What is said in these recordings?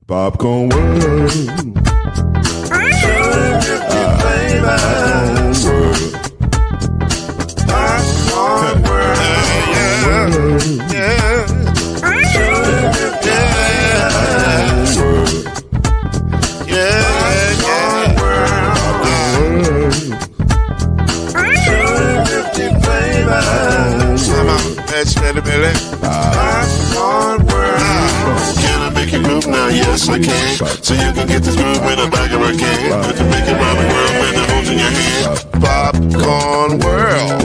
Popcorn World. Popcorn World. Can I make you move now? Yes, I can. So you can get this groove in the back of a can. Put the big and Robin world and the holes in your hand. Popcorn World.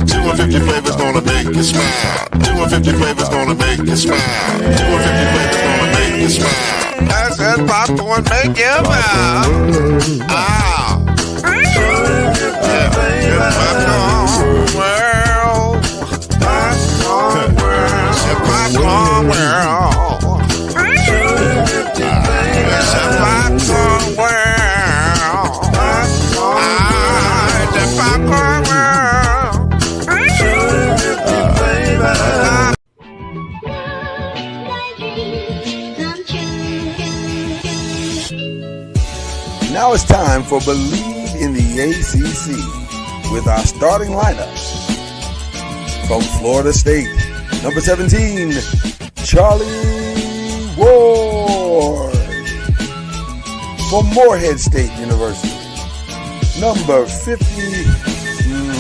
250 flavors gonna make you smile. 250 flavors gonna make you smile. 250 flavors gonna make you smile. I said popcorn make you smile. Ah. Popcorn World. Popcorn World. Popcorn World. Popcorn World. The Popcorn World. Now it's time for Believe in the ACC with our starting lineup. From Florida State, number 17, Charlie Ward. From Morehead State University, number 50,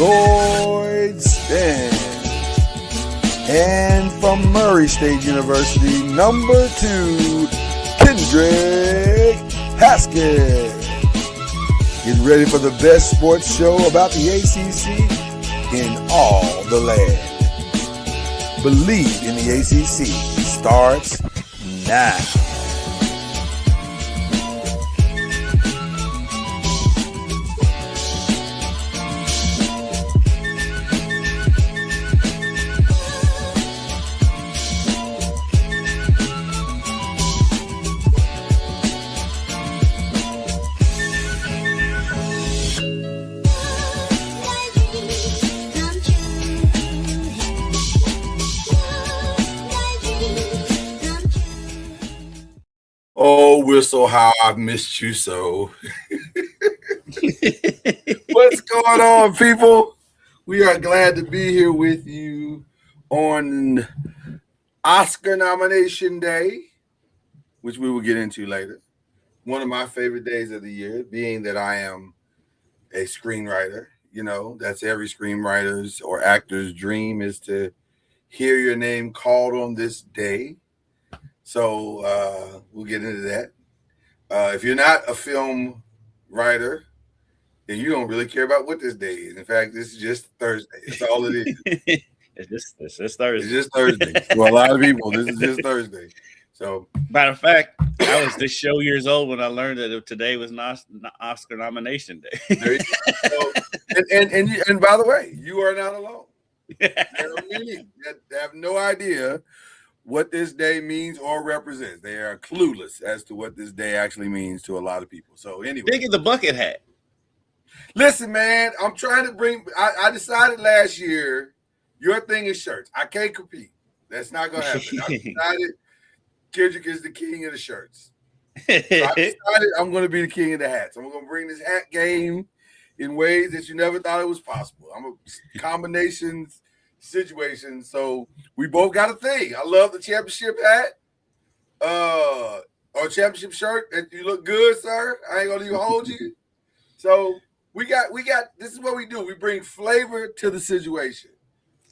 Lloyd Stan. And from Murray State University, number 2, Kendrick Haskett. Get ready for the best sports show about the ACC in all the land. Believe in the ACC starts now. Oh, we're so high. I've missed you so. What's going on, people? We are glad to be here with you on Oscar nomination day, which we will get into later. One of my favorite days of the year, being that I am a screenwriter. You know, that's every screenwriter's or actor's dream, is to hear your name called on this day. So we'll get into that. If you're not a film writer, then you don't really care about what this day is. In fact, this is just Thursday. That's all it is. It's just Thursday. It's just Thursday. For a lot of people, this is just Thursday. So, matter of fact, I was this show years old when I learned that today was not Oscar nomination day. There you go. So, and by the way, you are not alone. There are many that have no idea what this day means or represents. They are clueless as to what this day actually means to a lot of people. So anyway. Think of the bucket hat. Listen, man, I'm trying to bring – I decided last year your thing is shirts. I can't compete. That's not going to happen. I decided Kendrick is the king of the shirts. So I decided I'm going to be the king of the hats. I'm going to bring this hat game in ways that you never thought it was possible. I'm a combinations – situation. So we both got a thing. I love the championship hat or championship shirt. And you look good, sir. I ain't gonna even hold you. So we got this is what we do. We bring flavor to the situation.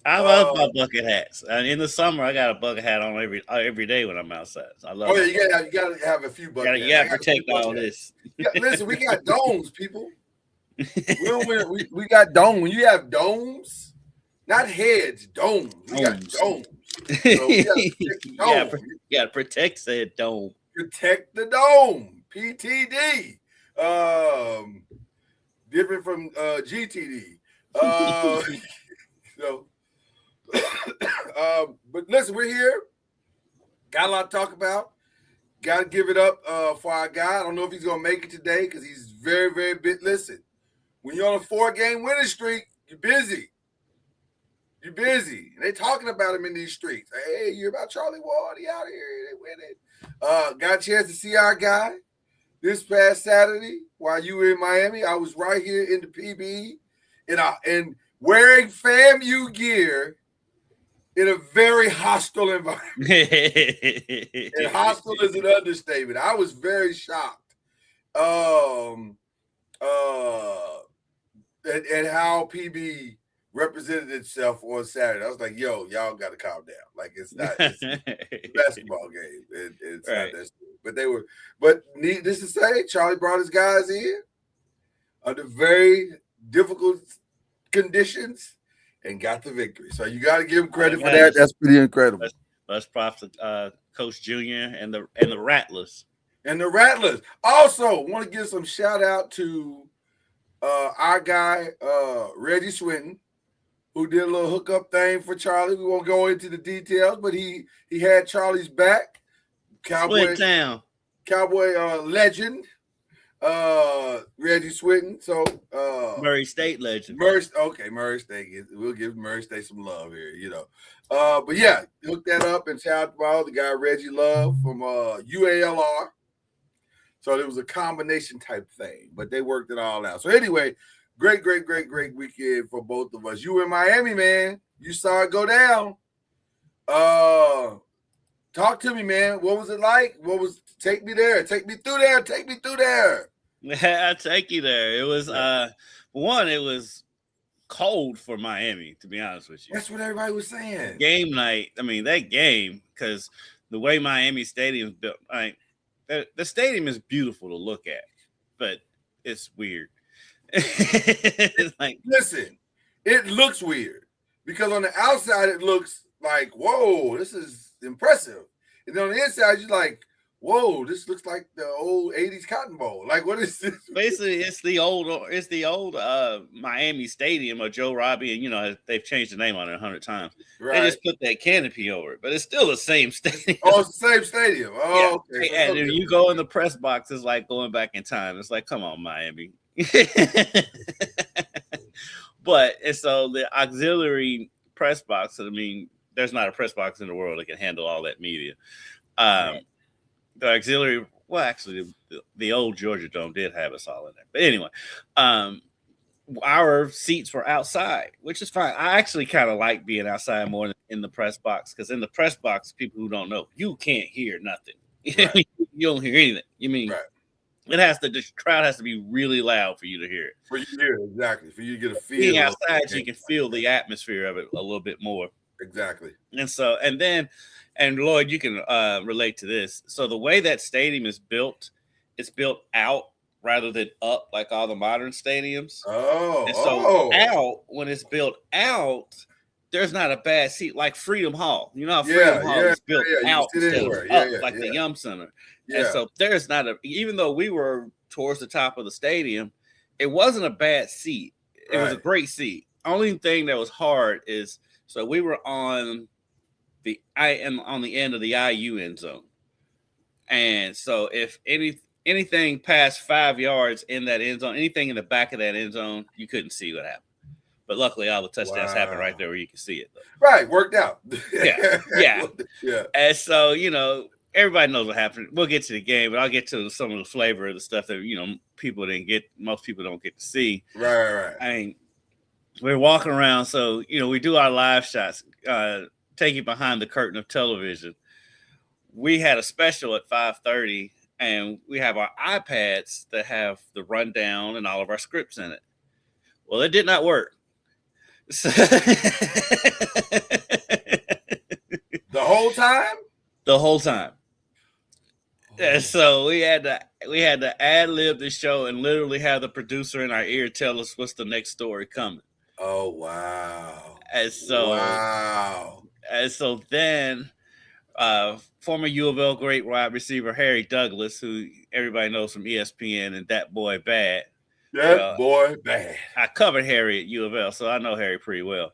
I love my bucket hats. And in the summer, I got a bucket hat on every day when I'm outside. So I love it. You gotta have a few bucket hats. You gotta protect all this. Listen, we got domes, people. We got domes. When you have domes, not heads, domes. We got domes. So we you gotta protect said dome. Protect the dome. PTD. Different from GTD. But listen, we're here. Got a lot to talk about. Got to give it up for our guy. I don't know if he's going to make it today because he's very, very big. Listen, when you're on a 4-game winning streak, you're busy. You're busy. They talking about him in these streets. Hey, you about Charlie Ward? He out here. They winning. Got a chance to see our guy this past Saturday while you were in Miami. I was right here in the PB and wearing FAMU gear in a very hostile environment. And hostile is an understatement. I was very shocked. And how PB represented itself on Saturday. I was like, yo, y'all got to calm down. Like, it's a basketball game. It's right. Not that serious. But needless to say, Charlie brought his guys in under very difficult conditions and got the victory. So you got to give him credit for that. That's pretty incredible. Let's props to Coach Junior and the Rattlers. And the Rattlers. Also, want to give some shout out to our guy, Reggie Swinton, who did a little hookup thing for Charlie. We won't go into the details, but he had Charlie's back. Cowboy legend, Reggie Swinton. So Murray State legend. Murray State. We'll give Murray State some love here, you know. But yeah, hook that up and shout out to the guy Reggie Love from UALR. So it was a combination type thing, but they worked it all out. So anyway, great weekend for both of us. You were in Miami, man. You saw it go down. Talk to me, man. What was it like? Take me there. Take me through there. I'll take you there. It was one, it was cold for Miami, to be honest with you. That's what everybody was saying. Game night. I mean, that game, because the way Miami Stadium's built, the stadium is beautiful to look at, but it's weird. It's like, listen, it looks weird because on the outside it looks like, whoa, this is impressive, and then on the inside you're like, whoa, this looks like the old 80s Cotton Bowl. Like, what is this? Basically, it's the old Miami Stadium of Joe Robbie, and you know they've changed the name on it 100 times. Right. They just put that canopy over it, but it's still the same stadium. Oh, it's the same stadium. Oh, yeah. Okay. And if you go in the press box, it's like going back in time. It's like, come on, Miami. But and so the auxiliary press box. I mean, there's not a press box in the world that can handle all that media. The auxiliary, well, actually, the old Georgia Dome did have us all in there. But anyway, our seats were outside, which is fine. I actually kind of like being outside more than in the press box, because in the press box, people who don't know, you can't hear nothing. Right. You don't hear anything. You mean the crowd has to be really loud for you to hear it. For you to hear it, exactly. For you to get a feel. Being outside, you can feel the atmosphere of it a little bit more. Exactly. And Lloyd, you can relate to this. So the way that stadium is built, it's built out rather than up like all the modern stadiums. Out, when it's built out, there's not a bad seat like Freedom Hall. You know how Freedom Hall is built out instead of up like the Yum Center. Yeah. And so there's not even though we were towards the top of the stadium, it wasn't a bad seat. It was a great seat. Only thing that was hard is, so we were on the end of the IU end zone. And so if anything past 5 yards in that end zone, anything in the back of that end zone, you couldn't see what happened. But luckily all the touchdowns happened right there where you can see it, though. Right, worked out. Yeah. And so, you know, everybody knows what happened. We'll get to the game, but I'll get to some of the flavor of the stuff that, you know, most people don't get to see. Right. I mean, we're walking around, so, you know, we do our live shots, taking behind the curtain of television. We had a special at 5:30, and we have our iPads that have the rundown and all of our scripts in it. Well, it did not work. So the whole time? The whole time. And so we had to ad-lib the show and literally have the producer in our ear tell us what's the next story coming. Oh, wow. And so then former U of L great wide receiver Harry Douglas, who everybody knows from ESPN and That Boy Bad. That boy bad. I covered Harry at U of L, so I know Harry pretty well.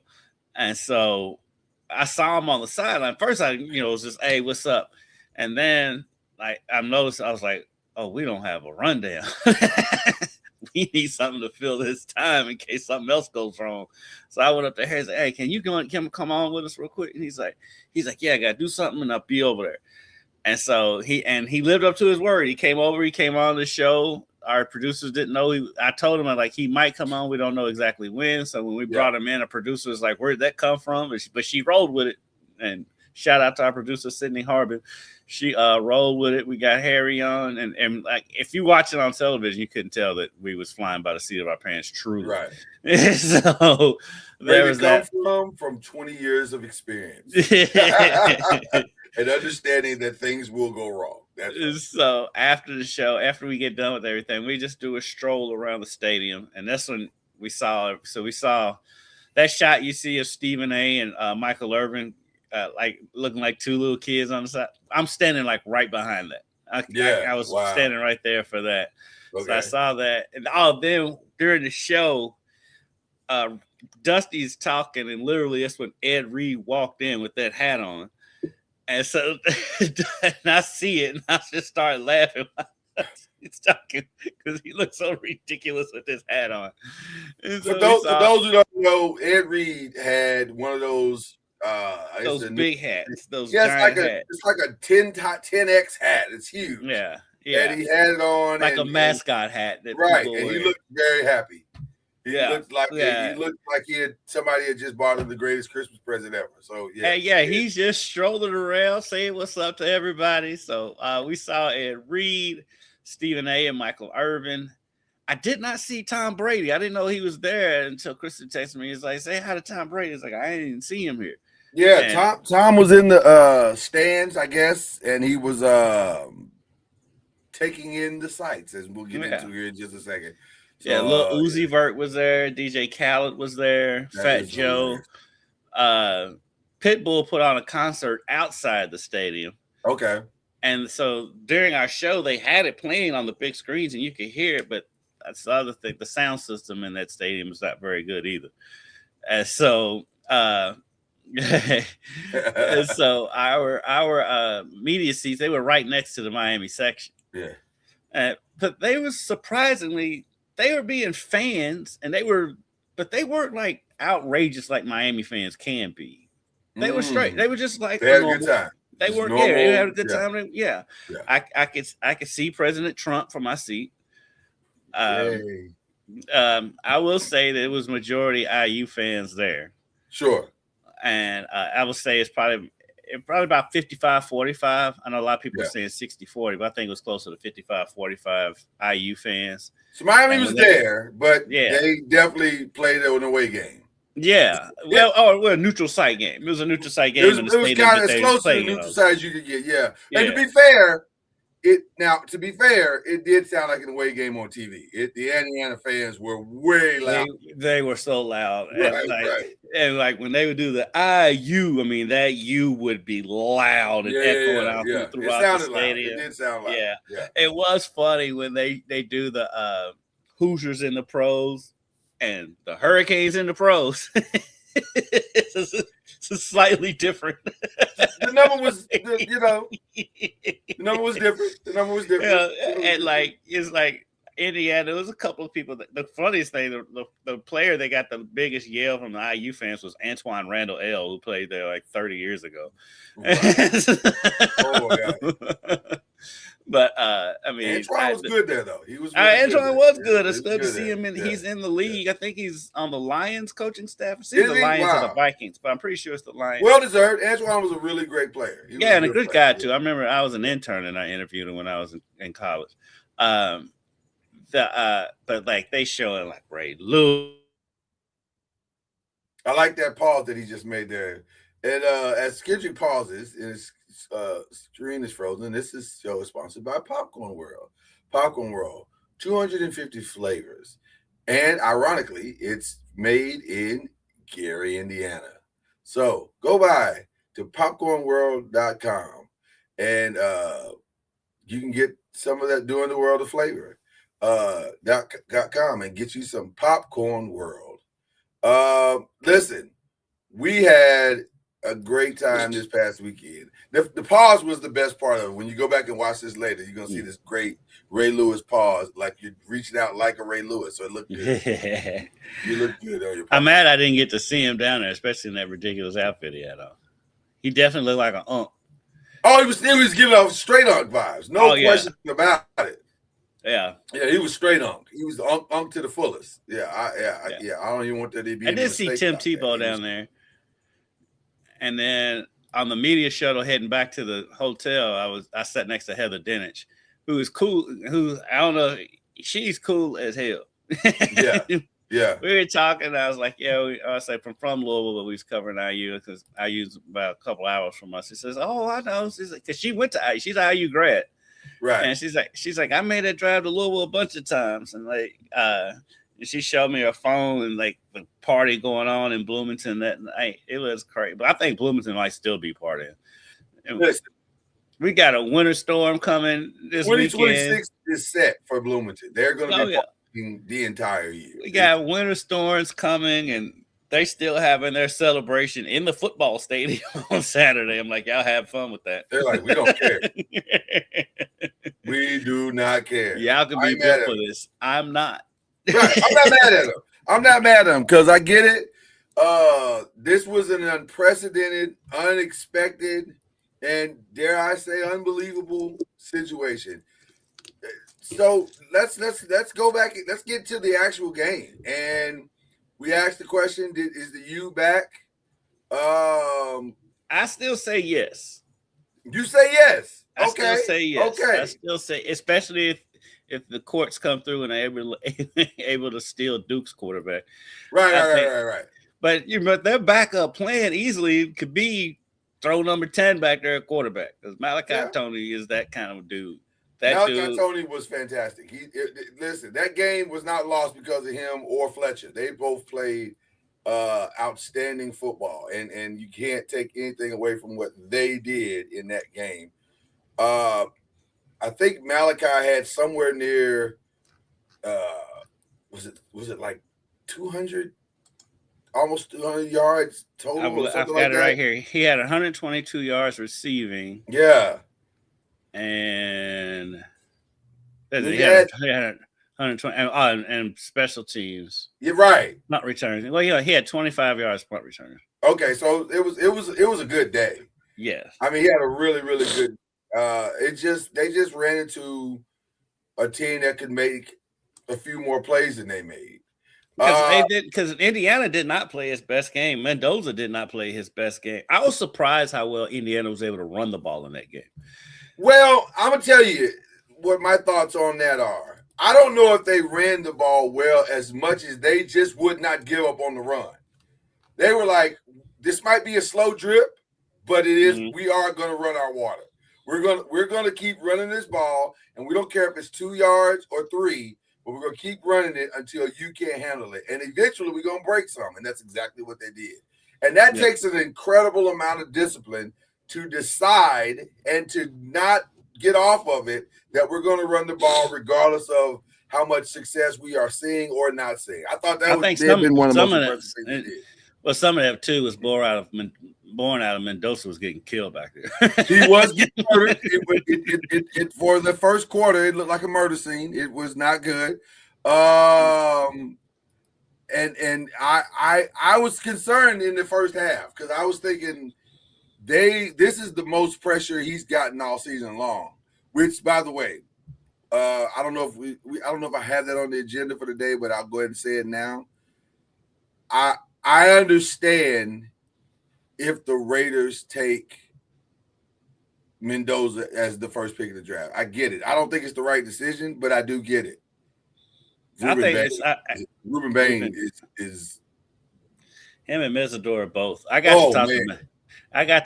And so I saw him on the sideline. First, was just, hey, what's up? And then I noticed, I was like, oh, we don't have a rundown. he needs something to fill his time in case something else goes wrong. So I went up to Harry and said, hey, can you come on with us real quick? And he's like, yeah, I got to do something and I'll be over there. And so he lived up to his word. He came on the show. Our producers didn't know. I told him, he might come on. We don't know exactly when. So when we brought him in, a producer was like, where'd that come from? But she rolled with it. And shout out to our producer, Sydney Harbin. She rolled with it. We got Harry on. And like, if you watch it on television, you couldn't tell that we was flying by the seat of our pants, truly. Right. So there was that. From 20 years of experience. And understanding that things will go wrong. So after the show, after we get done with everything, we just do a stroll around the stadium. And that's when we saw it. So we saw that shot you see of Stephen A. and Michael Irvin, like looking like two little kids on the side. I'm standing like right behind that. I was standing right there for that. Okay. So I saw that. And then during the show, Dusty's talking, and literally that's when Ed Reed walked in with that hat on. And so and I see it, and I just started laughing. He's talking because he looks so ridiculous with this hat on. So for those who don't know, Ed Reed had one of those big hats. Those giant hats. It's like a 10X hat. It's huge. Yeah. And he had it on like a mascot hat. Right, and he looked very happy. He looked like somebody had just bought him the greatest Christmas present ever. So he's just strolling around saying what's up to everybody. So we saw Ed Reed, Stephen A. and Michael Irvin. I did not see Tom Brady. I didn't know he was there until Kristen texted me. He's like, say hi to Tom Brady. It's like, I didn't even see him here. Yeah, Tom was in the stands, I guess, and he was taking in the sights, as we'll get into here in just a second. So, Lil Uzi Vert was there. DJ Khaled was there. Fat Joe. Pitbull put on a concert outside the stadium. Okay. And so during our show, they had it playing on the big screens, and you could hear it. But that's the other thing. The sound system in that stadium is not very good either. And so, our media seats, they were right next to the Miami section. Yeah. But they were surprisingly. They were being fans, but they weren't like outrageous like Miami fans can be. They were straight. They were just like they had a good time. They weren't there. They had a good time. Yeah. I could see President Trump from my seat. I will say that it was majority IU fans there. Sure. And I will say it's probably about 55-45. I know a lot of people are saying 60-40, but I think it was closer to 55-45 IU fans. So Miami was there, but they definitely played an away game. Yeah. Well, a neutral site game. It was a neutral site game. It was kind of as close to the neutral site as you could get. Yeah. And to be fair, it did sound like an away game on TV. The Indiana fans were way loud. They were so loud. Right, and like when they would do the IU, I mean, that U would be loud and echoing out throughout the stadium. It did sound loud. Yeah. It was funny when they do the Hoosiers in the pros and the Hurricanes in the pros. It's slightly different. The number was, the number was different. And like it's like Indiana. There was a couple of people. The funniest thing, the player that got the biggest yell from the IU fans was Antoine Randall L, who played there like 30 years ago. Wow. Oh yeah. But I mean, Antoine was good there, though. He was. Antoine was good. It's good to see him. He's in the league. I think he's on the Lions coaching staff. It's either the Lions or the Vikings, but I'm pretty sure it's the Lions. Well deserved. Antoine was a really great player. And a good guy too. I remember I was an intern and I interviewed him when I was in college. But like they showing like Ray Lewis. I like that pause that he just made there. And as Kendrick pauses, and his screen is frozen. This show is sponsored by Popcorn World. Popcorn World, 250 flavors. And ironically, it's made in Gary, Indiana. So go by to popcornworld.com and you can get some of that Doing the World of Flavor .com and get you some Popcorn World. Listen, we had a great time this past weekend. The pause was the best part of it. When you go back and watch this later, you're gonna see this great Ray Lewis pause, like you're reaching out like a Ray Lewis. So it looked good. You look good on your pause. I'm mad I didn't get to see him down there, especially in that ridiculous outfit he had on. He definitely looked like an unk. Oh, he was giving off straight unk vibes. No question about it. Yeah. Yeah, he was straight unk. He was unk to the fullest. Yeah. I don't even want that to be. I did see Tim Tebow down there. And then on the media shuttle heading back to the hotel, I sat next to Heather Dinich, who is cool. Who I don't know, she's cool as hell. Yeah. We were talking. I was like, I say from Louisville, but we was covering IU because IU's about a couple hours from us. She says, "Oh, I know." She's like, because she went to IU. She's an IU grad, right? And she's like, I made that drive to Louisville a bunch of times, and like, and she showed me her phone and like the party going on in Bloomington that night. It was crazy, but I think Bloomington might still be partying. Listen, we got a winter storm coming this 2026 is set for Bloomington. They're going to be partying the entire year. We got winter storms coming, and they still having their celebration in the football stadium on Saturday. I'm like, y'all have fun with that. They're like, we don't care. We do not care. Y'all can be built for this. I'm not. Right. I'm not mad at him. I'm not mad at him because I get it. This was an unprecedented, unexpected, and dare I say, unbelievable situation. So let's go back. Let's get to the actual game. And we asked the question: is the U back? I still say yes. You say yes. I still say yes. Okay. I still say, especially if the courts come through and are able to steal Duke's quarterback. Right. But their backup plan easily could be throw number 10 back there at quarterback because Malachi Tony is that kind of dude. Malachi Tony was fantastic. Listen, that game was not lost because of him or Fletcher. They both played outstanding football, and you can't take anything away from what they did in that game. I think Malachi had somewhere near was it like 200, almost 200 yards total? I've got it right here. He had 122 yards receiving. Yeah. And he had 120 and special teams. You're right. Not returning. Well, he had 25 yards punt return. Okay, so it was a good day. Yeah. I mean, he had a really, really good. They just ran into a team that could make a few more plays than they made. Because Indiana did not play his best game. Mendoza did not play his best game. I was surprised how well Indiana was able to run the ball in that game. Well, I'm gonna tell you what my thoughts on that are. I don't know if they ran the ball well as much as they just would not give up on the run. They were like, this might be a slow drip, but it is. We are going to run our water. We're going to keep running this ball, and we don't care if it's 2 yards or 3, but we're going to keep running it until you can't handle it. And eventually we're going to break some, and that's exactly what they did. And that takes an incredible amount of discipline to decide and to not get off of it that we're going to run the ball regardless of how much success we are seeing or not seeing. I thought that was been one of the most impressive things they did. Well, some of that too was born out of Mendoza was getting killed back there. He was getting murdered. It for the first quarter, it looked like a murder scene. It was not good. And I was concerned in the first half because I was thinking this is the most pressure he's gotten all season long. Which, by the way, I don't know if I don't know if I have that on the agenda for today, but I'll go ahead and say it now. I understand if the Raiders take Mendoza as the first pick of the draft. I get it. I don't think it's the right decision, but I do get it. Ruben Bain is him and Mesidor both. I got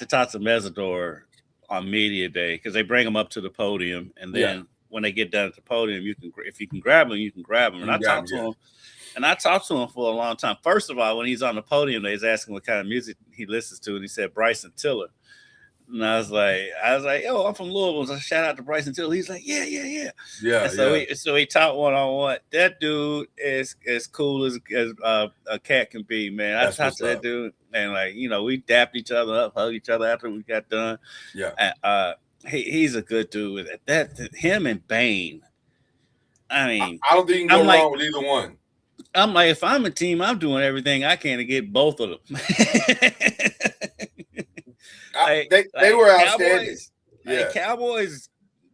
to talk to Mesidor on media day because they bring him up to the podium, and then when they get done at the podium, if you can grab him, you can grab him. And I talked to him. And I talked to him for a long time. First of all, when he's on the podium, they was asking what kind of music he listens to, and he said Bryson Tiller. And I was like, yo, I'm from Louisville. So shout out to Bryson Till. He's like, yeah. Yeah. And so we talked one-on-one. That dude is as cool as a cat can be, man. I talked to that dude, and like, we dapped each other up, hugged each other after we got done. Yeah. And, he's a good dude. Him and Bane. I mean, I don't think you can go wrong with either one. I'm like, if I'm a team, I'm doing everything I can to get both of them. They were outstanding. Cowboys,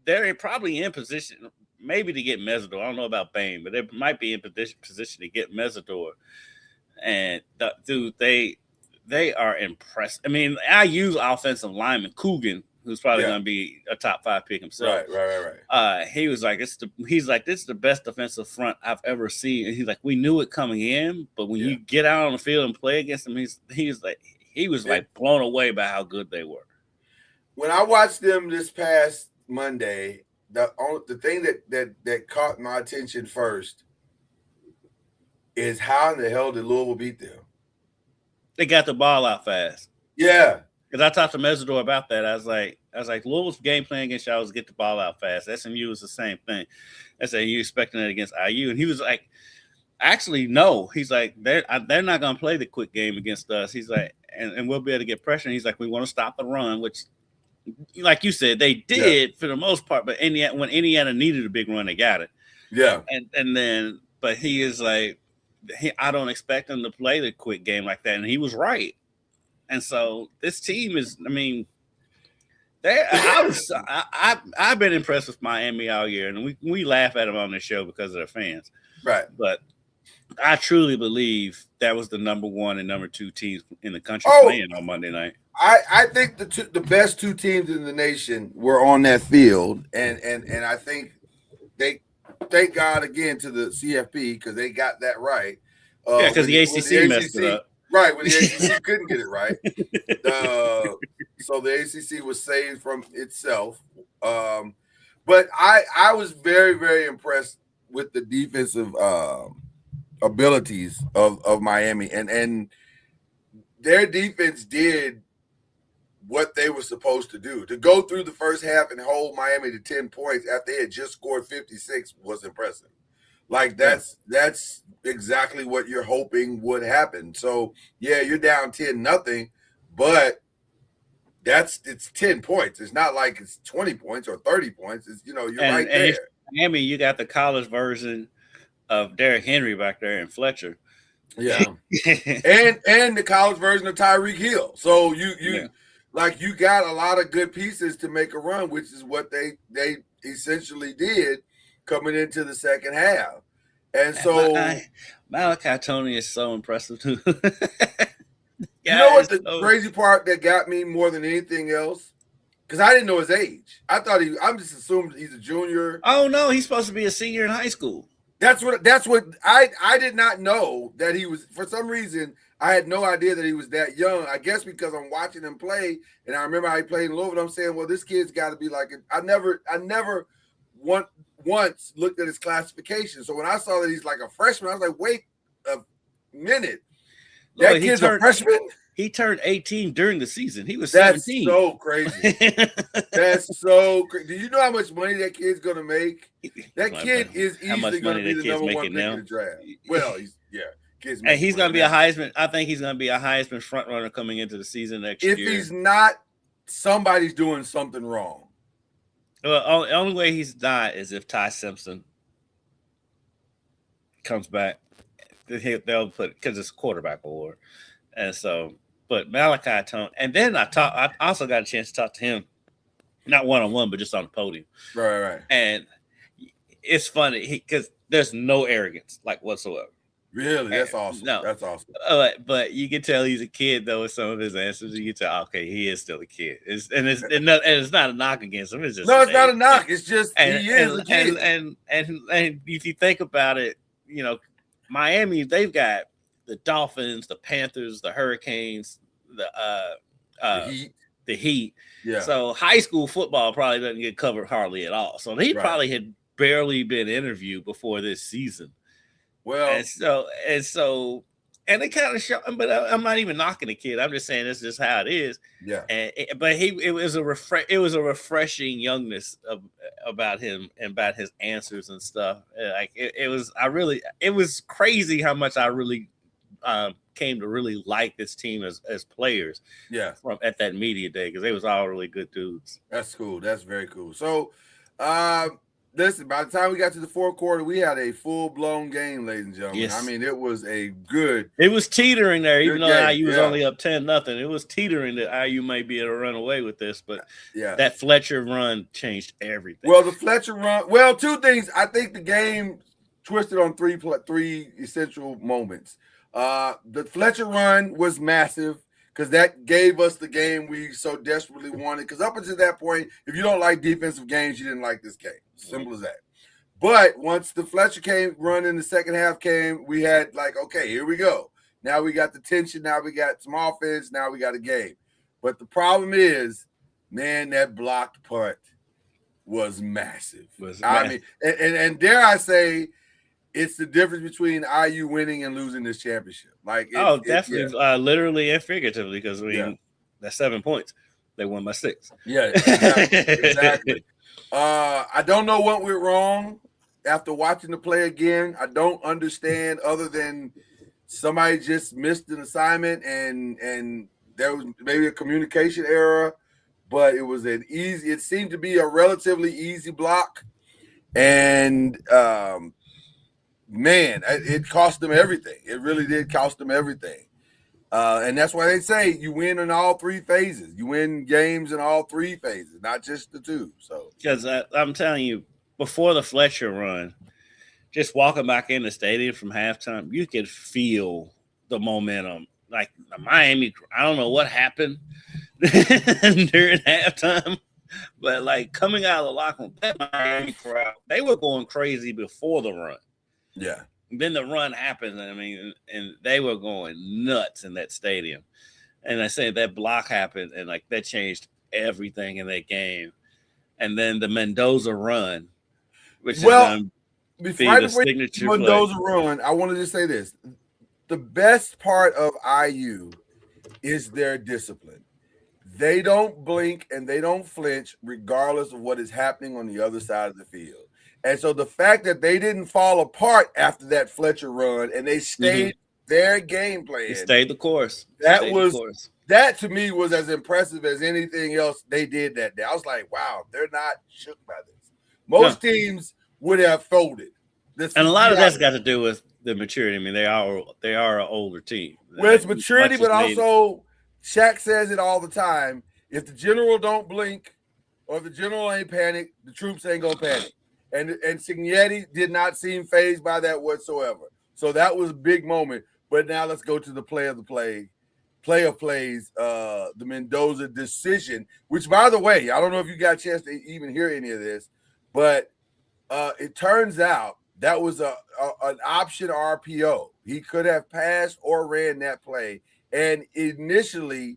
they're probably in position, maybe to get Mesidor. I don't know about Bane, but they might be in position to get Mesidor. And dude, they are impressed. I mean, I use offensive lineman Coogan, who's probably going to be a top 5 pick himself. Right. He was like, this is the best defensive front I've ever seen. And he's like, we knew it coming in, but when you get out on the field and play against them, he was blown away by how good they were. When I watched them this past Monday, the thing that caught my attention first is how in the hell did Louisville beat them? They got the ball out fast. Yeah. Because I talked to Mesidor about that. I was like, Louisville's game plan against y'all was to get the ball out fast. SMU was the same thing. I said, you expecting it against IU? And he was like, actually, no. He's like, they're not going to play the quick game against us. He's like, and we'll be able to get pressure. And he's like, we want to stop the run, which, like you said, they did for the most part. But when Indiana needed a big run, they got it. Yeah. But he is like, I don't expect them to play the quick game like that. And he was right. And so this team is, I mean, I've been impressed with Miami all year, and we laugh at them on this show because of their fans. Right. But I truly believe that was the number 1 and number 2 teams in the country playing on Monday night. I think the best 2 teams in the nation were on that field, and I think they thank God again to the CFP because they got that right. Because the ACC messed it up. Right, when the ACC couldn't get it right. So the ACC was saved from itself. But I was very, very impressed with the defensive abilities of Miami. And their defense did what they were supposed to do. To go through the first half and hold Miami to 10 points after they had just scored 56 was impressive. Like that's exactly what you're hoping would happen. So yeah, you're down 10-0, but it's 10 points. It's not like it's 20 points or 30 points. It's you're right there. Miami, you got the college version of Derrick Henry back there and Fletcher. Yeah. and the college version of Tyreek Hill. So you got a lot of good pieces to make a run, which is what they essentially did coming into the second half. And so Malachi Tony is so impressive too. You know what the crazy part that got me more than anything else? Because I didn't know his age. I'm just assuming he's a junior. Oh no, he's supposed to be a senior in high school. That's what I did not know that he was. For some reason, I had no idea that he was that young. I guess because I'm watching him play, and I remember how he played in Louisville. I'm saying, well, this kid's got to be like. I never once looked at his classification. So when I saw that he's like a freshman, I was like, wait a minute. That kid's a freshman? He turned 18 during the season. He was That's 17. So crazy. That's so crazy. Do you know how much money that kid's going to make? That kid is easily going to be the number 1 pick in the draft. Well, and he's going to be a Heisman. I think he's going to be a Heisman front runner coming into the season next year. If he's not, somebody's doing something wrong. Well, the only way he's not is if Ty Simpson comes back. They'll put because it's quarterback award, and so. But Malachi Tone, and then I also got a chance to talk to him, not one-on-one, but just on the podium. Right. And it's funny because there's no arrogance like whatsoever. Really, that's awesome. No, that's awesome. But you can tell he's a kid though with some of his answers. You can tell, okay, he is still a kid. It's not a knock against him. It's just it's not a knock. It's just he is a kid. And if you think about it, Miami, they've got the Dolphins, the Panthers, the Hurricanes, the Heat. Yeah. So high school football probably doesn't get covered hardly at all. So he probably had barely been interviewed before this season. Well, and so and it kind of showed. But I'm not even knocking the kid. I'm just saying this is how it is. Yeah. But it was a refreshing youngness about him and about his answers and stuff. Like it was crazy how much I really came to really like this team as players. Yeah. From at that media day, because they was all really good dudes. That's cool. That's very cool. So, listen, by the time we got to the fourth quarter, we had a full-blown game, ladies and gentlemen. Yes. I mean, it was a good. It was teetering there, even though game. IU was only up 10-0. It was teetering that IU might be able to run away with this, but that Fletcher run changed everything. Well, the Fletcher run. Well, two things. I think the game twisted on three essential moments. The Fletcher run was massive, because that gave us the game we so desperately wanted. Because up until that point, if you don't like defensive games, you didn't like this game. Simple as that. But once the Fletcher run in the second half came, we had like, okay, here we go. Now we got the tension. Now we got some offense. Now we got a game. But the problem is, man, that blocked punt was massive. I mean, and dare I say, it's the difference between IU winning and losing this championship. Like, definitely, literally and figuratively, because that's 7 points. They won by 6. Yeah, exactly. I don't know what went wrong after watching the play again. I don't understand, other than somebody just missed an assignment and there was maybe a communication error, but it seemed to be a relatively easy block. And man, it cost them everything. It really did cost them everything. And that's why they say you win in all 3 phases. You win games in all 3 phases, not just the 2. So, because I'm telling you, before the Fletcher run, just walking back in the stadium from halftime, you could feel the momentum. Like Miami, I don't know what happened during halftime, but like coming out of the locker room, that Miami crowd, they were going crazy before the run. Yeah. Then the run happened. I mean, and they were going nuts in that stadium. And I say that block happened, and like that changed everything in that game. And then the Mendoza run, which is going to be the signature Mendoza play. Run. I wanted to say this: the best part of IU is their discipline. They don't blink and they don't flinch, regardless of what is happening on the other side of the field. And so the fact that they didn't fall apart after that Fletcher run and they stayed their game plan. They stayed the course. That to me was as impressive as anything else they did that day. I was like, wow, they're not shook by this. Most teams would have folded. And a lot of that's got to do with the maturity. I mean, they are an older team. Well, it's maturity, but also Shaq says it all the time. If the general don't blink or if the general ain't panic, the troops ain't gonna panic. And Signetti did not seem fazed by that whatsoever. So that was a big moment. But now let's go to the play of plays, the Mendoza decision, which, by the way, I don't know if you got a chance to even hear any of this, but it turns out that was an option RPO. He could have passed or ran that play. And initially,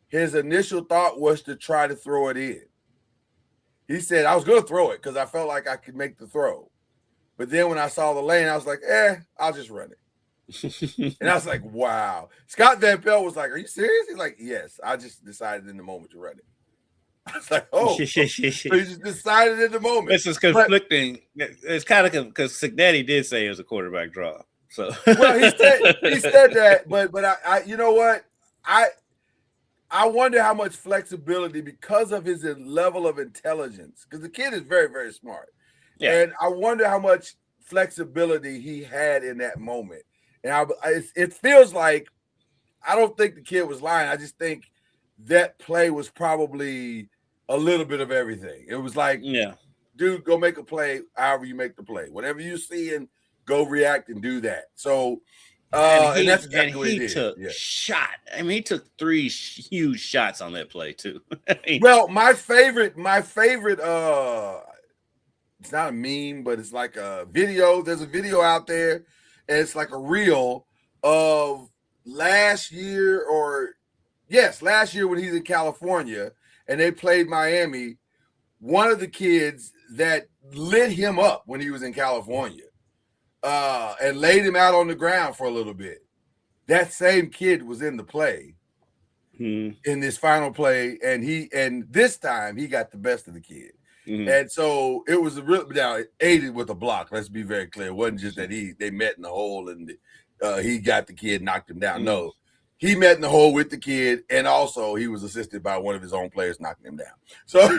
his initial thought was to try to throw it in. He said, I was going to throw it because I felt like I could make the throw. But then when I saw the lane, I was like, I'll just run it. And I was like, wow. Scott Van Pelt was like, are you serious? He's like, yes, I just decided in the moment to run it. I was like, oh. So he just decided in the moment. This is conflicting. It's kind of because Signetti did say it was a quarterback draw. So well, he said that, but I you know what? I wonder how much flexibility, because of his level of intelligence, because the kid is very, very smart. Yeah. And I wonder how much flexibility he had in that moment. And it feels like, I don't think the kid was lying. I just think that play was probably a little bit of everything. It was like, dude, go make a play however you make the play. Whatever you see, and go react and do that. So, and that's exactly what he did. Took shot. I mean, he took 3 huge shots on that play too. Well, my favorite, it's not a meme, but it's like a video. There's a video out there, and it's like a reel of last year when he's in California and they played Miami. One of the kids that lit him up when he was in California and laid him out on the ground for a little bit. that same kid was in the play in this final play, and this time he got the best of the kid. And so it was a real now aided with a block. Let's be very clear. It wasn't just that they met in the hole and he got the kid, knocked him down. No, he met in the hole with the kid, and also he was assisted by one of his own players knocking him down. So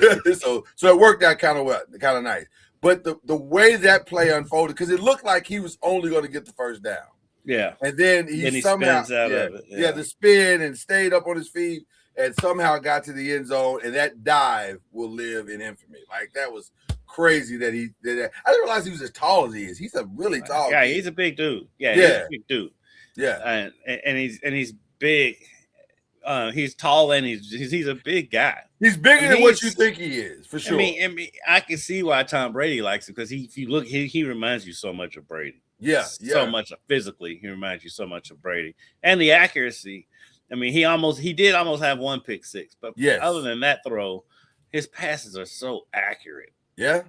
so it worked out kind of nice. But the way that play unfolded, because it looked like he was only going to get the first down. Yeah. And then he somehow spins out of it. Yeah, the spin and stayed up on his feet and somehow got to the end zone. And that dive will live in infamy. Like, that was crazy that he did that. I didn't realize he was as tall as he is. He's a really tall guy. kid. He's a big dude. Yeah, he's a big dude. Yeah. And he's big. He's tall and he's a big guy. He's bigger than what you think he is, for sure. I mean, I can see why Tom Brady likes him, because if you look, he reminds you so much of Brady. Yeah. So much physically, he reminds you so much of Brady, and the accuracy. I mean, he did almost have one pick six, but other than that throw, his passes are so accurate. Yeah.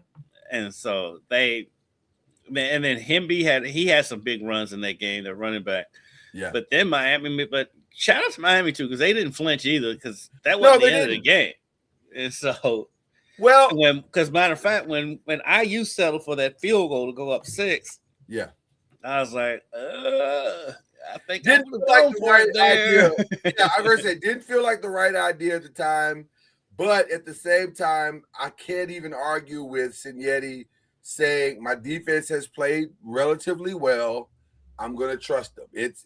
And so and then he had some big runs in that game, the running back. Yeah. But then but shout out to Miami too, because they didn't flinch either, because that wasn't the end of the game. And so, because matter of fact, when IU settled for that field goal to go up 6, I was like, I think didn't feel like the right idea. Yeah, I was gonna say didn't feel like the right idea at the time, but at the same time, I can't even argue with Signetti saying my defense has played relatively well. I'm gonna trust them. It's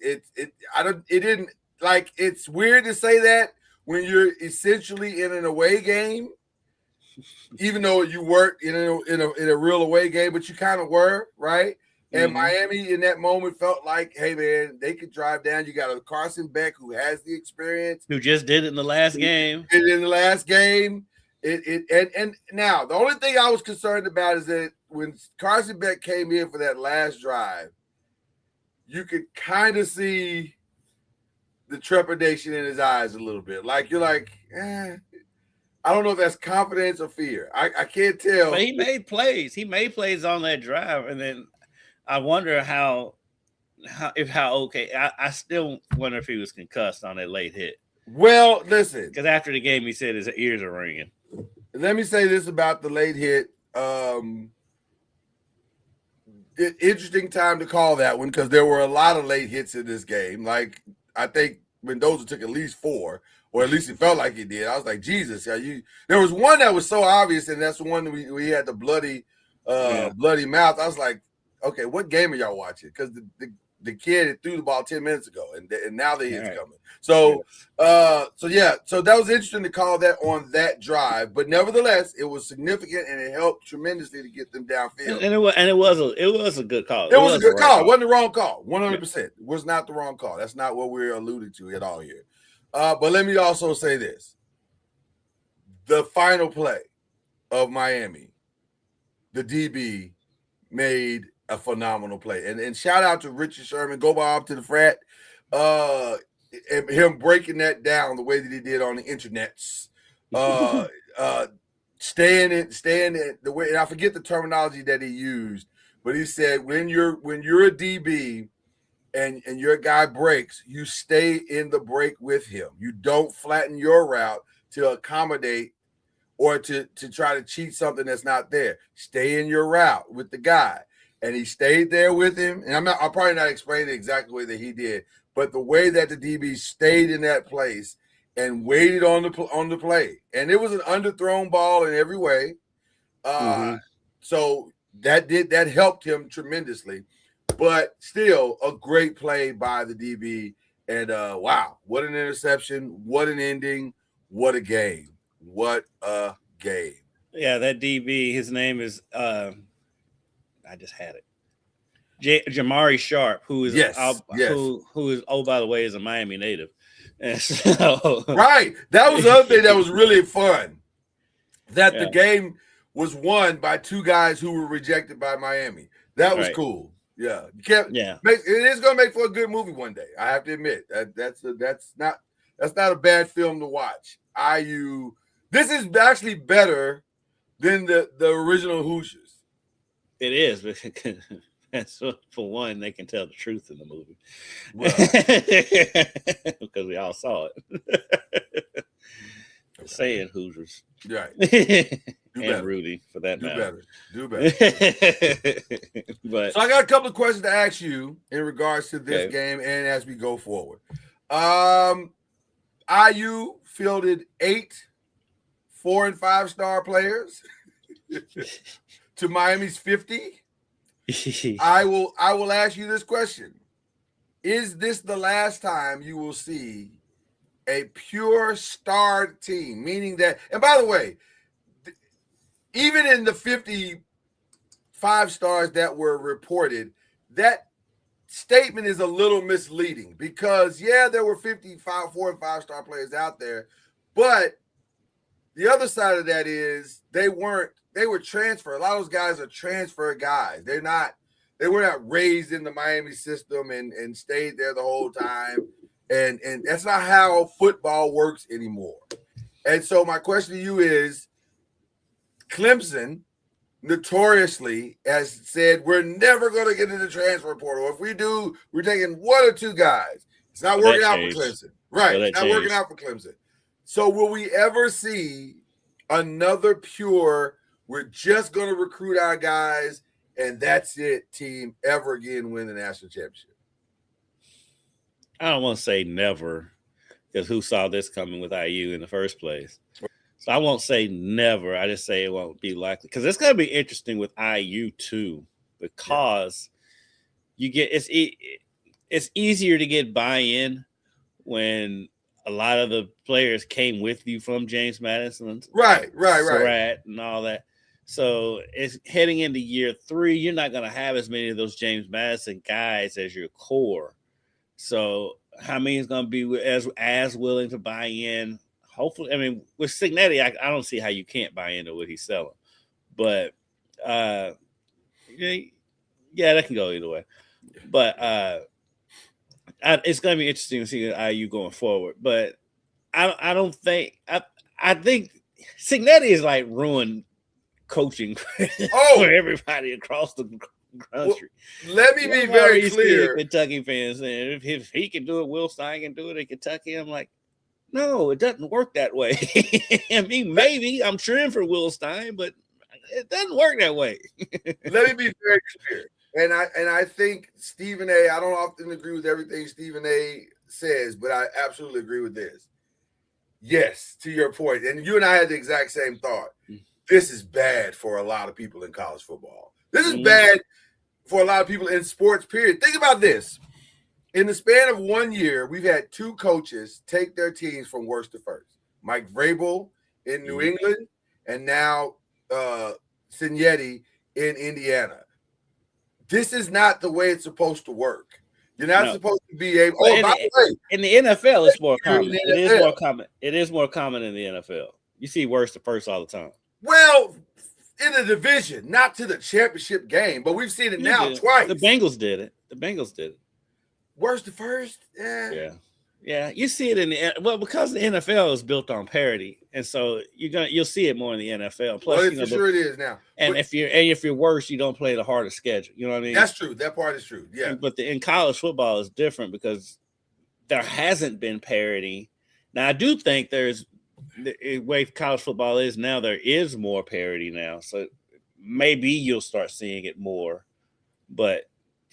weird to say that when you're essentially in an away game, even though you weren't in a real away game, but you kind of were, right? And Miami in that moment felt like, hey man, they could drive down. You got a Carson Beck who has the experience, who just did it in the last game. And now the only thing I was concerned about is that when Carson Beck came in for that last drive, you could kind of see the trepidation in his eyes a little bit. Like, you're like, I don't know if that's confidence or fear. I can't tell. But he made plays. He made plays on that drive, and then I wonder I still wonder if he was concussed on that late hit. Well, listen, because after the game he said his ears are ringing. Let me say this about the late hit. Interesting time to call that one, because there were a lot of late hits in this game. Like, I think Mendoza took at least 4, or at least it felt like he did. I was like, Jesus, there was one that was so obvious, and that's the one that we had the bloody mouth. I was like, okay, what game are y'all watching? Because the kid threw the ball 10 minutes ago, and now the hit's coming. So that was interesting to call that on that drive. But nevertheless, it was significant, and it helped tremendously to get them downfield. And it was a good call. It was a good call. It wasn't the wrong call. 100%. It was not the wrong call. That's not what we're alluding to at all here. But let me also say this. The final play of Miami, the DB made a phenomenal play. And shout out to Richard Sherman, go Bob to the frat. And him breaking that down the way that he did on the internets. Staying in the way, and I forget the terminology that he used, but he said when you're a DB and your guy breaks, you stay in the break with him. You don't flatten your route to accommodate or to try to cheat something that's not there. Stay in your route with the guy. And he stayed there with him. And I'll probably not explain it exactly the way that he did, but the way that the DB stayed in that place and waited on the play. And it was an underthrown ball in every way. So that helped him tremendously. But still a great play by the DB. And wow, what an interception, what an ending, what a game. What a game. Yeah, that DB, his name is I just had it. Jamari Sharp, who is who is, oh, by the way, is a Miami native. And so, right. That was the other thing that was really fun. That the game was won by 2 guys who were rejected by Miami. That was cool. Yeah. You can't it is gonna make for a good movie one day. I have to admit. That's not a bad film to watch. IU. This is actually better than the original Hoosiers. It is. So for one, they can tell the truth in the movie. Well, because we all saw it. okay. Saying Hoosiers. Right. And better. Rudy, for that matter. Do better. But so I got a couple of questions to ask you in regards to this game and as we go forward. IU fielded 8 4- and 5-star players to Miami's 50. I will ask you this question. Is this the last time you will see a pure starred team? Meaning that, and by the way, even in the 55 stars that were reported, that statement is a little misleading because, there were 55 4- and 5-star players out there, but the other side of that is they were transferred. A lot of those guys are transfer guys. They were not raised in the Miami system and stayed there the whole time. And that's not how football works anymore. And so my question to you is, Clemson notoriously has said, we're never going to get into the transfer portal. If we do, we're taking 1 or 2 guys. It's not working out for Clemson. Right. It's not working out for Clemson. So will we ever see another pure, we're just going to recruit our guys and that's it team ever again win the national championship? I don't want to say never, because who saw this coming with IU in the first place? So I won't say never. I just say it won't be likely, because it's going to be interesting with IU too, because you get it's easier to get buy-in when a lot of the players came with you from James Madison, right, Surratt and all that. So it's heading into year 3. You're not going to have as many of those James Madison guys as your core. So how many is going to be as willing to buy in? Hopefully, I mean, with Cignetti, I don't see how you can't buy into what he's selling. But that can go either way. But it's going to be interesting to see IU going forward. But I don't think I think Cignetti is like ruined coaching for everybody across the country. Well, let me be very clear. Kentucky fans saying if he can do it, Will Stein can do it in Kentucky. I'm like, no, it doesn't work that way. I mean, maybe I'm cheering for Will Stein, but it doesn't work that way. Let me be very clear. And I think Stephen A., I don't often agree with everything Stephen A. says, but I absolutely agree with this. Yes, to your point. And you and I had the exact same thought. This is bad for a lot of people in college football. This is bad for a lot of people in sports, period. Think about this. In the span of 1 year, we've had 2 coaches take their teams from worst to first. Mike Vrabel in New England, and now Cignetti in Indiana. This is not the way it's supposed to work. You're not supposed to be able. Oh, by the way, in the NFL, it's more common. It is more common. It is more common in the NFL. You see worst to first all the time. Well, in the division, not to the championship game, but we've seen it now twice. The Bengals did it. Worst to first, yeah. You see it because the NFL is built on parity, and so you'll see it more in the NFL. Plus, sure it is now. And if you're worse, you don't play the hardest schedule. You know what I mean? That's true. That part is true. Yeah. But in college football is different because there hasn't been parity. Now I do think there's the way college football is now. There is more parity now, so maybe you'll start seeing it more, but.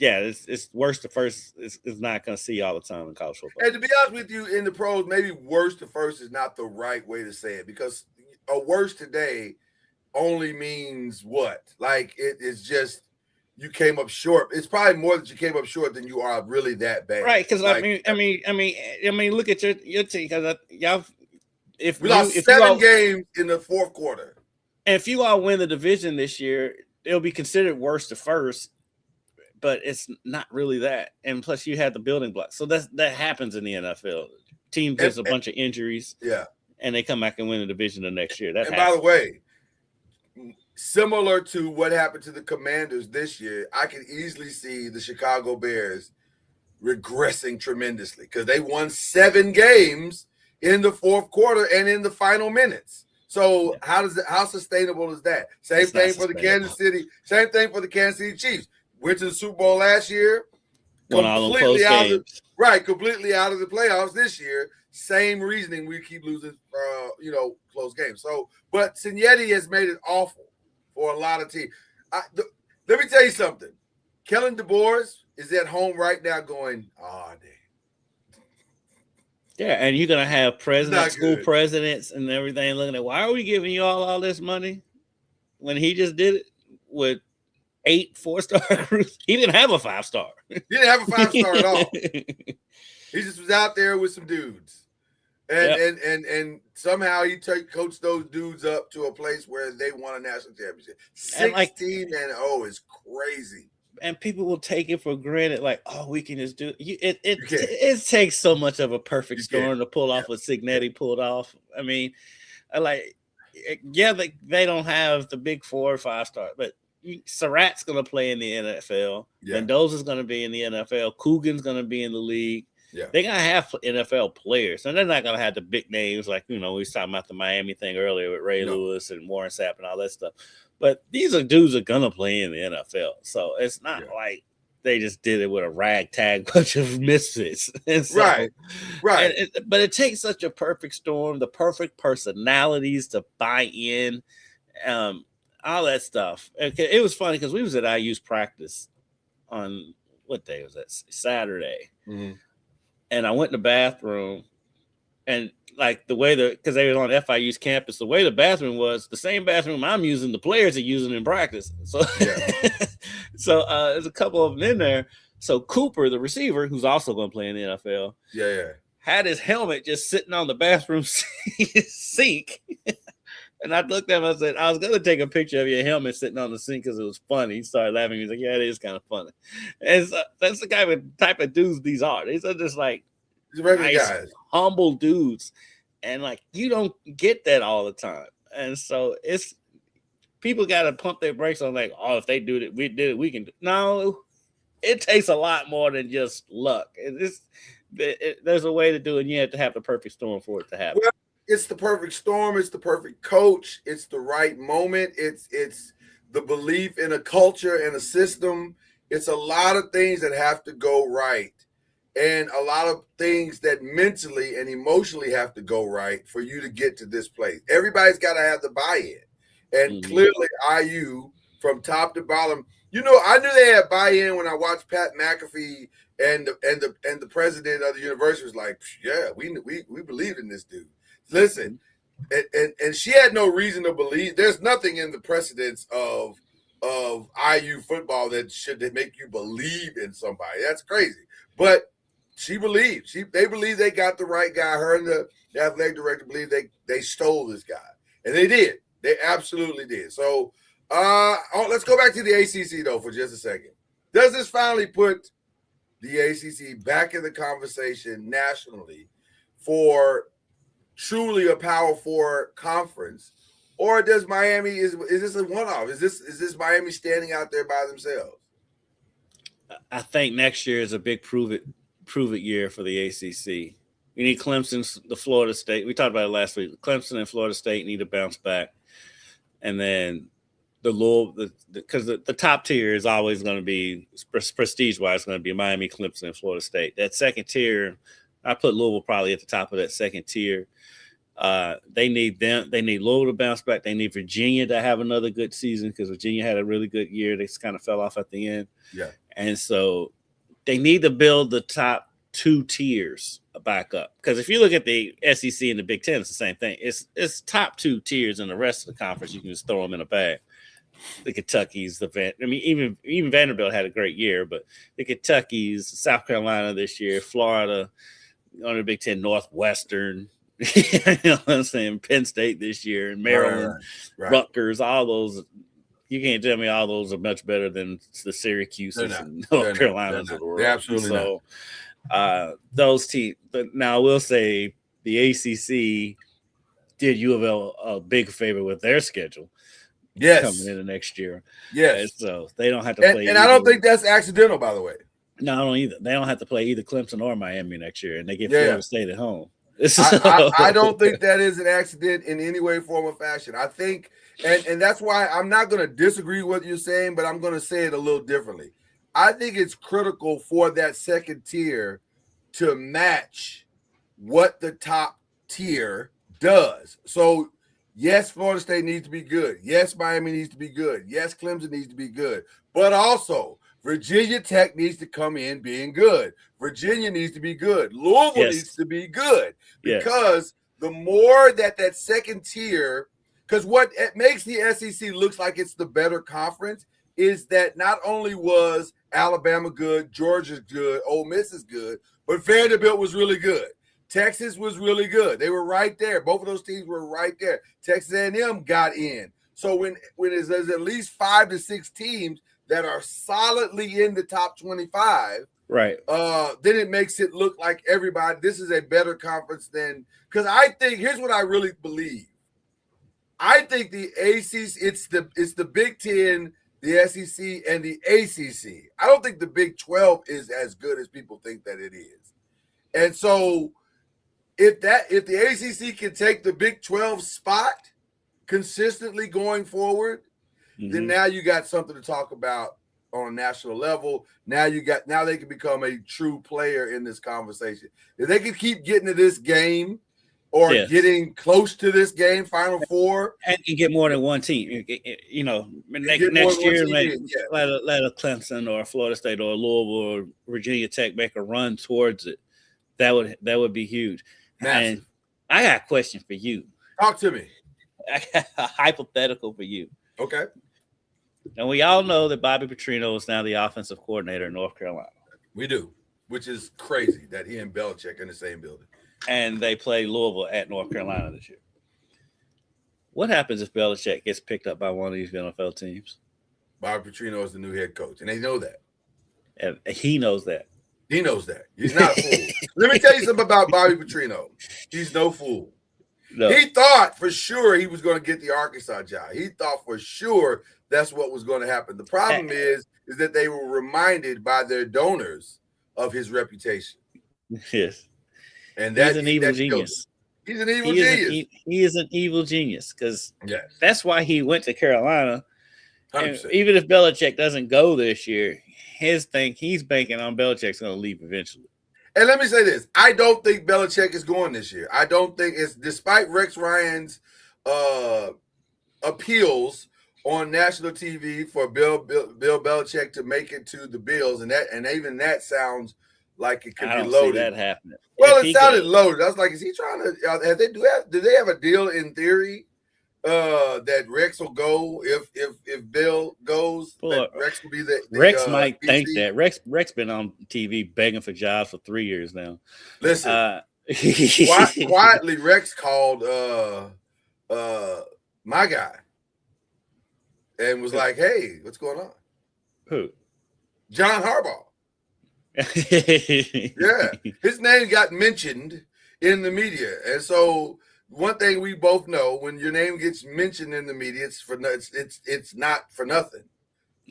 Yeah, it's worst to first. It's not going to see all the time in college football. And to be honest with you, in the pros, maybe worst to first is not the right way to say it, because a worst today only means what? Like it's just you came up short. It's probably more that you came up short than you are really that bad, right? Because I mean, look at your team. Because y'all, we lost 7 games in the fourth quarter, and if you all win the division this year, it'll be considered worst to first. But it's not really that. And plus you had the building blocks. So that happens in the NFL. Team gets a bunch of injuries. Yeah. And they come back and win the division the next year. By the way, similar to what happened to the Commanders this year, I can easily see the Chicago Bears regressing tremendously because they won 7 games in the fourth quarter and in the final minutes. So how sustainable is that? Same thing for the Kansas City Chiefs. went to the Super Bowl last year. Won all them close games. Completely out of the playoffs this year. Same reasoning we keep losing, close games. So, but Signetti has made it awful for a lot of teams. Let me tell you something. Kellen DeBoer is at home right now going, oh, damn. Yeah, and you're going to have school presidents and everything looking at, why are we giving you all this money when he just did it with 8 4-star recruits? He didn't have a 5-star. He didn't have a 5-star at all. He just was out there with some dudes. And somehow he coached those dudes up to a place where they won a national championship. 16-0 is crazy. And people will take it for granted, like, oh, we can just do it. It takes so much of a perfect storm to pull off what Signetti pulled off. I mean, they don't have the big 4 or 5-star, but Surratt's going to play in the NFL. Mendoza's going to be in the NFL. Coogan's going to be in the league. Yeah. They're going to have NFL players, and they're not going to have the big names like, we was talking about the Miami thing earlier with Ray Lewis and Warren Sapp and all that stuff. But these are dudes that are going to play in the NFL. So it's not like they just did it with a ragtag bunch of misfits. And so, right. But it takes such a perfect storm, the perfect personalities to buy in, all that stuff. It was funny because we was at IU's practice on, what day was that? Saturday. Mm-hmm. And I went in the bathroom, and like the way because they were on FIU's campus, the way the bathroom was the same bathroom I'm using, the players are using in practice. So, there's a couple of them in there. So Cooper, the receiver, who's also going to play in the NFL, had his helmet just sitting on the bathroom sink. And I looked at him, I said, I was going to take a picture of your helmet sitting on the sink because it was funny. He started laughing. He's like, yeah, it is kind of funny. And so, that's the type of dudes these are. These are just like nice, guys, humble dudes. And like, you don't get that all the time. And so it's people got to pump their brakes on like, oh, if they do it, we did it, we can do it. No, it takes a lot more than just luck. There's a way to do it, and you have to have the perfect storm for it to happen. Well, it's the perfect storm. It's the perfect coach. It's the right moment. It's the belief in a culture and a system. It's a lot of things that have to go right, and a lot of things that mentally and emotionally have to go right for you to get to this place. Everybody's got to have the buy-in, and clearly IU from top to bottom. I knew they had buy-in when I watched Pat McAfee and the president of the university was like, yeah, we believed in this dude. Listen, and she had no reason to believe. There's nothing in the precedents of IU football that should make you believe in somebody. That's crazy. But she believed. They believe they got the right guy. Her and the athletic director believe they stole this guy. And they did. They absolutely did. So let's go back to the ACC, though, for just a second. Does this finally put the ACC back in the conversation nationally for truly a Power 4 conference, or does Miami is this a one-off? Is this Miami standing out there by themselves? I think next year is a big prove it year for the ACC. We need Clemson, the Florida State. We talked about it last week. Clemson and Florida State need to bounce back, and then because the top tier is always going to be prestige-wise going to be Miami, Clemson, and Florida State. That second tier, I put Louisville probably at the top of that second tier. They need them. They need Louisville to bounce back. They need Virginia to have another good season because Virginia had a really good year. They just kind of fell off at the end. Yeah. And so they need to build the top 2 tiers back up. Because if you look at the SEC and the Big Ten, it's the same thing. It's top 2 tiers, and the rest of the conference, you can just throw them in a bag. The Kentuckies, even Vanderbilt had a great year, but the Kentuckies, South Carolina this year, Florida, on the Big Ten, Northwestern, you know what I'm saying, Penn State this year, and Maryland, right. Rutgers, all those. You can't tell me all those are much better than the Syracuses and North Carolinas of the world. They're absolutely not. Those teams. But now I will say the ACC did U of L a big favor with their schedule. Yes. Coming into next year. Yes. And so they don't have to play. And I don't think that's accidental, by the way. No, I don't either. They don't have to play either Clemson or Miami next year, and they get Florida State at home. I don't think that is an accident in any way, form, or fashion. I think, and that's why I'm not going to disagree with what you're saying, but I'm going to say it a little differently. I think it's critical for that second tier to match what the top tier does. So, yes, Florida State needs to be good. Yes, Miami needs to be good. Yes, Clemson needs to be good. But also, Virginia Tech needs to come in being good. Virginia needs to be good. Louisville needs to be good. Because the more that second tier, because what it makes the SEC looks like it's the better conference is that not only was Alabama good, Georgia's good, Ole Miss is good, but Vanderbilt was really good. Texas was really good. They were right there. Both of those teams were right there. Texas A&M got in. So when there's at least 5 to 6 teams that are solidly in the top 25, right? Then it makes it look like everybody. This is a better conference than, because I think here's what I really believe. I think the ACC, it's the Big Ten, the SEC, and the ACC. I don't think the Big 12 is as good as people think that it is. And so if the ACC can take the Big 12 spot consistently going forward, then now you got something to talk about on a national level. Now they can become a true player in this conversation. If they can keep getting to this game or getting close to this game, Final Four, and get more than one team, next year, let a Clemson or a Florida State or a Louisville or Virginia Tech make a run towards it. That would be huge. Massive. And I got a question for you. Talk to me. I got a hypothetical for you. Okay. And we all know that Bobby Petrino is now the offensive coordinator in North Carolina. We do, which is crazy that he and Belichick in the same building. And they play Louisville at North Carolina this year. What happens if Belichick gets picked up by one of these NFL teams? Bobby Petrino is the new head coach, and they know that. And he knows that. He knows that. He's not a fool. Let me tell you something about Bobby Petrino. He's no fool. No. He thought for sure he was going to get the Arkansas job. He thought for sure that's what was going to happen. The problem is that they were reminded by their donors of his reputation. Yes. And he's an evil genius. He's an evil genius. He is an evil genius because that's why he went to Carolina. Even if Belichick doesn't go this year, he's banking on Belichick's going to leave eventually. And let me say this. I don't think Belichick is going this year. I don't think it's, despite Rex Ryan's appeals on national TV for Bill Belichick to make it to the Bills, and even that sounds like it could be loaded. See that happening. Well, it sounded loaded. I was like, is he trying to? Do they have a deal in theory that Rex will go if Bill goes? That Rex will be the Rex might think that Rex been on TV begging for jobs for 3 years now. Listen, quietly Rex called my guy and was like, "Hey, what's going on?" Who? John Harbaugh. Yeah, his name got mentioned in the media, and so one thing we both know: when your name gets mentioned in the media, it's not for nothing.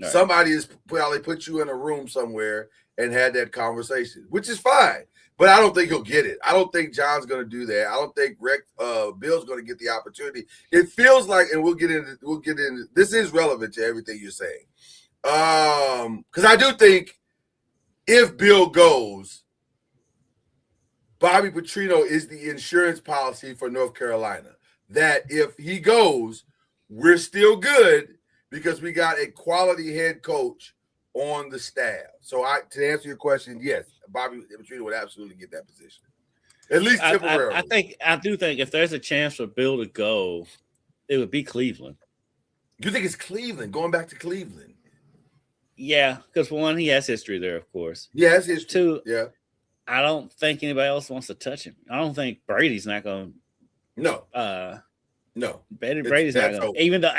Right. Somebody has probably put you in a room somewhere and had that conversation, which is fine. But I don't think he'll get it. I don't think John's going to do that. I don't think Bill's going to get the opportunity. It feels like, and we'll get into. This is relevant to everything you're saying, because I do think. If Bill goes, Bobby Petrino is the insurance policy for North Carolina. That if he goes, we're still good because we got a quality head coach on the staff. So to answer your question, yes, Bobby Petrino would absolutely get that position. At least temporarily. I do think if there's a chance for Bill to go, it would be Cleveland. You think it's Cleveland, going back to Cleveland? Yeah, because one, he has history there, of course. Yes, history. Two, yeah. I don't think anybody else wants to touch him. I don't think Brady's not going to. No. No. Brady's not going to. Even though,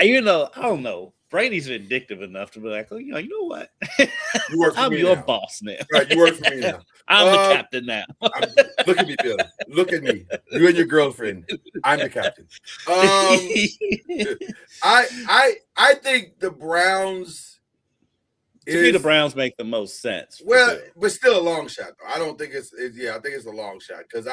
I don't know, Brady's vindictive enough to be like, oh, you know what? You work for I'm me your now. Boss now. Right, you work for me now. I'm the captain now. Look at me, Bill. Look at me. You and your girlfriend. I'm the captain. I think the Browns. To me, the Browns make the most sense. Well, but still a long shot. Though. I don't think it's I think it's a long shot because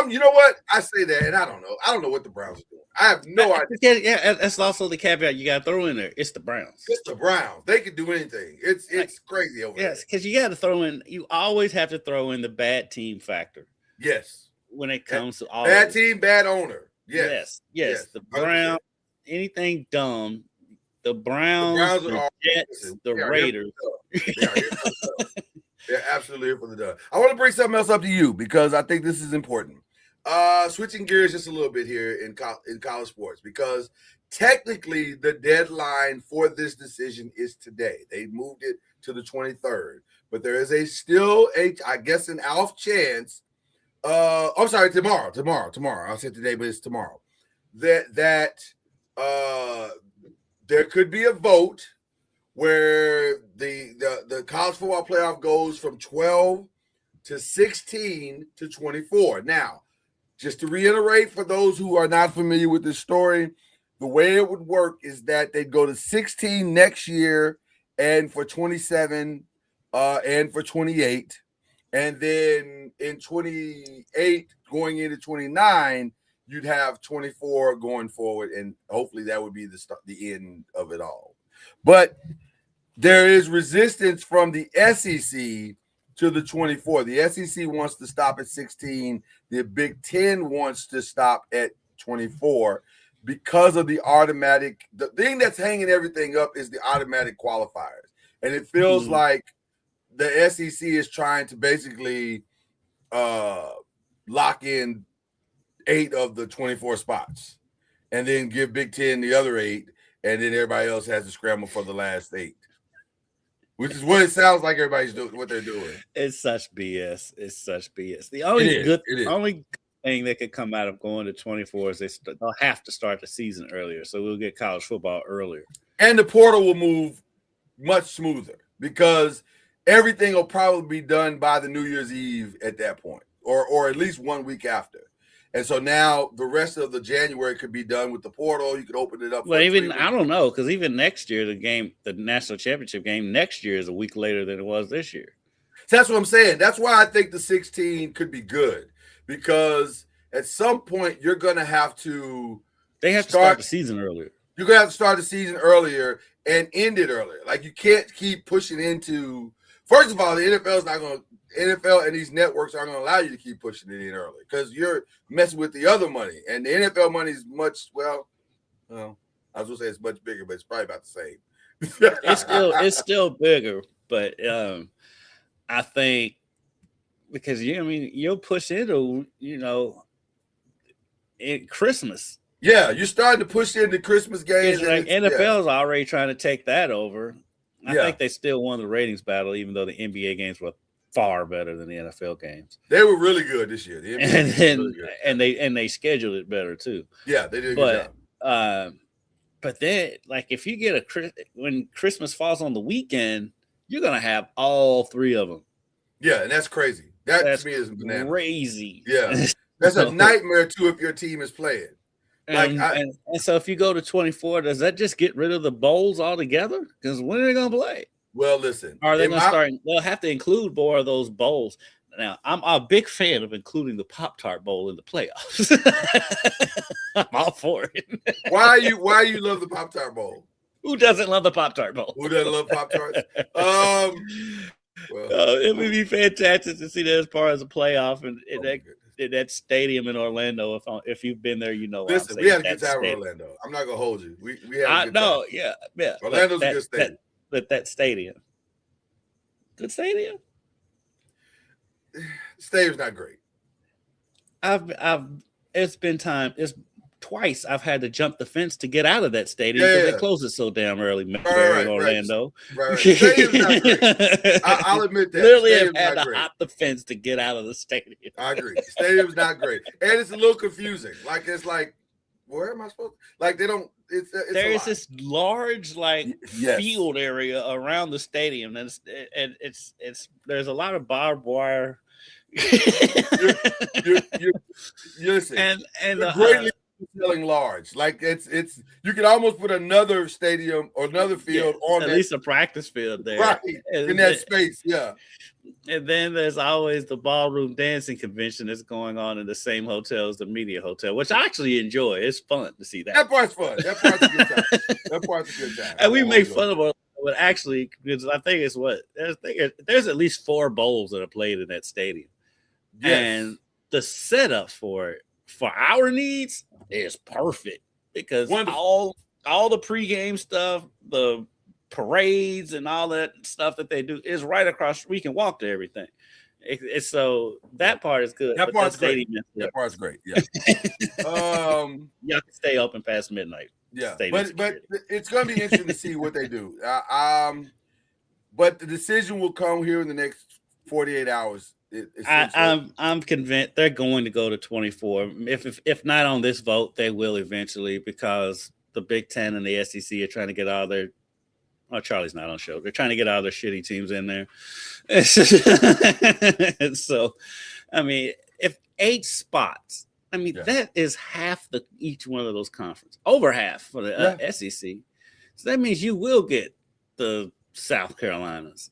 You know what? I say that, and I don't know. I don't know what the Browns are doing. I have no idea. Yeah, that's also the caveat you got to throw in there. It's the Browns. It's the Browns. They can do anything. It's crazy over there. Yes, because you got to throw in. You always have to throw in the bad team factor. Yes. When it comes to all bad team, bad owner. Yes. The Browns. Anything dumb. The Browns, the Jets, the Raiders. They're absolutely here for the done. I want to bring something else up to you because I think this is important. Switching gears just a little bit here in college sports, because technically the deadline for this decision is today. They moved it to the 23rd, but there is still I guess an off chance. I'm sorry, tomorrow. I said today, but it's tomorrow. That there could be a vote where the college football playoff goes from 12 to 16 to 24. Now, just to reiterate for those who are not familiar with this story, the way it would work is that they'd go to 16 next year and for 27 and for 28. And then in 28 going into 29, you'd have 24 going forward, and hopefully that would be the end of it all. But there is resistance from the SEC to the 24. The SEC wants to stop at 16. The Big Ten wants to stop at 24 because of the thing that's hanging everything up is the automatic qualifiers. And it feels like the SEC is trying to basically lock in 8 of the 24 spots and then give Big Ten the other 8, and then everybody else has to scramble for the last 8, which is what it sounds like everybody's doing, what they're doing. It's such BS. The only thing that could come out of going to 24 is they'll have to start the season earlier, so we'll get college football earlier. And the portal will move much smoother because everything will probably be done by the New Year's Eve at that point, or at least 1 week after. And so now the rest of the January could be done with the portal. You could open it up. Well, I don't know, because even next year, the national championship game next year is a week later than it was this year. So that's what I'm saying. That's why I think the 16 could be good, because at some point you're going to have to. They have to start the season earlier. You're going to have to start the season earlier and end it earlier. Like, you can't keep pushing into. First of all, the NFL and these networks aren't going to allow you to keep pushing it in early because you're messing with the other money. And the NFL money is much, I was going to say it's much bigger, but it's probably about the same. It's still bigger, but I think because you'll push into, in Christmas. Yeah, you're starting to push into Christmas games. Like NFL is already trying to take that over. I think they still won the ratings battle, even though the NBA games were far better than the NFL games. They were really good this year. The NBA and they scheduled it better too. Yeah, they did a good job. But then, like, if you get when Christmas falls on the weekend, you're gonna have all 3 of them. Yeah, and that's crazy. That's to me is bananas. Crazy. Yeah, that's a nightmare too if your team is playing. And so if you go to 24, does that just get rid of the bowls altogether? Because when are they going to play? Well, listen. Are they going to start? They'll have to include more of those bowls. Now, I'm a big fan of including the Pop-Tart Bowl in the playoffs. I'm all for it. Why you love the Pop-Tart Bowl? Who doesn't love the Pop-Tart Bowl? Who doesn't love Pop-Tarts? It would be fantastic to see that as part of a playoff and that stadium in Orlando. If you've been there, Listen, we had a good time in Orlando. I'm not gonna hold you. We had a good time. Yeah. Orlando's a good stadium. That stadium, good stadium. Stadium's not great. It's been time. It's twice I've had to jump the fence to get out of that stadium because they closed it so damn early in Orlando. Right. Stadium's not great. I'll admit that. Literally have had to hop the fence to get out of the stadium. I agree. Stadium's not great. And it's a little confusing. Like, it's like, where am I supposed to? Like, they don't, there is this large field area around the stadium, and it's there's a lot of barbed wire. You're listen, and greatly selling large. Like it's you could almost put another stadium or another field on at least a practice field there, right in that space. Yeah. And then there's always the ballroom dancing convention that's going on in the same hotel as the media hotel, which I actually enjoy. It's fun to see that. That part's fun. That part's a good time. That part's a good time. And we make fun of it, but actually, because I think it's there's at least 4 bowls that are played in that stadium. Yes. And the setup for our needs is perfect because all the pregame stuff, the parades and all that stuff that they do is right across. We can walk to everything. It's so that part is good. That part's great. That part's great. Yeah. Y'all can stay open past midnight. Yeah, but it's going to be interesting to see what they do. But the decision will come here in the next 48 hours. I'm convinced they're going to go to 24. If not on this vote, they will eventually because the Big Ten and the SEC are trying to get all their. Oh, Charlie's not on the show. They're trying to get all their shitty teams in there. And so, I mean, if 8 spots, I mean, that is half each one of those conferences, over half for the SEC. So that means you will get the South Carolinas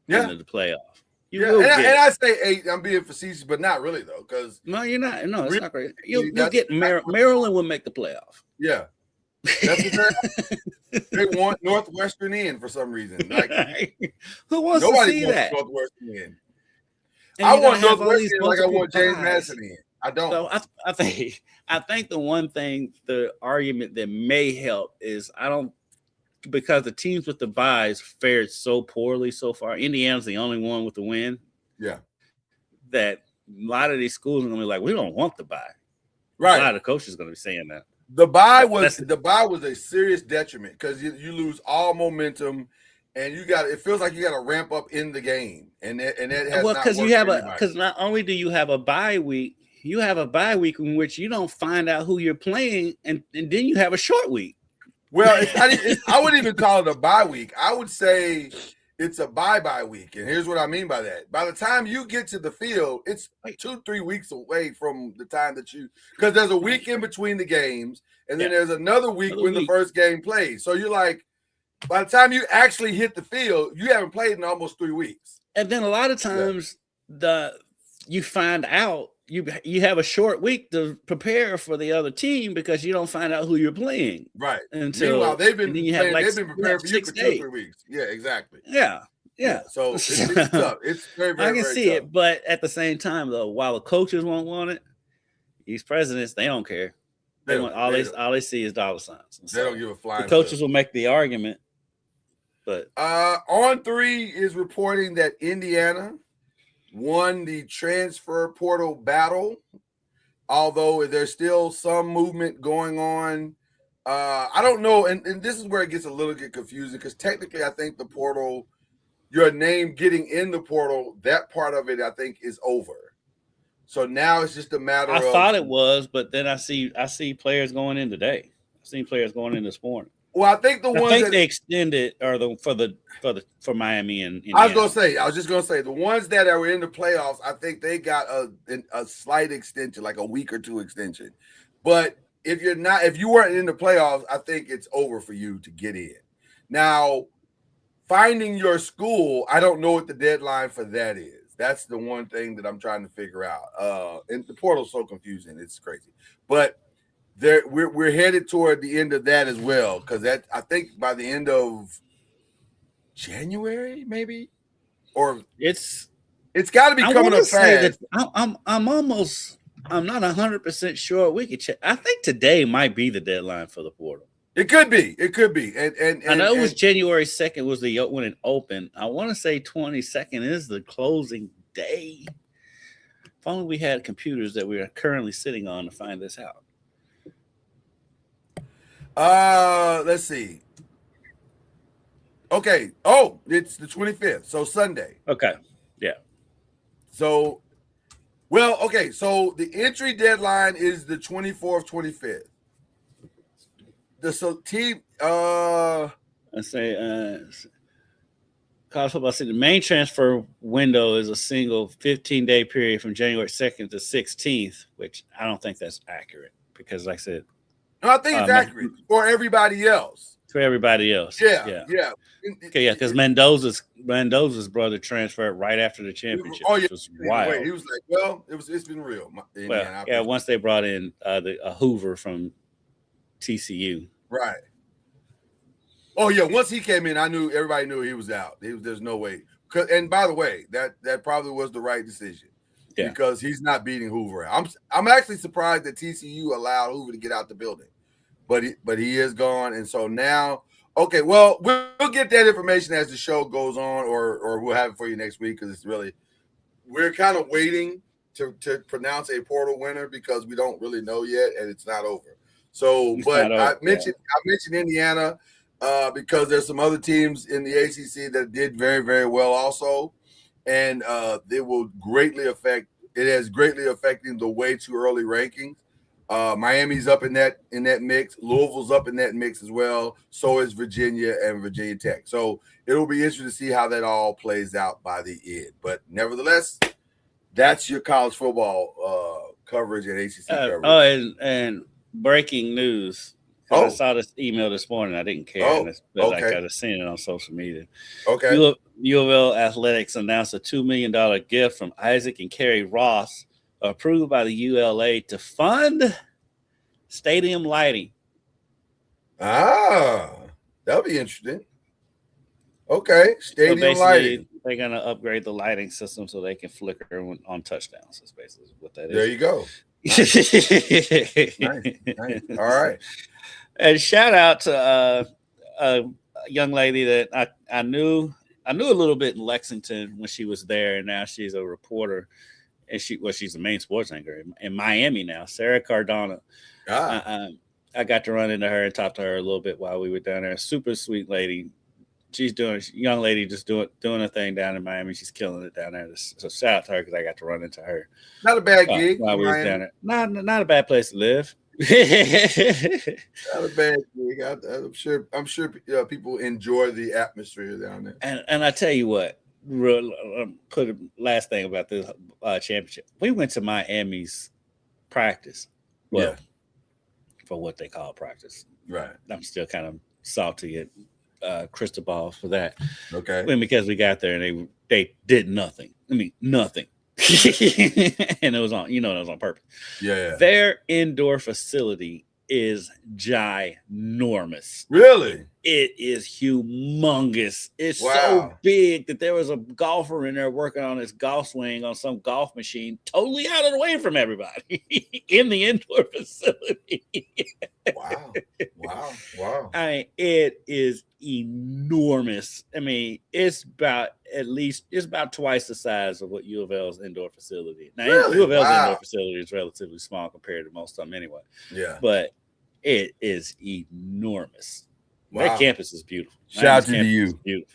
into the playoff. And I say 8. I'm being facetious, but not really though, because no, you're not. No, it's not great. You'll get Maryland will make the playoff. Yeah. That's what they want Northwestern in for some reason. Like who wants to see that? Northwestern in. I want Northwestern in like I want James Madison in. I don't. So I think the one thing, the argument that may help is because the teams with the byes fared so poorly so far. Indiana's the only one with the win. Yeah. That a lot of these schools are gonna be like, we don't want the bye. Right. A lot of coaches are gonna be saying that. The bye was a serious detriment because you lose all momentum, and it feels like you got to ramp up in the game, and that has because not only do you have a bye week, you have a bye week in which you don't find out who you're playing, and then you have a short week. Well, I wouldn't even call it a bye week. I would say it's a bye week, and here's what I mean by that. By the time you get to the field, it's 2-3 weeks away from the time that because there's a week in between the games, and then there's another week when the first game plays. So you're like, by the time you actually hit the field, you haven't played in almost 3 weeks. And then a lot of times you find out you have a short week to prepare for the other team because you don't find out who you're playing. Right. Meanwhile, they've been preparing for you for 2-3 weeks. Yeah, exactly. Yeah. So it's tough. It's very, very, I can see it, but at the same time, though, while the coaches won't want it, these presidents, they don't care. All they see is dollar signs. They don't give a flying. The coaches will make the argument, but On 3 is reporting that Indiana won the transfer portal battle, although there's still some movement going on. I don't know, and this is where it gets a little bit confusing because technically I think the portal, your name getting in the portal, that part of it I think is over. So now it's just a matter of. I thought it was, but then I see players going in today. I've seen players going in this morning. Well, I think they extended for Miami and Indiana. I was just gonna say the ones that are in the playoffs, I think they got a slight extension, like a week or 2 extension. But if you weren't in the playoffs, I think it's over for you to get in. Now, finding your school, I don't know what the deadline for that is. That's the one thing that I'm trying to figure out. And the portal's so confusing, it's crazy. But we're headed toward the end of that as well, because I think by the end of January, maybe, or it's got to be coming up fast. I'm not 100% sure. We could check. I think today might be the deadline for the portal. It could be, and I know it was January 2nd was when it opened. I want to say 22nd is the closing day. If only we had computers that we are currently sitting on to find this out. Let's see. Okay. Oh, it's the 25th, so Sunday. Okay. Yeah. So, well, okay. So the entry deadline is the 24th, 25th. Let's say college football. See, the main transfer window is a single 15-day period from January 2nd to 16th, which I don't think that's accurate because, like I said, No, I think it's accurate for everybody else. For everybody else. Yeah. Okay, yeah, because Mendoza's brother transferred right after the championship. Oh, yeah. Which was wild. He was like, well, it's been real. Well, yeah, once they brought in a Hoover from TCU. Right. Oh, yeah, once he came in, everybody knew he was out. There's no way. And by the way, that probably was the right decision. Yeah. Because he's not beating Hoover. I'm actually surprised that TCU allowed Hoover to get out the building. But he is gone, and so now, okay. Well, we'll get that information as the show goes on, or we'll have it for you next week because it's really we're kind of waiting to pronounce a portal winner because we don't really know yet, and it's not over. So, I mentioned Indiana because there's some other teams in the ACC that did very, very well also, and it will greatly affect. It has greatly affecting the way too early rankings. Miami's up in that mix. Louisville's up in that mix as well. So is Virginia and Virginia Tech. So it'll be interesting to see how that all plays out by the end. But nevertheless, that's your college football coverage and ACC coverage. And breaking news. I saw this email this morning. I didn't care, but I got to seen it on social media. Okay. U of L Athletics announced a $2 million gift from Isaac and Kerry Ross, approved by the ULA to fund stadium lighting. That'll be interesting. Okay, stadium lighting. They're gonna upgrade the lighting system so they can flicker on touchdowns. That's basically what that is. There you go. Nice. All right. And shout out to a young lady that I knew a little bit in Lexington when she was there, and now she's a reporter. And she's the main sports anchor in Miami now, Sarah Cardona. I got to run into her and talk to her a little bit while we were down there. Super sweet lady. Young lady just doing a thing down in Miami. She's killing it down there. So shout out to her because I got to run into her. Not a bad gig while we were down there. Not a bad place to live. Not a bad gig. I'm sure people enjoy the atmosphere down there. And I tell you what. Put a last thing about this championship. We went to Miami's practice. Well, for what they call practice. Right. I'm still kind of salty at Cristobal for that. Okay. Because we got there and they did nothing. I mean, nothing. And it was on purpose. Yeah. Their indoor facility is ginormous. Really? It is humongous. It's so big that there was a golfer in there working on his golf swing on some golf machine, totally out of the way from everybody in the indoor facility. Wow. I mean, it is enormous. I mean, it's about twice the size of what U of L's indoor facility. Now, really? U of L's indoor facility is relatively small compared to most of them anyway. Yeah. But it is enormous. Wow. That campus is beautiful. Shout out to the U.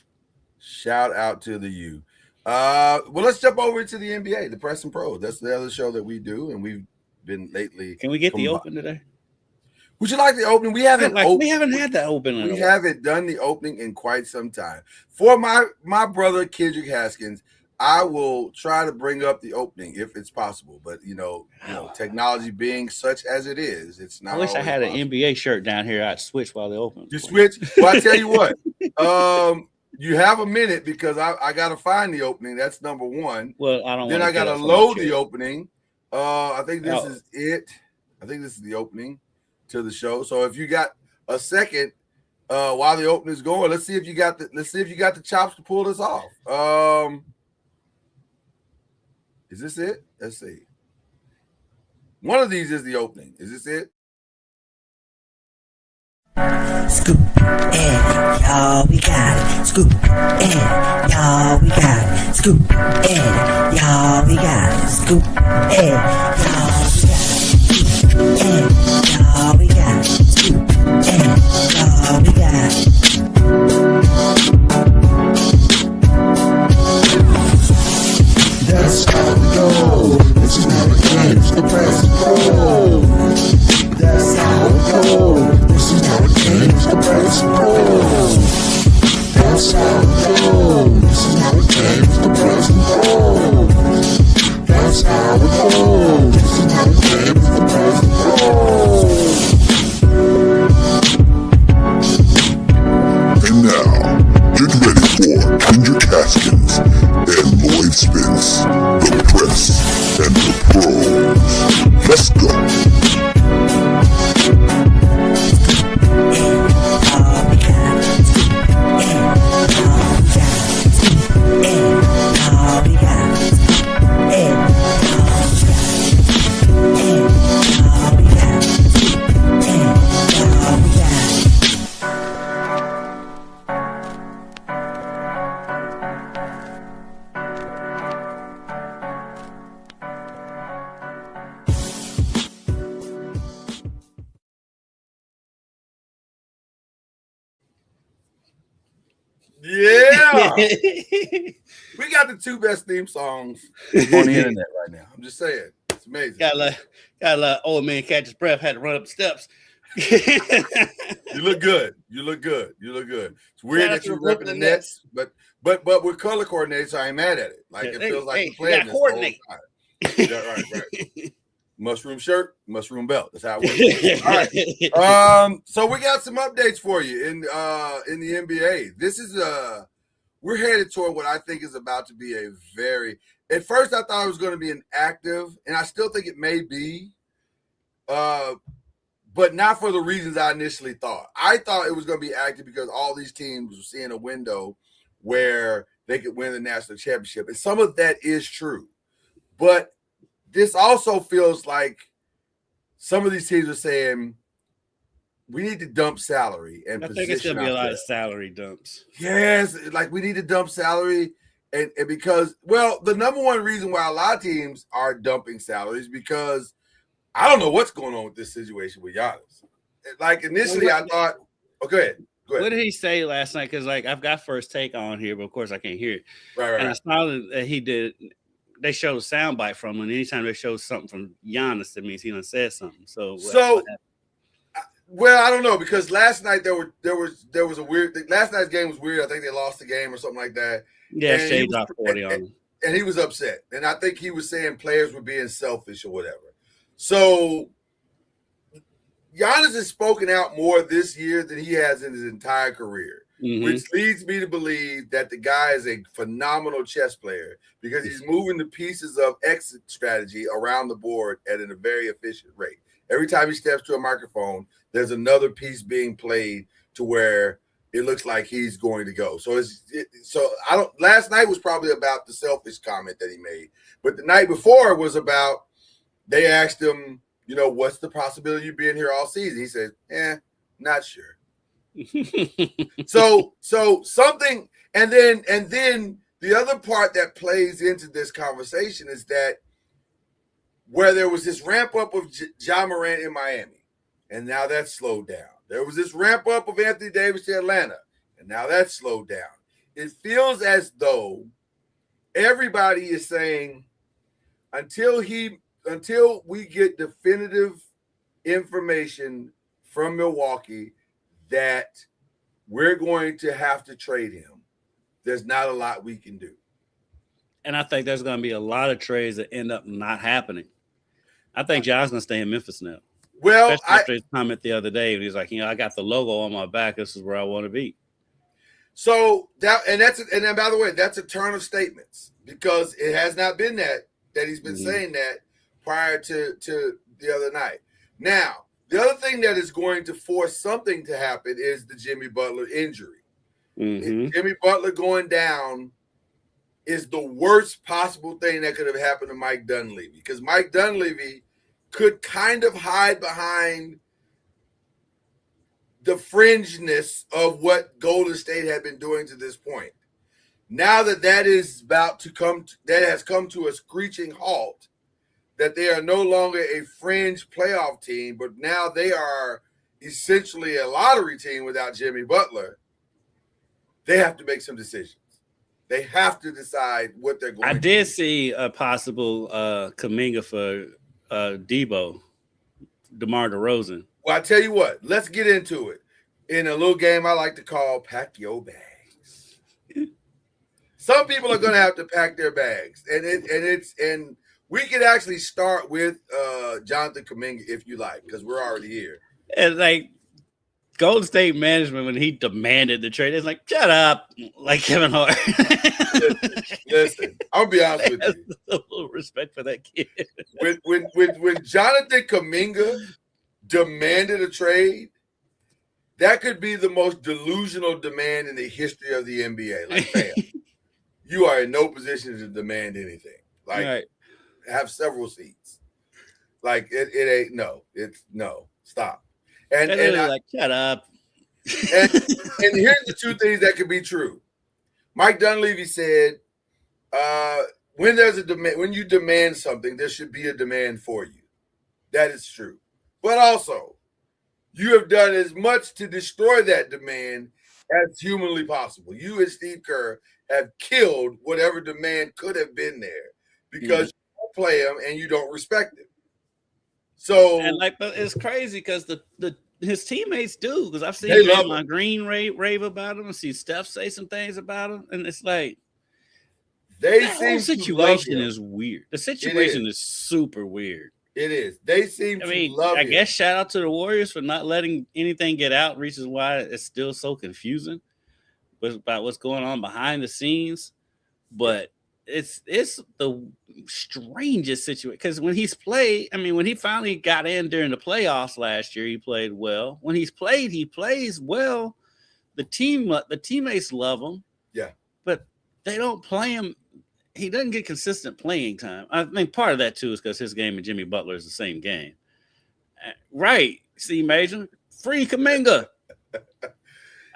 Shout out to the U. Well, let's jump over to the NBA, the Press and Pros. That's the other show that we do, and we've been lately. Can we get the open today? Would you like the opening? We haven't had that opening. We haven't done the opening in quite some time. For my brother Kendrick Haskins, I will try to bring up the opening if it's possible. But technology being such as it is, it's not. I wish I had an NBA shirt down here. I'd switch while they open. You switch? Well, I tell you what. You have a minute because I got to find the opening. That's number one. Well, I don't. Then I got to load the opening. I think this is it. I think this is the opening to the show. So if you got a second while the opening is going, let's see if you got the chops to pull this off. Is this it? Let's see. One of these is the opening. Is this it? Scoop, and y'all, we got it. Scoop, and y'all, we got it. Scoop, and y'all, we got it. Scoop, and y'all, we got it. Scoop, and y'all, we got it. That's how we go. This is how it games, the Press and Pros. That's how we go. This is how it games, the Press and Pros. That's how we go. This is how it games, the Press and Pros. That's how we go. Yeah. We got the 2 best theme songs on the internet right now. I'm just saying. It's amazing. Got old man catch his breath, had to run up the steps. You look good. You look good. It's weird that you're repping the Nets, but we're color coordinated, so I ain't mad at it. Like it feels like we're playing this the whole time. Yeah, right. Mushroom shirt, mushroom belt. That's how it works. All right. So we got some updates for you in the NBA. This is we're headed toward what I think is about to be a very. At first, I thought it was going to be an active, and I still think it may be, but not for the reasons I initially thought. I thought it was going to be active because all these teams were seeing a window where they could win the national championship, and some of that is true, but this also feels like some of these teams are saying we need to dump salary and I think it's going to be a lot of salary dumps. Yes, like we need to dump salary, and because, well, the number one reason why a lot of teams are dumping salaries because I don't know what's going on with this situation with Giannis. Like initially, I thought, go ahead. What did he say last night? Because like I've got First Take on here, but of course I can't hear it. Right. And I saw that he did. They showed a soundbite from him, and anytime they show something from Giannis, that means he done said something. Well, I don't know because last night there was a weird thing. Last night's game was weird. I think they lost the game or something like that. Yeah, Shea dropped 40 on him, and he was upset. And I think he was saying players were being selfish or whatever. So Giannis has spoken out more this year than he has in his entire career. Mm-hmm. Which leads me to believe that the guy is a phenomenal chess player because he's moving the pieces of exit strategy around the board at a very efficient rate. Every time he steps to a microphone, there's another piece being played to where it looks like he's going to go. Last night was probably about the selfish comment that he made, but the night before was about they asked him, what's the possibility of you being here all season? He said, not sure. so something, and then the other part that plays into this conversation is that where there was this ramp up of Ja Morant in Miami, and now that's slowed down. There was this ramp up of Anthony Davis to Atlanta, and now that's slowed down. It feels as though everybody is saying until we get definitive information from Milwaukee that we're going to have to trade him, there's not a lot we can do. And I think there's going to be a lot of trades that end up not happening. I think John's going to stay in Memphis now. Well, especially after his comment the other day, he's like, I got the logo on my back. This is where I want to be. So then by the way, that's a turn of statements because it has not been that he's been saying that prior to the other night. Now, the other thing that is going to force something to happen is the Jimmy Butler injury. Mm-hmm. Jimmy Butler going down is the worst possible thing that could have happened to Mike Dunleavy because Mike Dunleavy could kind of hide behind the fringeness of what Golden State had been doing to this point. Now that is about to come, that has come to a screeching halt, that they are no longer a fringe playoff team, but now they are essentially a lottery team without Jimmy Butler. They have to make some decisions. They have to decide what they're going to do. I did see a possible Kuminga for DeMar DeRozan. Well, I tell you what, let's get into it in a little game I like to call Pack Your Bags. Some people are going to have to pack their bags, and we could actually start with Jonathan Kuminga if you like, because we're already here. And like Golden State management, when he demanded the trade, it's like, shut up, like Kevin Hart. Listen, I'll be honest with you. A little respect for that kid. When Jonathan Kuminga demanded a trade, that could be the most delusional demand in the history of the NBA. Like, fam, you are in no position to demand anything. Like, right. Have several seats. Like, it ain't no. Stop. And like, shut up. And here's the two things that could be true. Mike Dunleavy said, when there's a demand, when you demand something, there should be a demand for you. That is true. But also, you have done as much to destroy that demand as humanly possible. You and Steve Kerr have killed whatever demand could have been there because you don't play him and you don't respect him. So and like, but it's crazy because his teammates do, because I've seen Draymond Green rave about him. I see Steph say some things about him, and it's like the whole situation is weird. The situation is super weird. It is. They seem to love him. I guess shout out to the Warriors for not letting anything get out, reasons why it's still so confusing about what's going on behind the scenes. But it's the strangest situation, because when he's played, when he finally got in during the playoffs last year, he played well. When he's played, he plays well. The teammates love him. Yeah. But they don't play him. He doesn't get consistent playing time. I think part of that too is because his game and Jimmy Butler is the same game. Right. See, Major? Free Kuminga.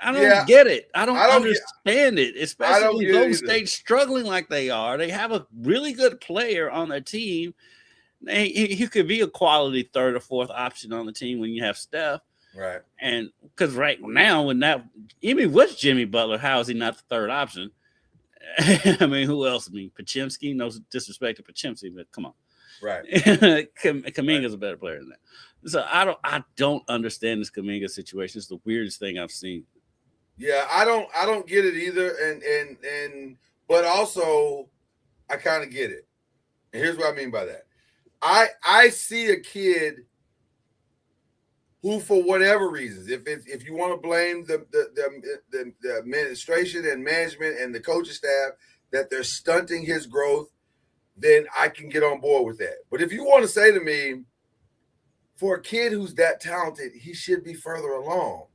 I don't get it. I don't understand it, especially when Golden State's struggling like they are. They have a really good player on their team. He could be a quality third or fourth option on the team when you have Steph. Right. And because right now, even with Jimmy Butler, how is he not the third option? Who else? Podziemski, no disrespect to Podziemski, but come on. Right. Kuminga's a better player than that. So I don't understand this Kuminga situation. It's the weirdest thing I've seen. Yeah, I don't get it either. But also I kind of get it. And here's what I mean by that. I see a kid who, for whatever reasons, if you want to blame the administration and management and the coaching staff that they're stunting his growth, then I can get on board with that. But if you want to say to me, for a kid who's that talented, he should be further along,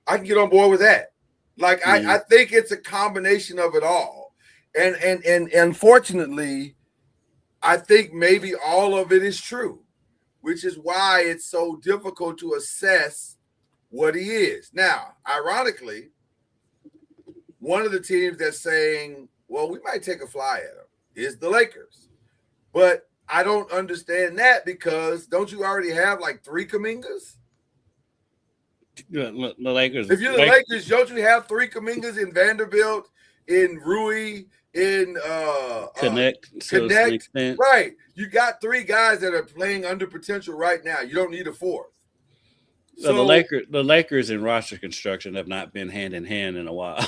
I can get on board with that. Like, I think it's a combination of it all. And unfortunately, I think maybe all of it is true, which is why it's so difficult to assess what he is. Now, ironically, one of the teams that's saying, well, we might take a fly at him is the Lakers. But I don't understand that, because don't you already have like 3 Kumingas? The Lakers. If you're the Lakers, don't you have 3 Kumingas in Vanderbilt, in Rui, in Connect? Right. You got 3 guys that are playing under potential right now. You don't need a 4th. So the Lakers in roster construction have not been hand in hand in a while.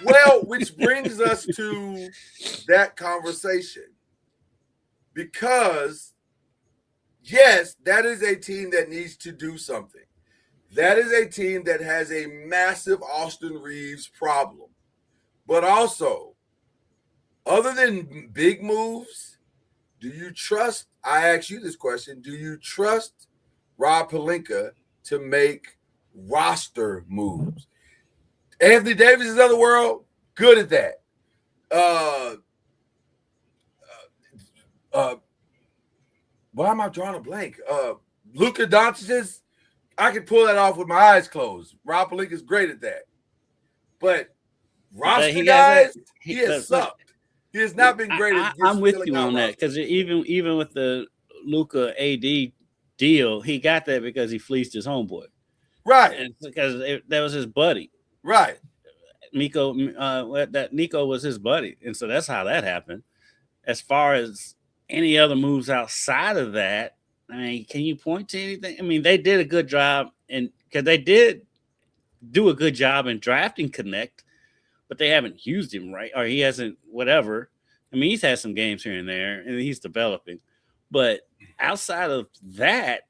Well, which brings us to that conversation. Because, yes, that is a team that needs to do something. That is a team that has a massive Austin Reeves problem. But also, other than big moves, do you trust, I ask you this question, do you trust Rob Pelinka to make roster moves? Anthony Davis is of the world, good at that. Why am I drawing a blank? Luka Doncic's, I can pull that off with my eyes closed. Rob Pelinka is great at that. But roster guys, he has sucked. He has not been great. I'm with you on that, because even with the Luka AD deal, he got that because he fleeced his homeboy, right? And because that was his buddy, right? Nico was his buddy, and so that's how that happened. As far as any other moves outside of that, can you point to anything? They did a good job, and because they did do a good job in drafting Connect, but they haven't used him right, or he hasn't, whatever. He's had some games here and there, and he's developing. But outside of that,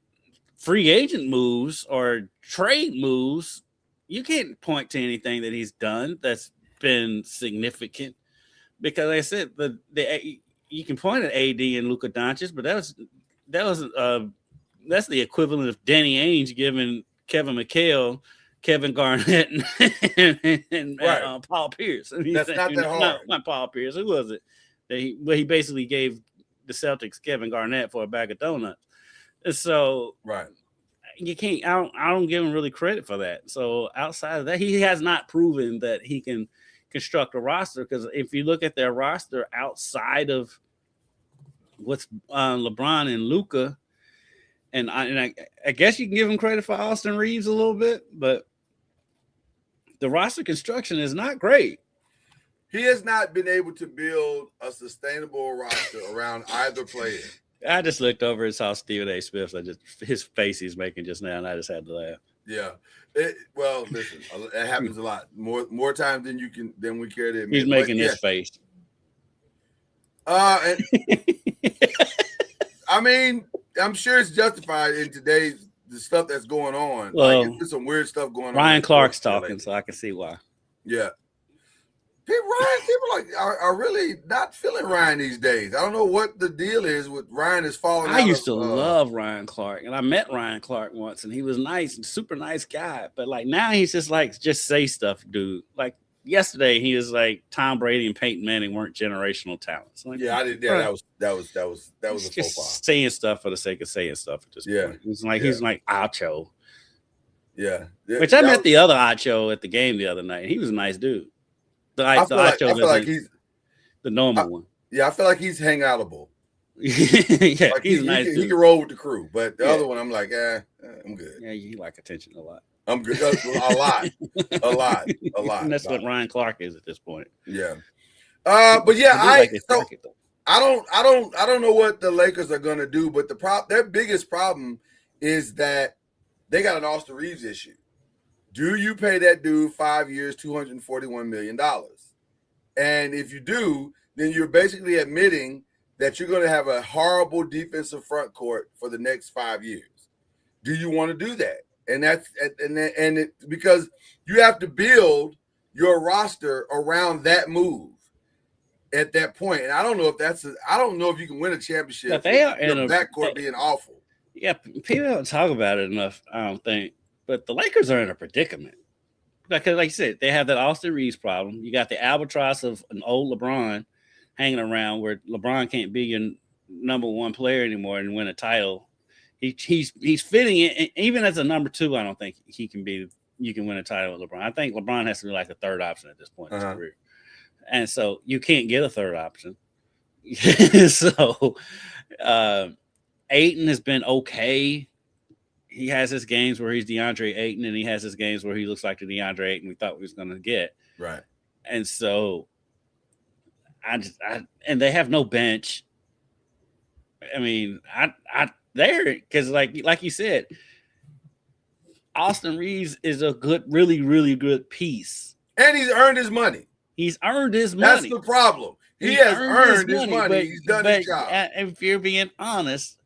free agent moves or trade moves, you can't point to anything that he's done that's been significant. Because like I said, you can point at AD and Luka Doncic, but that's the equivalent of Danny Ainge giving Kevin McHale, Kevin Garnett, and Paul Pierce. That's not that hard. Not Paul Pierce. Who was it? He basically gave the Celtics Kevin Garnett for a bag of donuts. And so you can't. I don't give him really credit for that. So outside of that, he has not proven that he can construct a roster. Because if you look at their roster outside of what's LeBron and Luka, and I guess you can give him credit for Austin Reeves a little bit, but the roster construction is not great. He has not been able to build a sustainable roster around either player. I just looked over and saw Stephen A. Smith. His face he's making just now, and I just had to laugh. Yeah. Well, listen, it happens a lot. More times than we care to admit. He's making his face. I mean, I'm sure it's justified in today's the stuff that's going on. Well, like, there's some weird stuff going on. Ryan Clark's talking, so I can see why. Yeah. People are really not feeling Ryan these days. I don't know what the deal is with Ryan is falling. I used to love Ryan Clark, and I met Ryan Clark once, and he was nice, super nice guy. But like now, he's just say stuff, dude. Like yesterday, he was like Tom Brady and Peyton Manning weren't generational talents. Like, yeah, I did. Yeah, that was a just saying stuff for the sake of saying stuff at this point. He's like Acho. Yeah, which I met the other Acho at the game the other night. He was a nice dude. I feel like he's the normal one. Yeah, I feel like he's hangoutable. Yeah, like he's nice. He can roll with the crew, but the other one, I'm like, I'm good. Yeah, you like attention a lot. I'm good. A lot. And that's what Ryan Clark is at this point. Yeah. But yeah, I don't know what the Lakers are gonna do, but their biggest problem is that they got an Austin Reeves issue. Do you pay that dude 5 years, $241 million? And if you do, then you're basically admitting that you're going to have a horrible defensive front court for the next 5 years. Do you want to do that? And because you have to build your roster around that move at that point. And I don't know if I don't know if you can win a championship. They are in a backcourt being awful. Yeah, people don't talk about it enough, I don't think. But the Lakers are in a predicament because, like you said, they have that Austin Reeves problem. You got the albatross of an old LeBron hanging around, where LeBron can't be your number one player anymore and win a title. He's fitting it, and even as a number two. I don't think he can be. You can win a title with LeBron. I think LeBron has to be like a third option at this point in his career, and so you can't get a third option. So Ayton has been okay. He has his games where he's DeAndre Ayton, and he has his games where he looks like the DeAndre Ayton we thought we was going to get. Right. And so and they have no bench. I mean, there, because like you said, Austin Reeves is a good, really, really good piece. And he's earned his money. He's earned his money. That's the problem. He has earned his money. He's done his job. If you're being honest,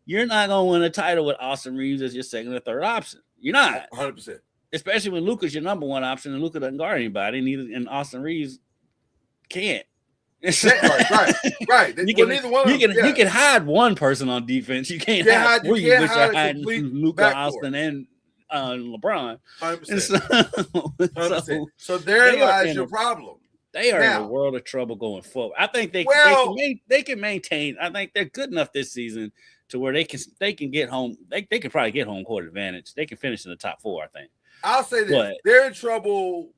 you're not going to win a title with Austin Reeves as your second or third option. You're not. 100%. Especially when Luka's your number one option and Luka doesn't guard anybody, and Austin Reeves can't. Right. You can hide one person on defense. You can't hide three, which are hiding Luka, Austin, and LeBron. 100%. So there lies your problem. They are in a world of trouble going forward. I think they can maintain. I think they're good enough this season to where they can get home. They can probably get home court advantage. They can finish in the top four, I think. I'll say this. They're in trouble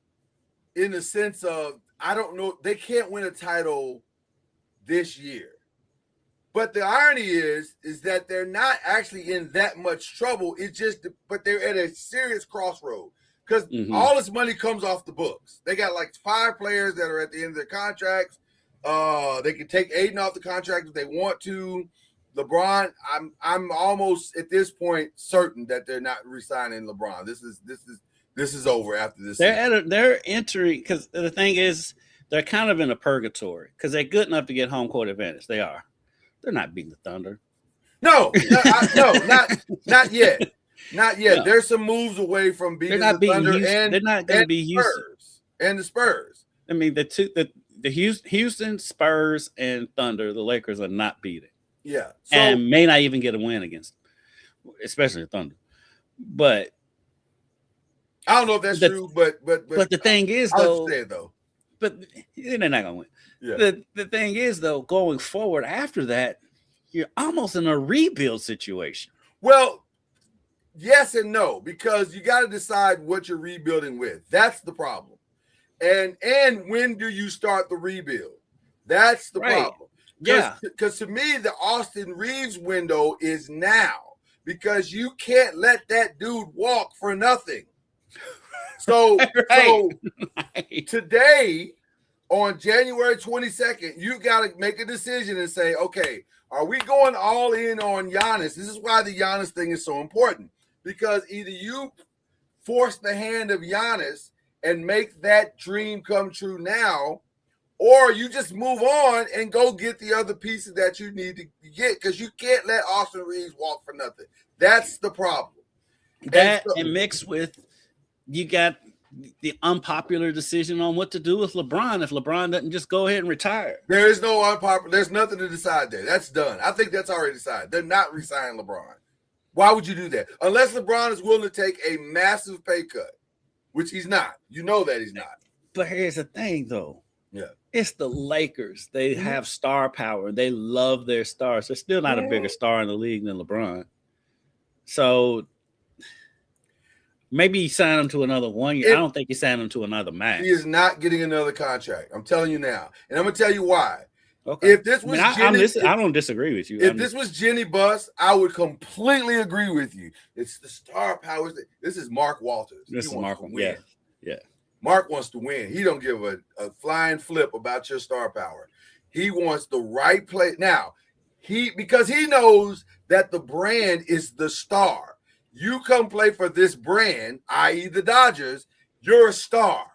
in the sense of, I don't know, they can't win a title this year. But the irony is that they're not actually in that much trouble. It's just, but they're at a serious crossroad because all this money comes off the books. They got like 5 players that are at the end of their contracts. They can take Aiden off the contract if they want to. LeBron, I'm almost at this point certain that they're not re-signing LeBron. This is over after this. They're entering, because the thing is, they're kind of in a purgatory because they're good enough to get home court advantage. They are. They're not beating the Thunder. No, not yet. Not yet. No. There's some moves away from beating the Thunder, and they're not going to be Houston and the Spurs. I mean, the Houston, Spurs, and Thunder, the Lakers are not beating. Yeah, and may not even get a win against them, especially the Thunder. But I don't know if that's true. But the thing is, though. But they're not gonna win. Yeah. The thing is, though, going forward after that, you're almost in a rebuild situation. Well, yes and no, because you got to decide what you're rebuilding with. That's the problem. And when do you start the rebuild? That's the problem. Yeah. Because to me, the Austin Reeves window is now, because you can't let that dude walk for nothing. So Right. today, on January 22nd, you got to make a decision and say, okay, are we going all in on Giannis? This is why the Giannis thing is so important, because either you force the hand of Giannis and make that dream come true now, or you just move on and go get the other pieces that you need to get, because you can't let Austin Reeves walk for nothing. That's the problem. That and mixed with you got the unpopular decision on what to do with LeBron if LeBron doesn't just go ahead and retire. There is no unpopular. There's nothing to decide there. That's done. I think that's already decided. They're not re-signing LeBron. Why would you do that? Unless LeBron is willing to take a massive pay cut, which he's not. You know that he's not. But here's the thing, though. Yeah. It's the Lakers. They have star power. They love their stars. They're still not a bigger star in the league than LeBron. So maybe you sign him to another 1 year. I don't think you sign him to another max. He is not getting another contract. I'm telling you now. And I'm going to tell you why. Okay. If this was I don't disagree with you. If this was Jenny Buss, I would completely agree with you. It's the star powers. This is Mark Walters. This is Mark. Yeah. Mark wants to win. He don't give a flying flip about your star power. He wants the right play. Now, because he knows that the brand is the star. You come play for this brand, i.e. the Dodgers, you're a star.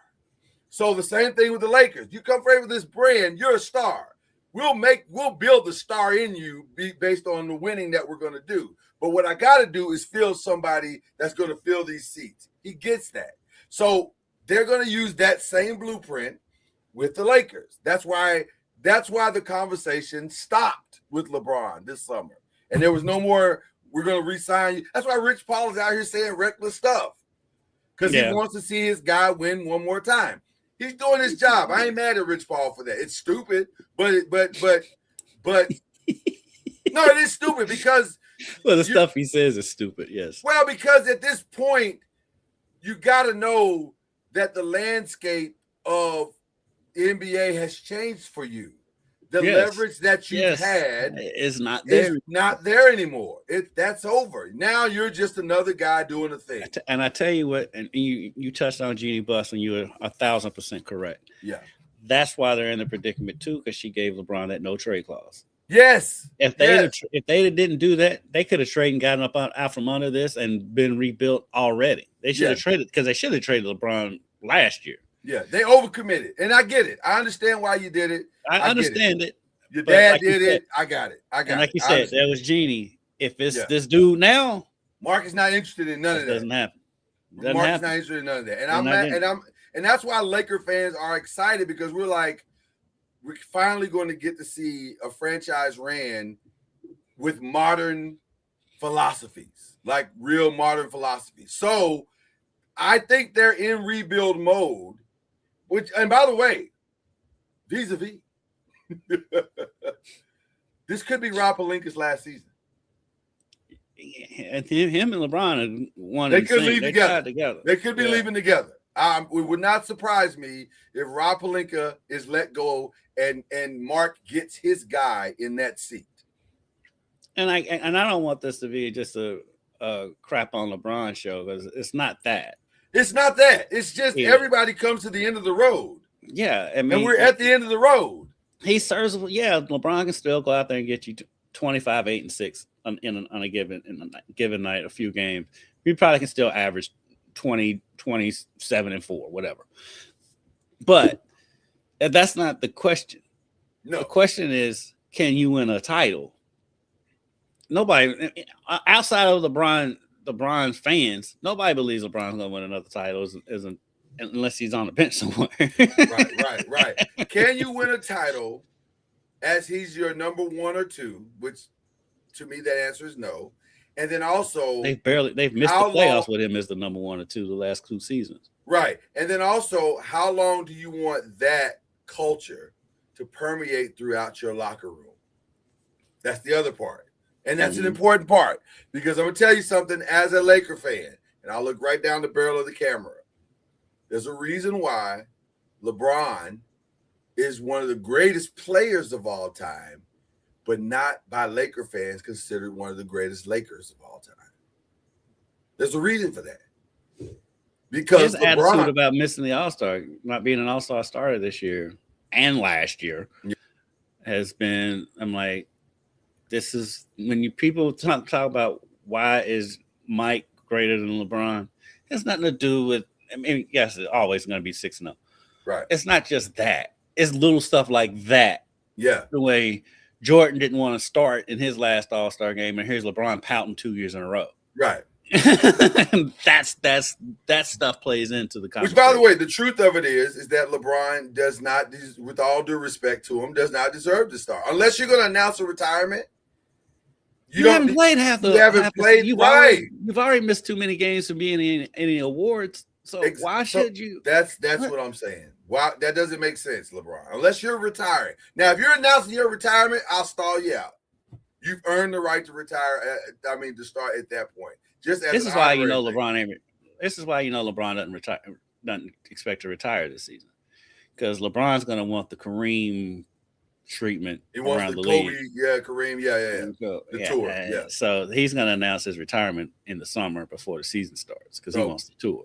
So the same thing with the Lakers. You come play for this brand, you're a star. We'll build the star in you based on the winning that we're going to do. But what I got to do is fill somebody that's going to fill these seats. He gets that. So they're going to use that same blueprint with the Lakers. That's why the conversation stopped with LeBron this summer. And there was no more, we're going to re-sign you. That's why Rich Paul is out here saying reckless stuff, because he wants to see his guy win one more time. He's doing his job. I ain't mad at Rich Paul for that. It's stupid, but no, it is stupid because the stuff he says is stupid. Yes. Well, because at this point, you got to know that the landscape of the NBA has changed for you. The leverage that you've had is not there. It's not there anymore. That's over. Now you're just another guy doing a thing. And I tell you what, and you touched on Jeannie Buss, and you were 1,000% correct. Yeah. That's why they're in the predicament too, because she gave LeBron that no trade clause. Yes. If they didn't do that, they could have traded and gotten out from under this and been rebuilt already. They should have traded, because they should have traded LeBron last year. Yeah, they overcommitted, and I get it. I understand why you did it. I understand it. Your dad did it. I got it. And like you said, that was Jeannie. If it's this dude now, Mark is not interested in none of that. Doesn't happen. Mark's not interested in none of that. And that's why Laker fans are excited, because we're finally going to get to see a franchise ran with modern philosophies, like real modern philosophies. So I think they're in rebuild mode. And by the way, vis-a-vis, this could be Rob Pelinka's last season. And him and LeBron are one. They could leave together. They could be leaving together. It would not surprise me if Rob Pelinka is let go and Mark gets his guy in that seat. And I don't want this to be just a crap on LeBron show, because it's not that. It's not that. It's just everybody comes to the end of the road. Yeah, I mean, and we're at the end of the road. He serves. Yeah, LeBron can still go out there and get you 25, 8, and 6 on a given night, a few games. He probably can still average 20, 27, and 4, whatever. But that's not the question. No. The question is, can you win a title? Nobody outside of LeBron's fans, nobody believes LeBron's going to win another title unless he's on the bench somewhere. Right. Can you win a title as he's your number 1 or 2? Which, to me, that answer is no. And then also, they've missed the playoffs with him as the number 1 or 2 the last 2 seasons. Right. And then also, how long do you want that culture to permeate throughout your locker room? That's the other part. And that's an important part, because I'm going to tell you something as a Laker fan, and I'll look right down the barrel of the camera. There's a reason why LeBron is one of the greatest players of all time, but not by Laker fans considered one of the greatest Lakers of all time. There's a reason for that. because his attitude about missing the All-Star, not being an All-Star starter this year and last year, has been. I'm like, this is when people talk about why is Mike greater than LeBron. It has nothing to do with. I mean, yes, it's always going to be 6-0. Right. It's not just that. It's little stuff like that. Yeah. The way Jordan didn't want to start in his last All-Star game, and here's LeBron pouting 2 years in a row. Right. that stuff plays into the conversation. Which, by the way, the truth of it is that LeBron does not, with all due respect to him, does not deserve to start unless you're going to announce a retirement. You haven't played half the. You haven't played. You've already missed too many games from being in any awards. So why should you? That's what I'm saying. Why that doesn't make sense, LeBron. Unless you're retiring. Now, if you're announcing your retirement, I'll stall you out. You've earned the right to retire. To start at that point. Just as this is why LeBron ain't. This is why LeBron doesn't retire. Doesn't expect to retire this season because LeBron's going to want the Kareem treatment around the Kobe, league. Yeah, Kareem, the tour. Yeah. So he's going to announce his retirement in the summer before the season starts because he wants the tour.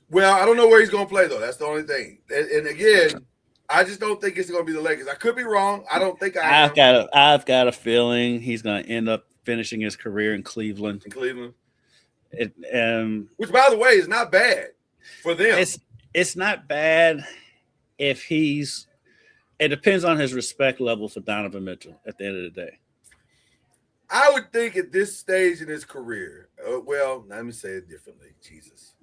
Well, I don't know where he's going to play though. That's the only thing. And again, I just don't think it's going to be the Lakers. I could be wrong. I don't think I've got a feeling he's going to end up finishing his career in Cleveland. Which, by the way, is not bad for them. It's not bad if he's. It depends on his respect level for Donovan Mitchell at the end of the day. I would think at this stage in his career, well, let me say it differently. Jesus.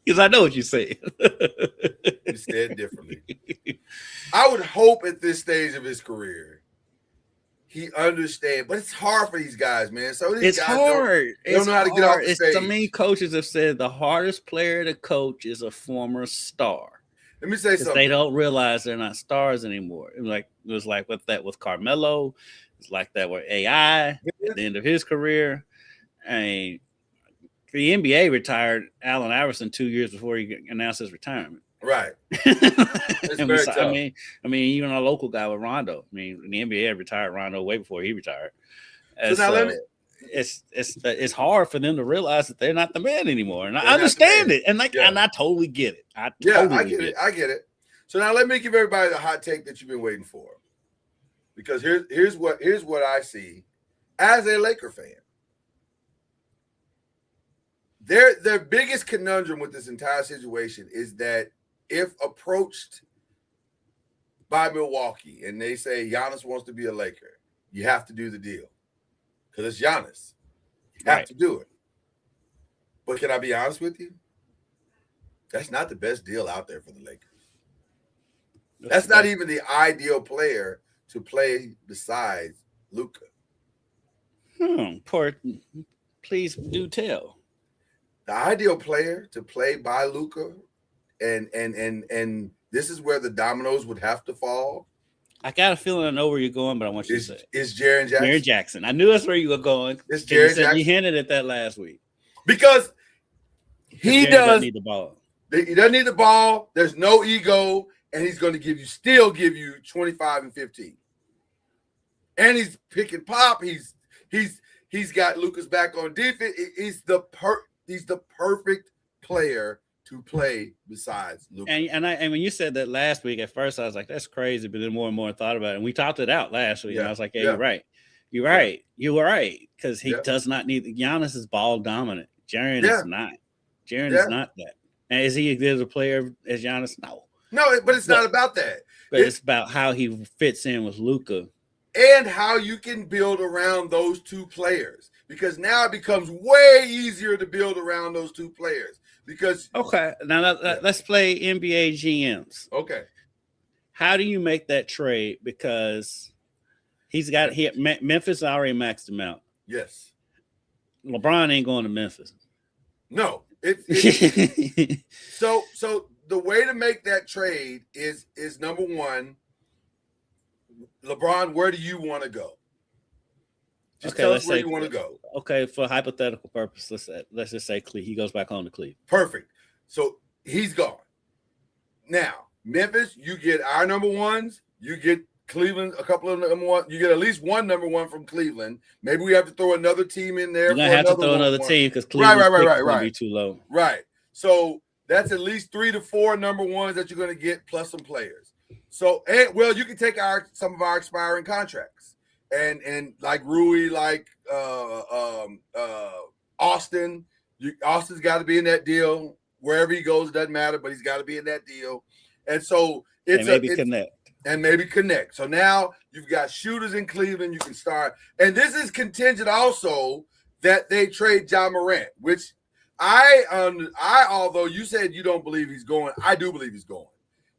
Because I know what you're saying. You said differently. I would hope at this stage of his career, he understands, but it's hard for these guys, man. So these guys hard. They don't know how to get off the stage. So many coaches have said the hardest player to coach is a former star. Let me say something. They don't realize they're not stars anymore. It was like with Carmelo. It's like that with AI at the end of his career. I mean, the NBA retired Allen Iverson 2 years before he announced his retirement. Right. It's very tough. I mean, even a local guy with Rondo. I mean, the NBA retired Rondo way before he retired. It's hard for them to realize that they're not the man anymore, and I understand it, and and I totally get it. I get it. So now let me give everybody the hot take that you've been waiting for, because here's what I see as a Laker fan. Their biggest conundrum with this entire situation is that if approached by Milwaukee and they say Giannis wants to be a Laker, you have to do the deal. Because it's Giannis. You have to do it. But can I be honest with you? That's not the best deal out there for the Lakers. That's not even the ideal player to play besides Luka. Please do tell. The ideal player to play by Luka, and this is where the dominoes would have to fall. I got a feeling I know where you're going, but I want you to say it's Jaren Jackson. Jaren Jackson. I knew that's where you were going. It's Jaren Jackson. You hinted at that last week. Because he doesn't need the ball. He doesn't need the ball. There's no ego, and he's going to still give you 25 and 15. And he's picking pop. He's got Luka's back on defense. He's the perfect player to play besides Luka. And when you said that last week, at first I was like, that's crazy, but then more and more I thought about it. And we talked it out last week. And I was like, you're right. You're right. You were right. Because he does not need Giannis is ball dominant. Jaren is not. Jaren is not that. And is he as a player as Giannis? No. No, but it's not about that. But it's about how he fits in with Luka. And how you can build around those two players. Because now it becomes way easier to build around those two players. Because now let's play NBA GMs. Okay. How do you make that trade? Because Memphis already maxed him out. Yes. LeBron ain't going to Memphis. No. So the way to make that trade is number one, LeBron, where do you want to go? Just tell us where you want to go. Okay, for hypothetical purpose, let's just say he goes back home to Cleveland. Perfect. So he's gone. Now, Memphis, you get our number ones, you get Cleveland, a couple of number one. You get at least one number one from Cleveland. Maybe we have to throw another team in there. You're gonna have to throw another team because Cleveland's pick is gonna be too low. Right. So that's at least 3 to 4 number ones that you're gonna get plus some players. So you can take some of our expiring contracts and like Rui, like Austin. Austin's got to be in that deal. Wherever he goes, it doesn't matter, but he's got to be in that deal. And so maybe connect. So now you've got shooters in Cleveland. You can start. And this is contingent also that they trade Ja Morant, which although you said you don't believe he's going, I do believe he's going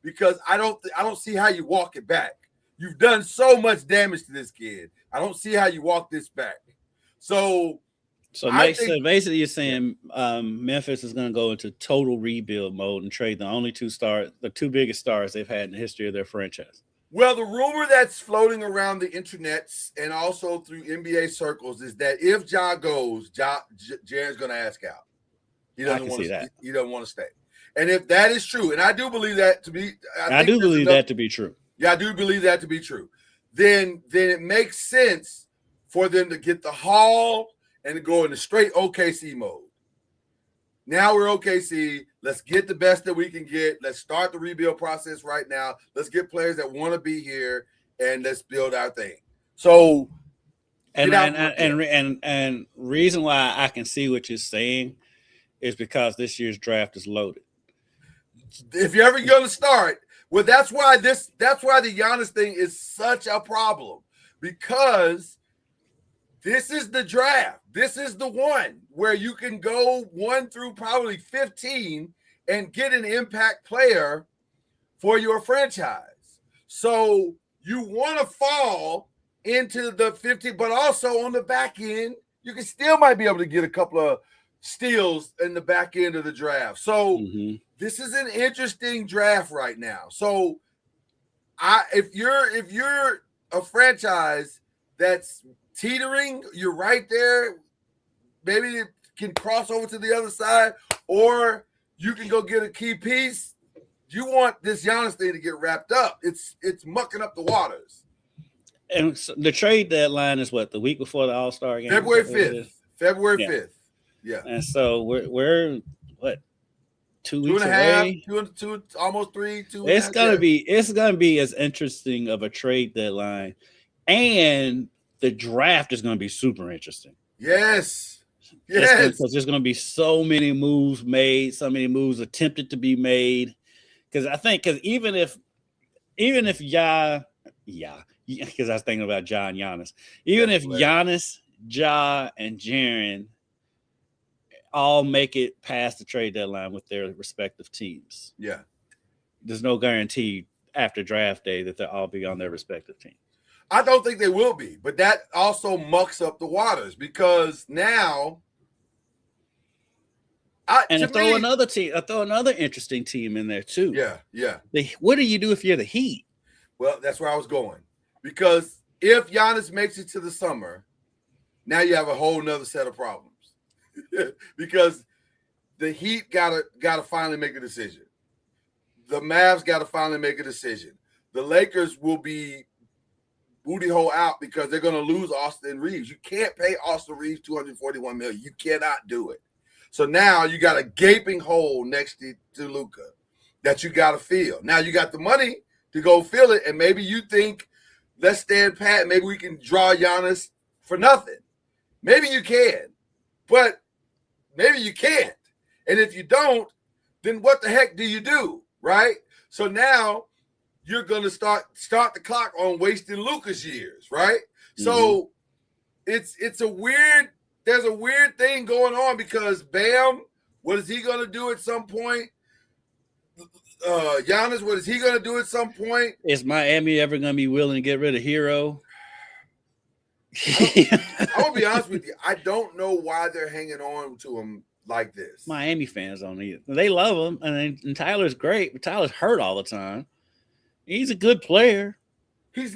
because I don't see how you walk it back. You've done so much damage to this kid. I don't see how you walk this back. So basically you're saying Memphis is going to go into total rebuild mode and trade the two biggest stars they've had in the history of their franchise. Well, the rumor that's floating around the internets and also through NBA circles is that if Ja goes, Jaren's going to ask out. He doesn't want to stay. He doesn't want to stay. And if that is true, and I do believe that to be, I do believe that to be true. Yeah, I do believe that to be true. Then it makes sense for them to get the haul and to go into straight OKC mode. Now we're OKC. Let's get the best that we can get. Let's start the rebuild process right now. Let's get players that want to be here, and let's build our thing. So, and reason why I can see what you're saying is because this year's draft is loaded. If you're ever going to start, well, that's why the Giannis thing is such a problem because this is the draft. This is the one where you can go 1 through probably 15 and get an impact player for your franchise. So you want to fall into the 50, but also on the back end, you can still might be able to get a couple of steals in the back end of the draft. So this is an interesting draft right now. So if you're a franchise that's teetering, you're right there. Maybe it can cross over to the other side, or you can go get a key piece. You want this Giannis thing to get wrapped up. It's mucking up the waters. And so the trade deadline is what, the week before the All-Star game? February 5th. February 5th. Yeah. And so we're what, 2 weeks 2.5, away? two, almost 3. It's gonna be as interesting of a trade deadline, and the draft is gonna be super interesting. Yes. Because there's gonna be so many moves made, so many moves attempted to be made. Because even if because I was thinking about Ja and Giannis. Even if Giannis, Ja, and Jaren all make it past the trade deadline with their respective teams. Yeah. There's no guarantee after draft day that they'll all be on their respective team. I don't think they will be, but that also mucks up the waters because now throw another interesting team in there too. Yeah. What do you do if you're the Heat? Well, that's where I was going. Because if Giannis makes it to the summer, now you have a whole nother set of problems. Because the Heat gotta finally make a decision. The Mavs gotta finally make a decision. The Lakers will be booty hole out because they're gonna lose Austin Reeves. You can't pay Austin Reeves $241 million. You cannot do it. So now you got a gaping hole next to Luka that you gotta fill. Now you got the money to go fill it, and maybe you think, let's stand pat. Maybe we can draw Giannis for nothing. Maybe you can, but maybe you can't. And if you don't, then what the heck do you do, right? So now you're going to start the clock on wasting Luka's years, right? Mm-hmm. So there's a weird thing going on because Bam, what is he going to do at some point? Giannis, what is he going to do at some point? Is Miami ever going to be willing to get rid of Hero? I'm going to be honest with you. I don't know why they're hanging on to him like this. Miami fans don't either. They love him, and Tyler's great, but Tyler's hurt all the time. He's a good player. He's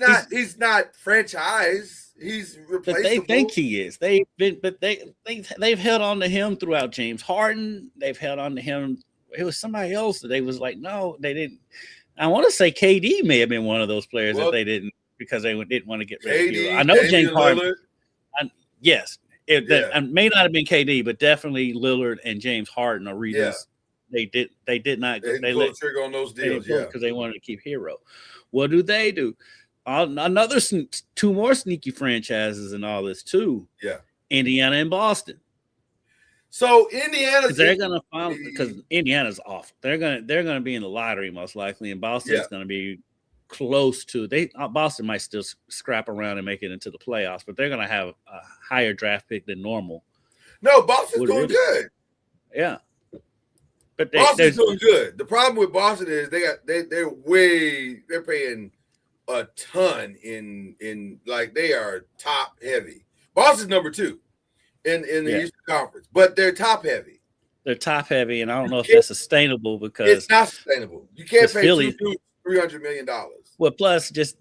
not franchise. He's replaceable. But they think he is. They've held on to him throughout James Harden. They've held on to him. It was somebody else that they was like, no, they didn't. I want to say KD may have been one of those players that they didn't. because they didn't want to get rid of KD, Hero. I know James Harden. Yes, Yeah. it may not have been KD, but definitely Lillard and James Harden are reasons they did not They let pulled the trigger on those deals, because they wanted to keep Hero. What do? Another two more sneaky franchises and all this too. Yeah, Indiana and Boston. So Indiana, they're gonna follow because Indiana's off. They're gonna be in the lottery most likely, and Boston's gonna be close to. Boston might still scrap around and make it into the playoffs, but they're gonna have a higher draft pick than normal. No, Boston's doing good. Yeah, but Boston's doing good. The problem with Boston is they're paying a ton in like they are top heavy. Boston's number 2 in the Eastern Conference, but they're top heavy. They're top heavy, and I don't know if that's sustainable because it's not sustainable. You can't pay $300 million. Well, plus just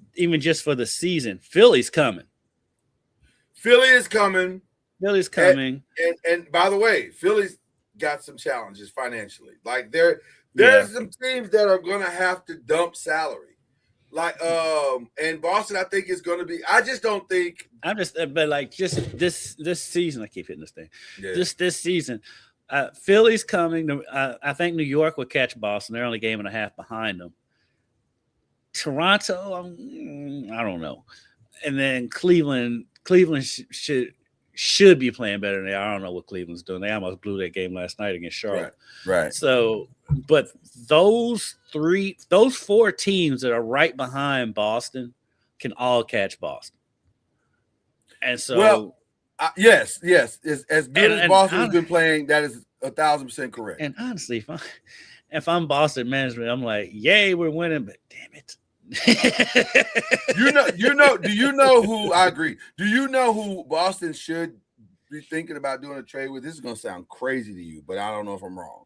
for the season, Philly's coming. Philly is coming. And by the way, Philly's got some challenges financially. Like there's some teams that are going to have to dump salary. Like and Boston, I think is going to be. I just don't think. But like just this season, I keep hitting this thing. Yeah. This season, Philly's coming. I think New York will catch Boston. They're only a game and a half behind them. Toronto, I don't know, and then Cleveland should be playing better than they are. I don't know what Cleveland's doing. They almost blew that game last night against Charlotte. Right. So, but those 4 teams that are right behind Boston can all catch Boston. And so, yes, as good as Boston has been playing, that is 1,000% correct. And honestly, if I'm Boston management, I'm like, yay, we're winning, but damn it. Do you know who I agree? Do you know who Boston should be thinking about doing a trade with? This is going to sound crazy to you, but I don't know if I'm wrong.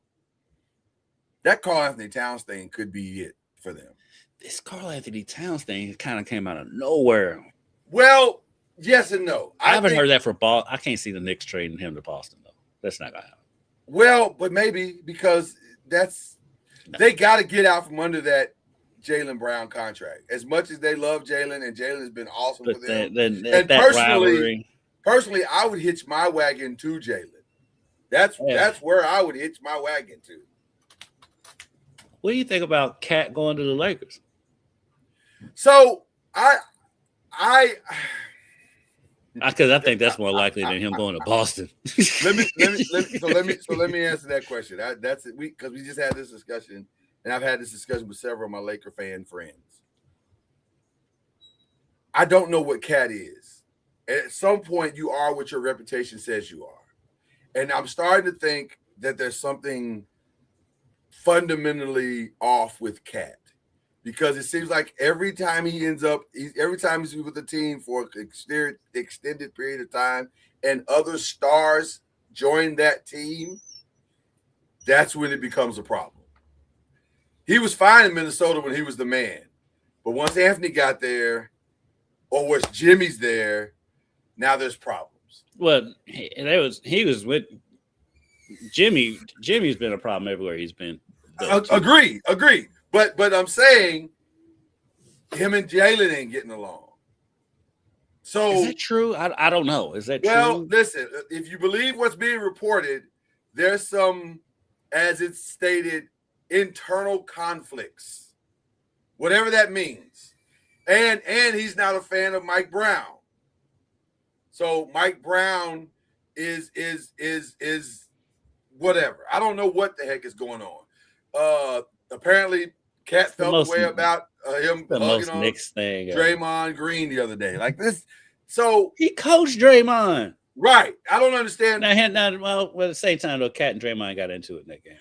That Karl-Anthony Towns thing could be it for them. This Karl-Anthony Towns thing kind of came out of nowhere. Well, yes and no. I haven't heard that for Boston. I can't see the Knicks trading him to Boston though. That's not going to happen. Well, but maybe because they got to get out from under that Jaylen Brown contract. As much as they love Jaylen, and Jaylen has been awesome for them. And personally, I would hitch my wagon to Jaylen. That's where I would hitch my wagon to. What do you think about Cat going to the Lakers? So because I think that's more likely than him going to Boston. let me answer that question. That's it. Because we just had this discussion. And I've had this discussion with several of my Laker fan friends. I don't know what Cat is. At some point, you are what your reputation says you are. And I'm starting to think that there's something fundamentally off with Cat. Because it seems like every time he's with the team for an extended period of time and other stars join that team, that's when it becomes a problem. He was fine in Minnesota when he was the man. But once Anthony got there, or once Jimmy's there, now there's problems. Well, he was with Jimmy. Jimmy's been a problem everywhere he's been. Agreed. But I'm saying him and Jaylen ain't getting along. So is that true? I don't know. Is that true? Well, listen, if you believe what's being reported, there's some, as it's stated, internal conflicts, whatever that means, and he's not a fan of Mike Brown. So Mike Brown is whatever. I don't know what the heck is going on. Apparently, Cat felt the way about him hugging on Draymond Green the other day, like this. So he coached Draymond, right? I don't understand. Well, at the same time, though, Cat and Draymond got into it in that game.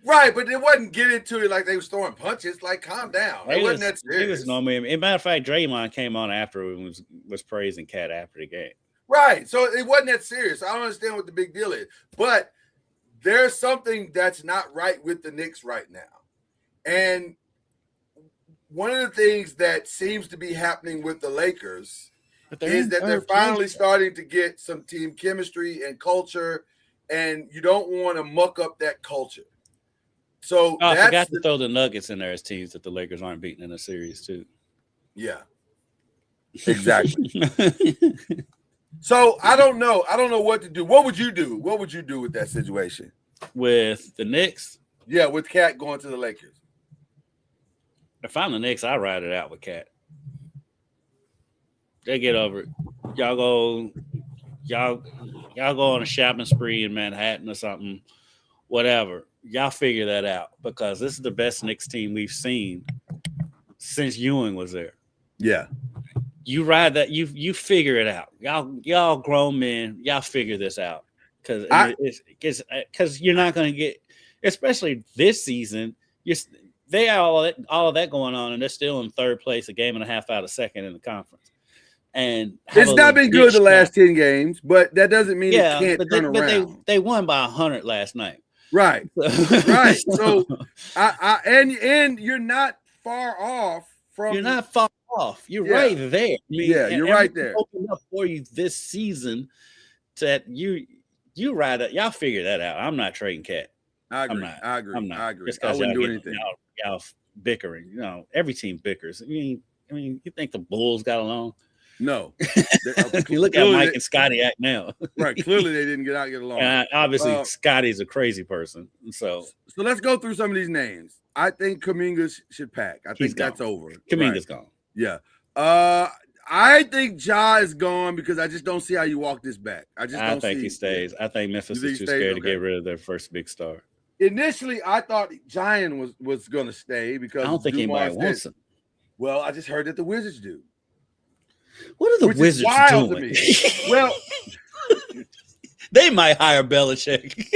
Right, but it wasn't getting into it like they was throwing punches. Like, calm down. It wasn't that serious. It was normally. As a matter of fact, Draymond came on after and was praising Cat after the game. Right, so it wasn't that serious. I don't understand what the big deal is, but there's something that's not right with the Knicks right now. And one of the things that seems to be happening with the Lakers is that they're finally starting to get some team chemistry and culture, and you don't want to muck up that culture. So I forgot to throw the Nuggets in there as teams that the Lakers aren't beating in a series too. Yeah. Exactly. So I don't know. I don't know what to do. What would you do? What would you do with that situation? With the Knicks? Yeah, with Cat going to the Lakers. If I'm the Knicks, I ride it out with Cat. They get over it. Y'all go on a shopping spree in Manhattan or something, whatever. Y'all figure that out because this is the best Knicks team we've seen since Ewing was there. Yeah. You ride that, you figure it out. Y'all grown men, y'all figure this out. Because you're not going to get, especially this season, they have all of that going on, and they're still in third place, a game and a half out of second in the conference. And it's not been good the last 10 games, but that doesn't mean it can't turn around. They won by 100 last night. Right. Right. So and you're not far off from. You're not far off. You're right there. I mean, you're right there. Opened up for you this season that you ride it. Y'all figure that out. I'm not trading Cat. I agree. I agree. Just I wouldn't do anything. Y'all bickering. You know, every team bickers. I mean, you think the Bulls got along? No. You look at Mike and Scotty act now. Right. Clearly, they didn't get along. Obviously, Scotty's a crazy person. So let's go through some of these names. I think Kuminga should pack. I think that's over. Kuminga's gone. Yeah. I think Ja is gone because I just don't see how you walk this back. I think he stays. I think Memphis is too scared to get rid of their first big star. Initially, I thought Zion was going to stay because I don't think anybody wants him. Well, I just heard that the Wizards do. What are the Wizards doing? Well, they might hire Belichick.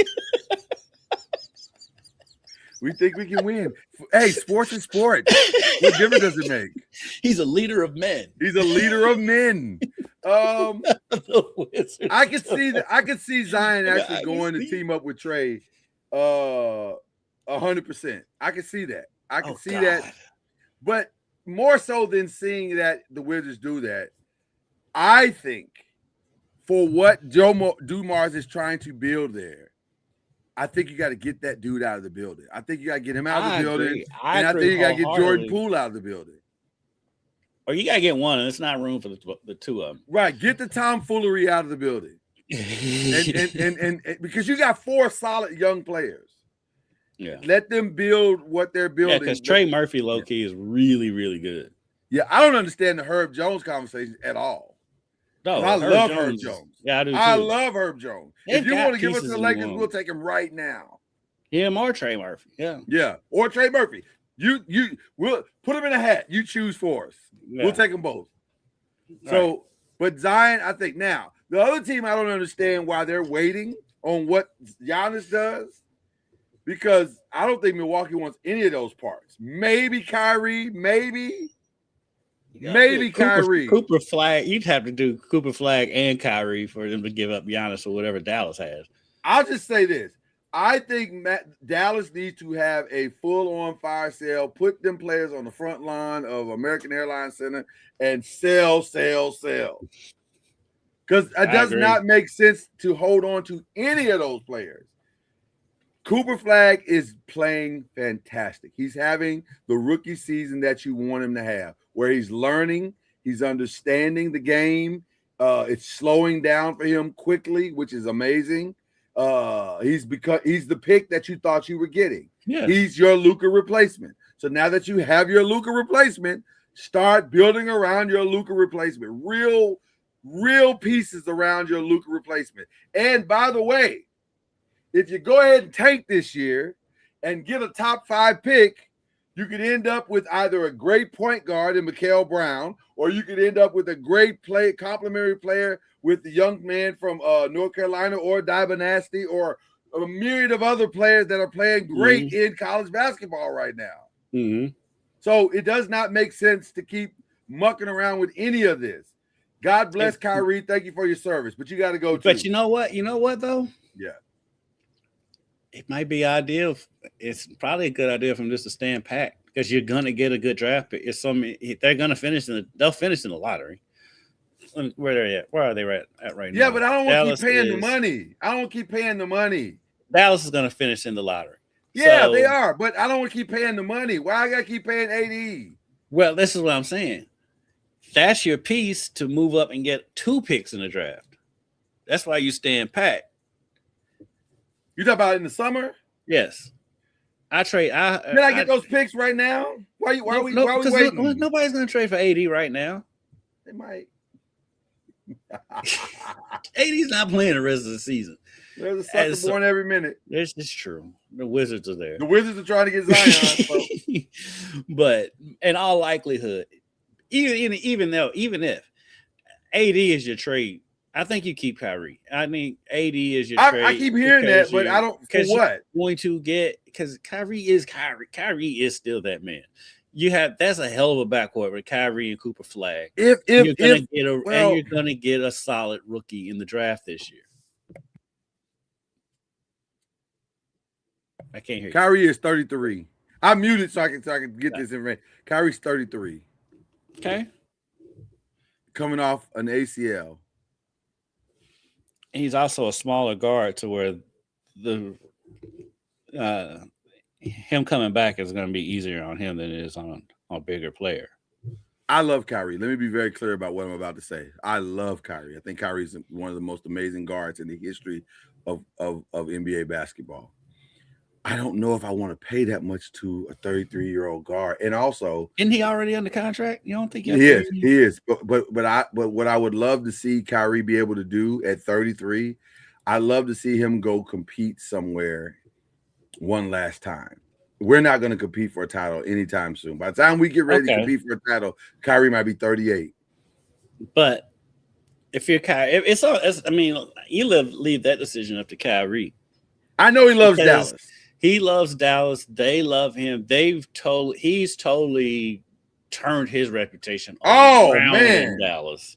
We think we can win. Hey, sports is sports. What difference does it make? He's a leader of men. He's a leader of men. I could see Zion actually going to team up with Trey 100%. I can see that. I can see that. But more so than seeing that the Wizards do that, I think for what Joe Dumars is trying to build there, I think you got to get that dude out of the building. I think you got to get him out of the building. And I think you got to get Jordan Poole out of the building. Or you got to get one, and it's not room for the two of them. Right. Get the tomfoolery out of the building. and because you got 4 solid young players. Yeah. Let them build what they're building. Yeah, because Trey Murphy, low-key, is really, really good. Yeah, I don't understand the Herb Jones conversation at all. No, I love Herb Jones. Yeah, I do too. I love Herb Jones. If you want to give us to the Lakers, we'll take him right now. Him or Trey Murphy. Yeah. Yeah, or Trey Murphy. We'll put him in a hat. You choose for us. Yeah. We'll take them both. Right. So, but Zion, I think now, the other team, I don't understand why they're waiting on what Giannis does. Because I don't think Milwaukee wants any of those parts. Maybe Kyrie, maybe Kyrie. Cooper Flag. You'd have to do Cooper Flag and Kyrie for them to give up Giannis or whatever Dallas has. I'll just say this. I think Dallas needs to have a full-on fire sale, put them players on the front line of American Airlines Center and sell. Because it does not make sense to hold on to any of those players. Cooper Flag is playing fantastic. He's having the rookie season that you want him to have, where he's learning, he's understanding the game. It's slowing down for him quickly, which is amazing. He's the pick that you thought you were getting. Yeah. He's your Luka replacement. So now that you have your Luka replacement, start building around your Luka replacement. Real pieces around your Luka replacement. And by the way, if you go ahead and tank this year and get a top 5 pick, you could end up with either a great point guard in Mikael Brown, or you could end up with a great complementary player with the young man from North Carolina, or Dybinasty, or a myriad of other players that are playing great in college basketball right now. Mm-hmm. So it does not make sense to keep mucking around with any of this. God bless Kyrie. Thank you for your service, but you got to go. But you know what? You know what though? Yeah. It might be ideal. It's probably a good idea for them just to stand pat because you're gonna get a good draft pick. They're gonna finish they'll finish in the lottery. Where they're at? Where are they at right now? Yeah, but I don't want to keep paying the money. I don't want to keep paying the money. Dallas is gonna finish in the lottery. Yeah, they are, but I don't want to keep paying the money. Why I gotta keep paying AD? Well, this is what I'm saying. That's your piece to move up and get 2 picks in the draft. That's why you stand pat. You talk about in the summer? Yes. I trade. Can I get those picks right now? Why are we waiting? Nobody's going to trade for AD right now. They might. AD's not playing the rest of the season. There's a sucker born every minute. This is true. The Wizards are there. The Wizards are trying to get Zion. But in all likelihood, even if AD is your trade, I think you keep Kyrie. I mean, AD is your trade. I keep hearing that, but I don't. For what? Going to get, because Kyrie is Kyrie. Kyrie is still that man. That's a hell of a backcourt with Kyrie and Cooper Flag. You're gonna get a solid rookie in the draft this year. I can't hear you. Kyrie is 33. I muted so I can get this information. Kyrie's 33. Okay. Coming off an ACL. He's also a smaller guard to where the him coming back is going to be easier on him than it is on a bigger player. I love Kyrie. Let me be very clear about what I'm about to say. I love Kyrie. I think Kyrie is one of the most amazing guards in the history of NBA basketball. I don't know if I want to pay that much to a 33-year-old guard. And also, isn't he already under contract? You don't think he is. But what I would love to see Kyrie be able to do at 33, I love to see him go compete somewhere one last time. We're not going to compete for a title anytime soon. By the time we get ready to compete for a title, Kyrie might be 38. But if you're Kyrie, you leave that decision up to Kyrie. I know he loves Dallas. He loves Dallas. They love him. He's totally turned his reputation around in Dallas.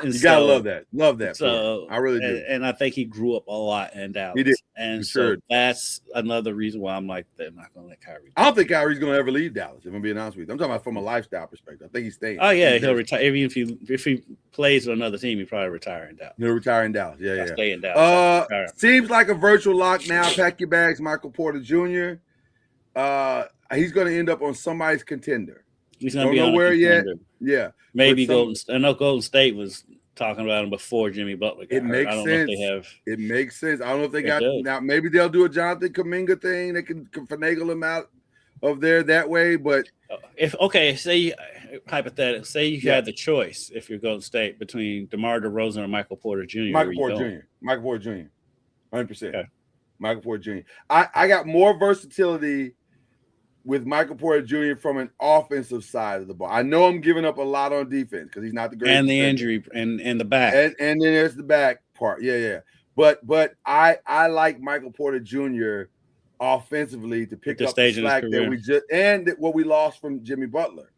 You gotta love that. Love that. So I really do. And I think he grew up a lot in Dallas. He did. And so that's another reason why I'm like, they're not gonna let Kyrie. I don't think Kyrie's gonna ever leave Dallas, if I'm being honest with you. I'm talking about from a lifestyle perspective. I think he's staying. Oh yeah, he'll retire. Even if he plays with another team, he probably retire in Dallas. He'll retire in Dallas. Yeah. Stay in Dallas. Seems like a virtual lock now. Pack your bags, Michael Porter Jr. He's gonna end up on somebody's contender. He's gonna be on nowhere yet. Yeah. Maybe Golden. I know Golden State was talking about him before Jimmy Butler got hurt. Makes sense. Know if they have. It makes sense. I don't know if they got now. Maybe they'll do a Jonathan Kuminga thing. They can finagle him out of there that way. But say hypothetically, say you had the choice if you're Golden State between DeMar DeRozan or Michael Porter Jr. Michael Porter Jr. 100%. Okay. Michael Porter Jr. I got more versatility with Michael Porter Jr. from an offensive side of the ball. I know I'm giving up a lot on defense because he's not the greatest. And the injury and the back. And then there's the back part. Yeah. But I like Michael Porter Jr. offensively to pick up the slack that what we lost from Jimmy Butler.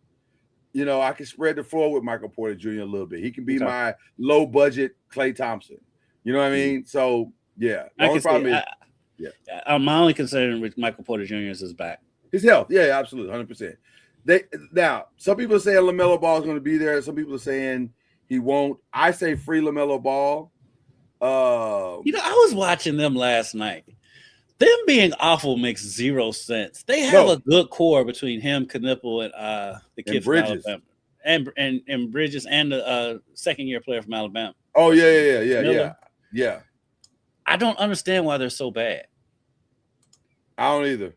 You know, I can spread the floor with Michael Porter Jr. a little bit. He can be my low budget Klay Thompson. You know what I mean? So yeah. My only concern with Michael Porter Jr. is his back. His health, yeah, absolutely, 100%. Now, some people are saying LaMelo Ball is going to be there. Some people are saying he won't. I say free LaMelo Ball. I was watching them last night. Them being awful makes zero sense. They have a good core between him, Knipple, and the kid from Alabama, and Bridges, and the second-year player from Alabama. Oh yeah. I don't understand why they're so bad. I don't either.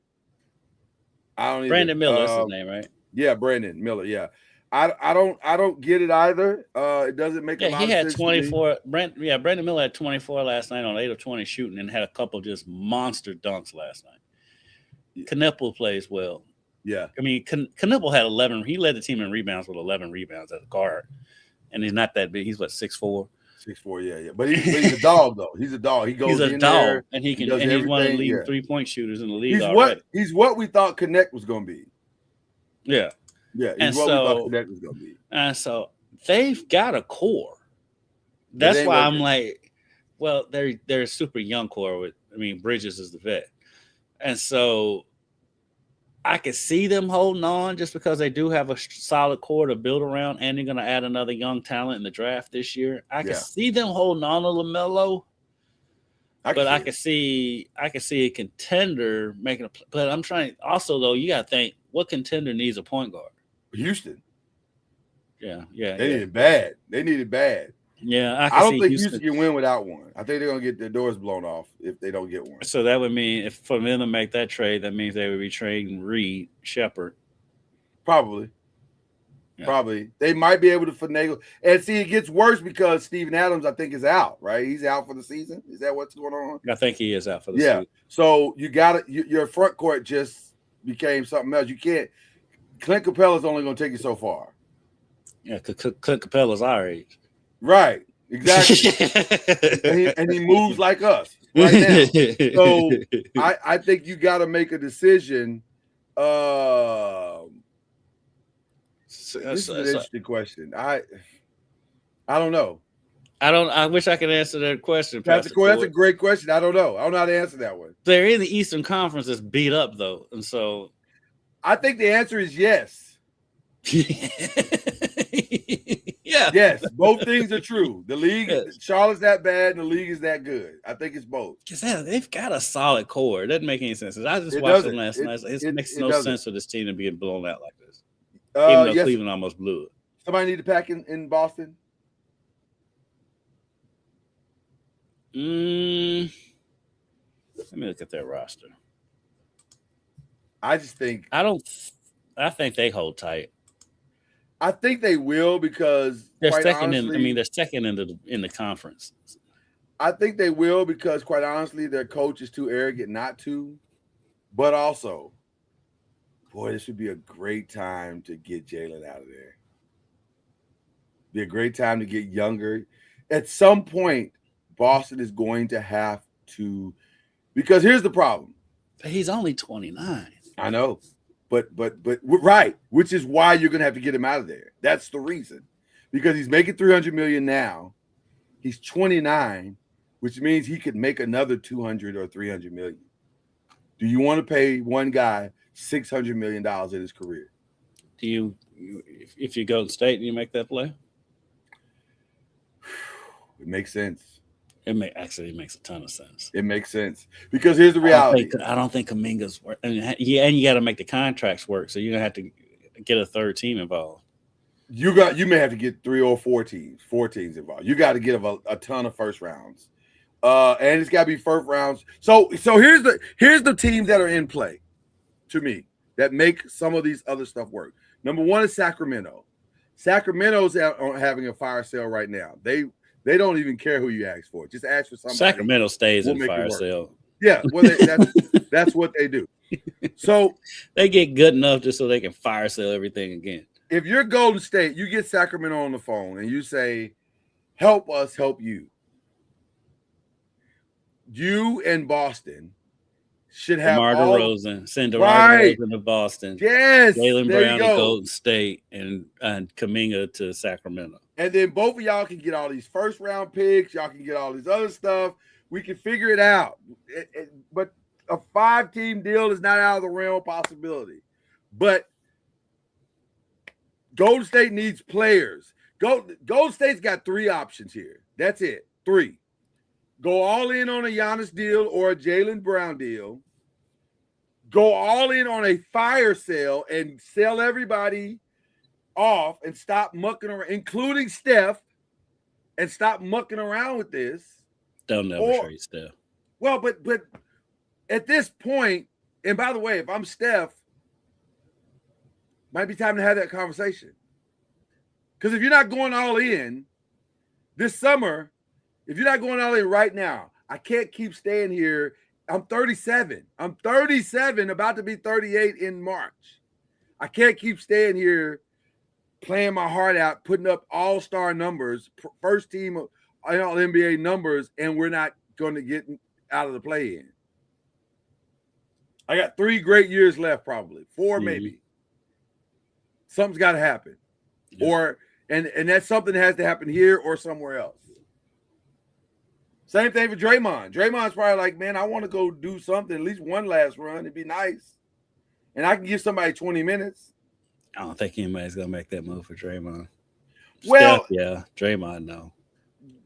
Brandon Miller is his name, right? Yeah, Brandon Miller. Yeah, I don't get it either. It doesn't make a lot of sense. He had 24. Brandon Miller had 24 last night on 8 of 20 shooting, and had a couple just monster dunks last night. Yeah. Knipple plays well. Yeah, I mean, Knipple had 11. He led the team in rebounds with 11 rebounds as a guard, and he's not that big. He's 6'4". 6'4", yeah. But he's a dog, though. He's a dog. He goes in there, and he can. And he's one of the leading 3-point shooters in the league. He's what we thought Connect was going to be. Yeah. He's what we thought Connect was going to be. And so they've got a core. That's why I'm like, well, they're a super young core. Bridges is the vet, and so I could see them holding on just because they do have a solid core to build around, and they're going to add another young talent in the draft this year. I can see them holding on to LaMelo, but I can see a contender making a. But I'm trying also though. You got to think, what contender needs a point guard? Houston. Yeah. They need it bad. They need it bad. Yeah, I don't think Houston can win without one. I think they're gonna get their doors blown off if they don't get one. So that would mean if for them to make that trade, that means they would be trading Reed, Shepard. Probably. They might be able to finagle. And see, it gets worse because Steven Adams, I think, is out, right? He's out for the season. Is that what's going on? I think he is out for the season. So you got it. Your front court just became something else. You can't. Clint Capella's only going to take you so far. Yeah, Clint Capella's our age. Right. Exactly. and he moves like us right now. So I think you got to make a decision. This is an interesting question. I don't know. I wish I could answer that question. That's a great question. I don't know. I don't know how to answer that one. They're in the Eastern Conference that's beat up though, and so I think the answer is yes. Yeah. Yes, both things are true. The league, Charlotte's that bad, and the league is that good. I think it's both. Because they've got a solid core. It doesn't make any sense. I just watched them last night. It makes no sense for this team to be blown out like this. Even though Cleveland almost blew it. Somebody need to pack in Boston? Let me look at their roster. I think they hold tight. I think they will because they're second they're second in the conference. I think they will because quite honestly, their coach is too arrogant not to. But also, boy, this would be a great time to get Jalen out of there. Be a great time to get younger. At some point, Boston is going to have to, because here's the problem. But he's only 29. I know. But right, which is why you're going to have to get him out of there. That's the reason. Because he's making $300 million now. He's 29, which means he could make another $200 or $300 million. Do you want to pay one guy $600 million in his career? Do you, if you go to state and you make that play? It makes sense. It makes a ton of sense. It makes sense because here's the reality. I don't think Kuminga's work, and you got to make the contracts work. So you're gonna have to get a third team involved. You may have to get 3 or 4 teams involved. You got to get a ton of first rounds, and it's got to be first rounds. So here's the teams that are in play, to me, that make some of these other stuff work. Number one is Sacramento. Sacramento's having a fire sale right now. They don't even care who you ask for. Just ask for somebody. Sacramento stays in fire sale. Yeah, well, that's what they do. So they get good enough just so they can fire sale everything again. If you're Golden State, you get Sacramento on the phone and you say, "Help us, help you." You and Boston should have DeMar DeRozan, send DeMar DeRozan to Boston. Yes, Jaylen Brown to Golden State and Kuminga to Sacramento. And then both of y'all can get all these first round picks. Y'all can get all this other stuff. We can figure it out. But a 5-team deal is not out of the realm of possibility. But Golden State needs players. Golden State's got 3 options here. That's it. 3. Go all in on a Giannis deal or a Jaylen Brown deal. Go all in on a fire sale and sell everybody off and stop mucking around, including Steph, and stop mucking around with this. They'll never trade Steph. Well, but at this point, and by the way, if I'm Steph, might be time to have that conversation. Because if you're not going all in this summer, if you're not going all in right now, I can't keep staying here. I'm 37. I'm 37, about to be 38 in March. I can't keep staying here playing my heart out, putting up all-star numbers, first team all NBA numbers, and we're not going to get out of the play-in. I got 3 great years left, probably 4 maybe. Something's got to happen, and that something has to happen here or somewhere else. Same thing for Draymond. Draymond's probably like, man, I want to go do something, at least one last run. It'd be nice, and I can give somebody 20 minutes. I don't think anybody's gonna make that move for Draymond. Well, Steph, yeah, Draymond, no.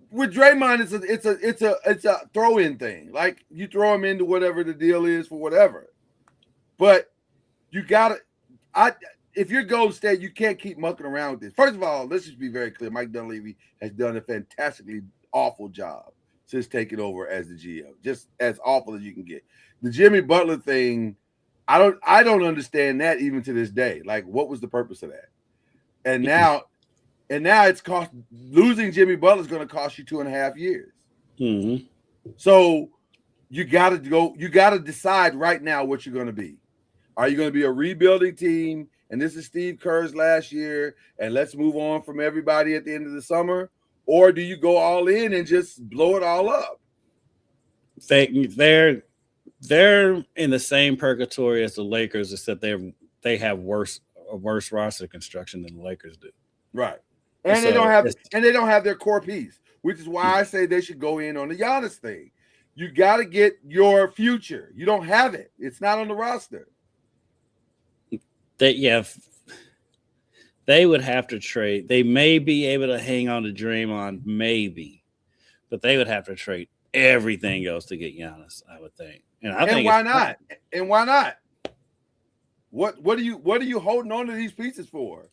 With Draymond, it's a throw-in thing. Like you throw him into whatever the deal is for whatever. But you got to. if you're Golden State, you can't keep mucking around with this. First of all, let's just be very clear. Mike Dunleavy has done a fantastically awful job since taking over as the GM. Just as awful as you can get. The Jimmy Butler thing, I don't understand that even to this day. Like, what was the purpose of that? And now it's cost losing Jimmy Butler is going to cost you 2.5 years. Mm-hmm. So you got to decide right now what you're going to be. Are you going to be a rebuilding team? And this is Steve Kerr's last year, and let's move on from everybody at the end of the summer? Or do you go all in and just blow it all up? They're in the same purgatory as the Lakers, except they have worse roster construction than the Lakers do. Right. And so they don't have their core piece, which is why I say they should go in on the Giannis thing. You got to get your future. You don't have it. It's not on the roster. They would have to trade. They may be able to hang on to Draymond, maybe, but they would have to trade everything else to get Giannis, I would think. And why not? And why not? What are you holding on to these pieces for?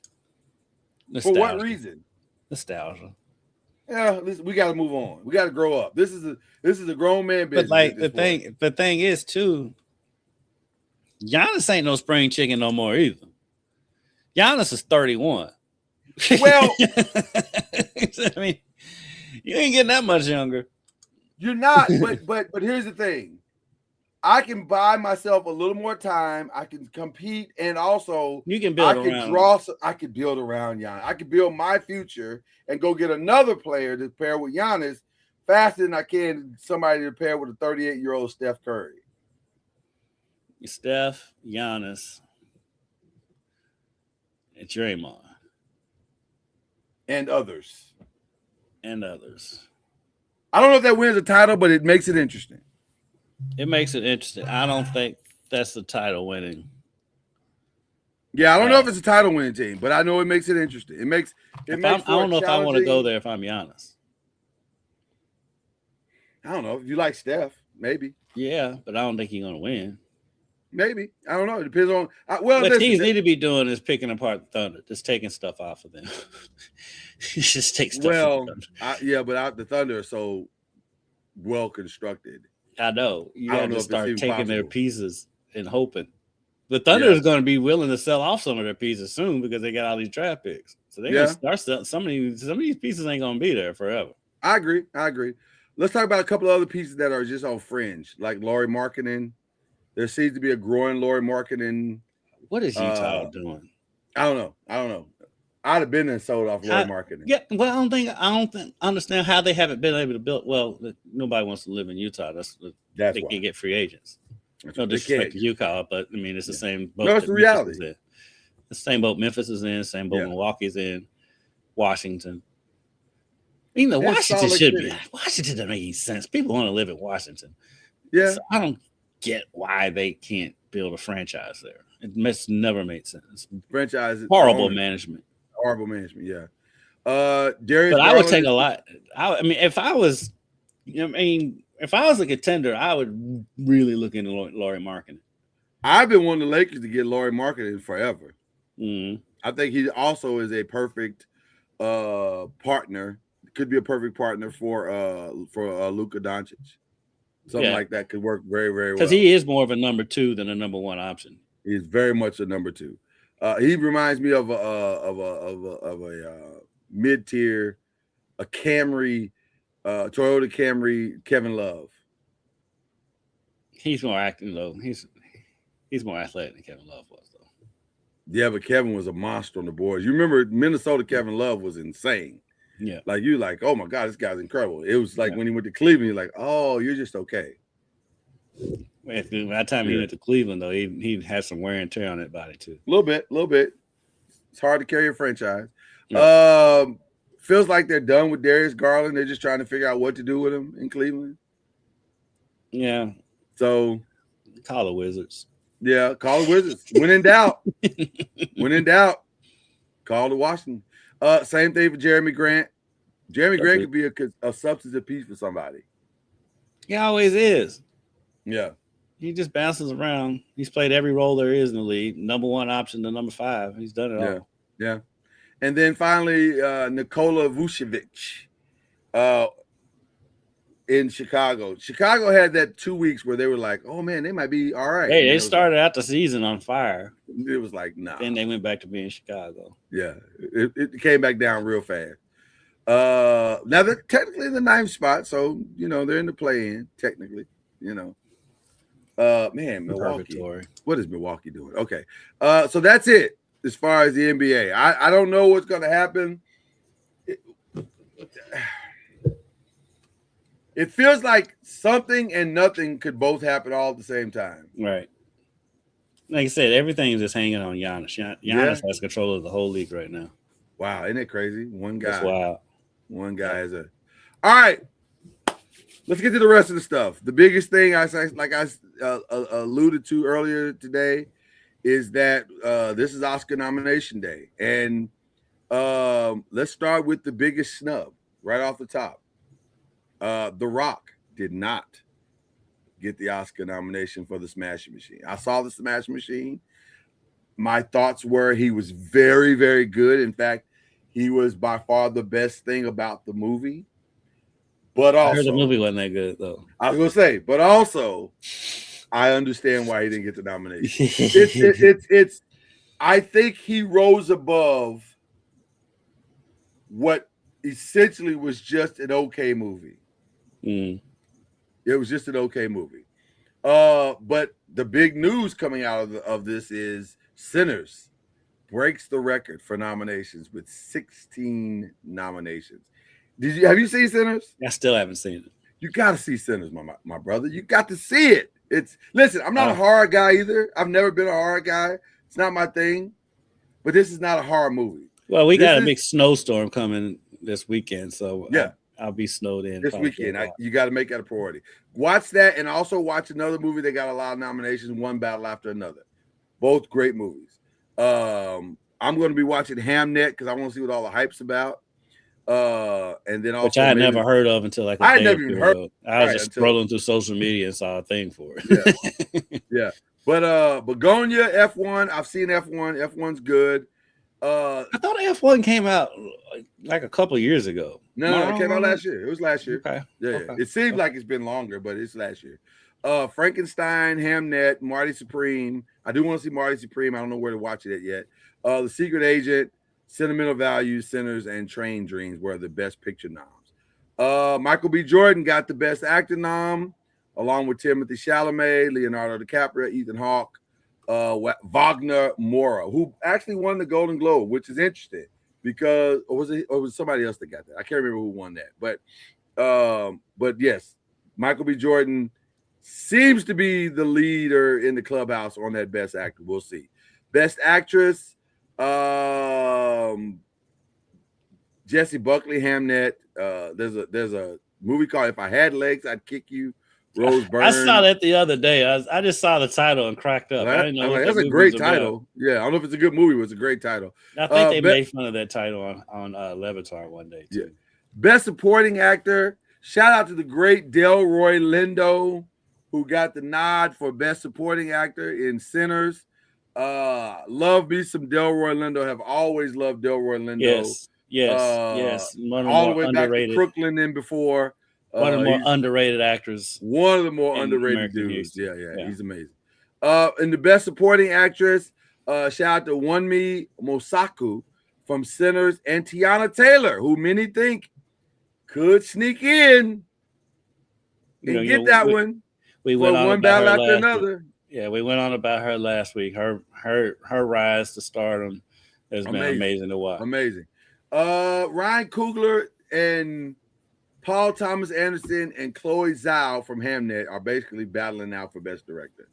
Nostalgia. For what reason? Nostalgia. Yeah, we got to move on. We got to grow up. This is a grown man business. But like the thing is too, Giannis ain't no spring chicken no more either. Giannis is 31. Well, I mean, you ain't getting that much younger. You're not. But here's the thing. I can buy myself a little more time. I can compete, and also you can build I could build around Giannis. I could build my future and go get another player to pair with Giannis faster than I can somebody to pair with a 38-year-old Steph Curry. Steph, Giannis, and Draymond. And others. I don't know if that wins a title, but it makes it interesting. It makes it interesting. I don't think that's the title winning. Yeah, I don't know if it's a title winning team, but I know it makes it interesting. It makes I don't know if I want to go there if I'm Giannis. I don't know. If you like Steph, maybe. Yeah, but I don't think he's going to win. Maybe. I don't know. It depends on what teams need to be doing is picking apart the Thunder, just taking stuff off of them. Just take stuff. Well, but the Thunder are so well constructed. I know. You got to start taking their pieces and hoping. The Thunder is going to be willing to sell off some of their pieces soon because they got all these draft picks. So they're going to start selling. Some of these pieces ain't going to be there forever. I agree. Let's talk about a couple of other pieces that are just on fringe, like Lauri Markkanen. There seems to be a growing Lauri Markkanen. What is Utah doing? I don't know. I'd have been there and sold off Lauri Markkanen. Yeah, well, I don't understand how they haven't been able to build. Well, nobody wants to live in Utah. That's they why. Can get free agents. No disrespect to Utah, but I mean it's the same boat. No, it's the reality. The same boat Memphis is in, same boat Milwaukee's in, Washington. Even though Washington doesn't make any sense. People want to live in Washington. Yeah, so I don't get why they can't build a franchise there. It must never made sense. Franchise horrible management. Horrible management. Yeah. Darius, but I would take a lot. I mean, if I was a contender, I would really look into Lauri Markkanen. I've been wanting the Lakers to get Lauri Markkanen forever. Mm-hmm. I think he also is a perfect partner. Could be a perfect partner for Luka Doncic. Something like that could work very, very well. Because he is more of a number 2 than a number 1 option. He's very much a number 2. He reminds me of a mid-tier, a Camry, Toyota Camry, Kevin Love. He's more acting though. He's more athletic than Kevin Love was though. Yeah, but Kevin was a monster on the boards. You remember Minnesota Kevin Love was insane. Yeah. Like oh my God, this guy's incredible. It was like when he went to Cleveland, you're like, oh, you're just okay. By the time he went to Cleveland, though, he had some wear and tear on that body too. A little bit. It's hard to carry a franchise. Yeah. Feels like they're done with Darius Garland. They're just trying to figure out what to do with him in Cleveland. Yeah. So call the Wizards. Yeah, call the Wizards. When in doubt, call the Washington. Same thing for Jeremy Grant. Jeremy Grant could be a substantive piece for somebody. He always is. Yeah. he just bounces around. He's played every role there is in the league. Number 1 option to number 5. He's done it all. Yeah. And then finally, Nikola Vucevic in Chicago. Chicago had that 2 weeks where they were like, oh, man, they might be all right. Hey, they started out the season on fire. It was like, nah. Then they went back to being Chicago. Yeah, it came back down real fast. Now they're technically in the 9th spot, so they're in the play-in technically. Man, Milwaukee. Purgatory. What is Milwaukee doing? Okay, so that's it as far as the NBA. I don't know what's going to happen. It feels like something and nothing could both happen all at the same time. Right. Like I said, everything is just hanging on Giannis. Giannis has control of the whole league right now. Wow, isn't it crazy? One guy. That's wild. One guy has a. All right, let's get to the rest of the stuff. The biggest thing I alluded to earlier today is that this is Oscar nomination day, and let's start with the biggest snub right off the top. The Rock did not get the Oscar nomination for The Smashing Machine. I saw The Smashing Machine. My thoughts were he was very, very good. In fact, he was by far the best thing about the movie. But also, I heard the movie wasn't that good, though. I was going to say, but also, I understand why he didn't get the nomination. I think he rose above what essentially was just an okay movie. It was just an okay movie. But the big news coming out of this is Sinners breaks the record for nominations with 16 nominations. Have you seen Sinners? I still haven't seen it. You got to see Sinners, my brother. You got to see it. Listen, I'm not a horror guy either. I've never been a horror guy. It's not my thing. But this is not a horror movie. Well, we got a big snowstorm coming this weekend, so yeah. I'll be snowed in this weekend. You got to make that a priority. Watch that, and also watch another movie that got a lot of nominations, One Battle After Another. Both great movies. I'm going to be watching Hamnet because I want to see what all the hype's about. And then also, which I had never heard of until like I had never even heard. I was just scrolling through social media and saw a thing for it. Yeah. But Begonia F1. I've seen F1. F1's good. I thought F1 came out like a couple of years ago. No, it came out last year. It was last year. Okay. Yeah. It seems like it's been longer, but it's last year. Frankenstein, Hamnet, Marty Supreme. I do want to see Marty Supreme. I don't know where to watch it yet. The Secret Agent, Sentimental Values, Sinners, and Train Dreams were the Best Picture noms. Michael B. Jordan got the Best Actor nom, along with Timothée Chalamet, Leonardo DiCaprio, Ethan Hawke, Wagner Moura, who actually won the Golden Globe, which is interesting because or was it somebody else that got that? I can't remember who won that, but yes, Michael B. Jordan seems to be the leader in the clubhouse on that Best Actor. We'll see. Best Actress, Jessie Buckley, Hamnet. There's a movie called If I Had Legs, I'd Kick You. Rose Byrne. I saw that the other day. I just saw the title and cracked up. I didn't know that's a great title. Yeah, I don't know if it's a good movie, but it's a great title. I think they made fun of that title on Levitar one day too. Yeah. Best Supporting Actor. Shout out to the great Delroy Lindo, who got the nod for Best Supporting Actor in Sinners. Love me some Delroy Lindo. Have always loved Delroy Lindo. Yes. All the way underrated. Back to Crooklyn and before. One of the more underrated actors. One of the more underrated dudes. Yeah, he's amazing. And the Best Supporting Actress, shout out to Wunmi Mosaku from Sinners and Tiana Taylor, who many think could sneak in and get that one. We went on One Battle After Another. Yeah, we went on about her last week. Her rise to stardom has been amazing to watch. Amazing. Ryan Coogler and Paul Thomas Anderson and Chloe Zhao from Hamnet are basically battling now for Best Director.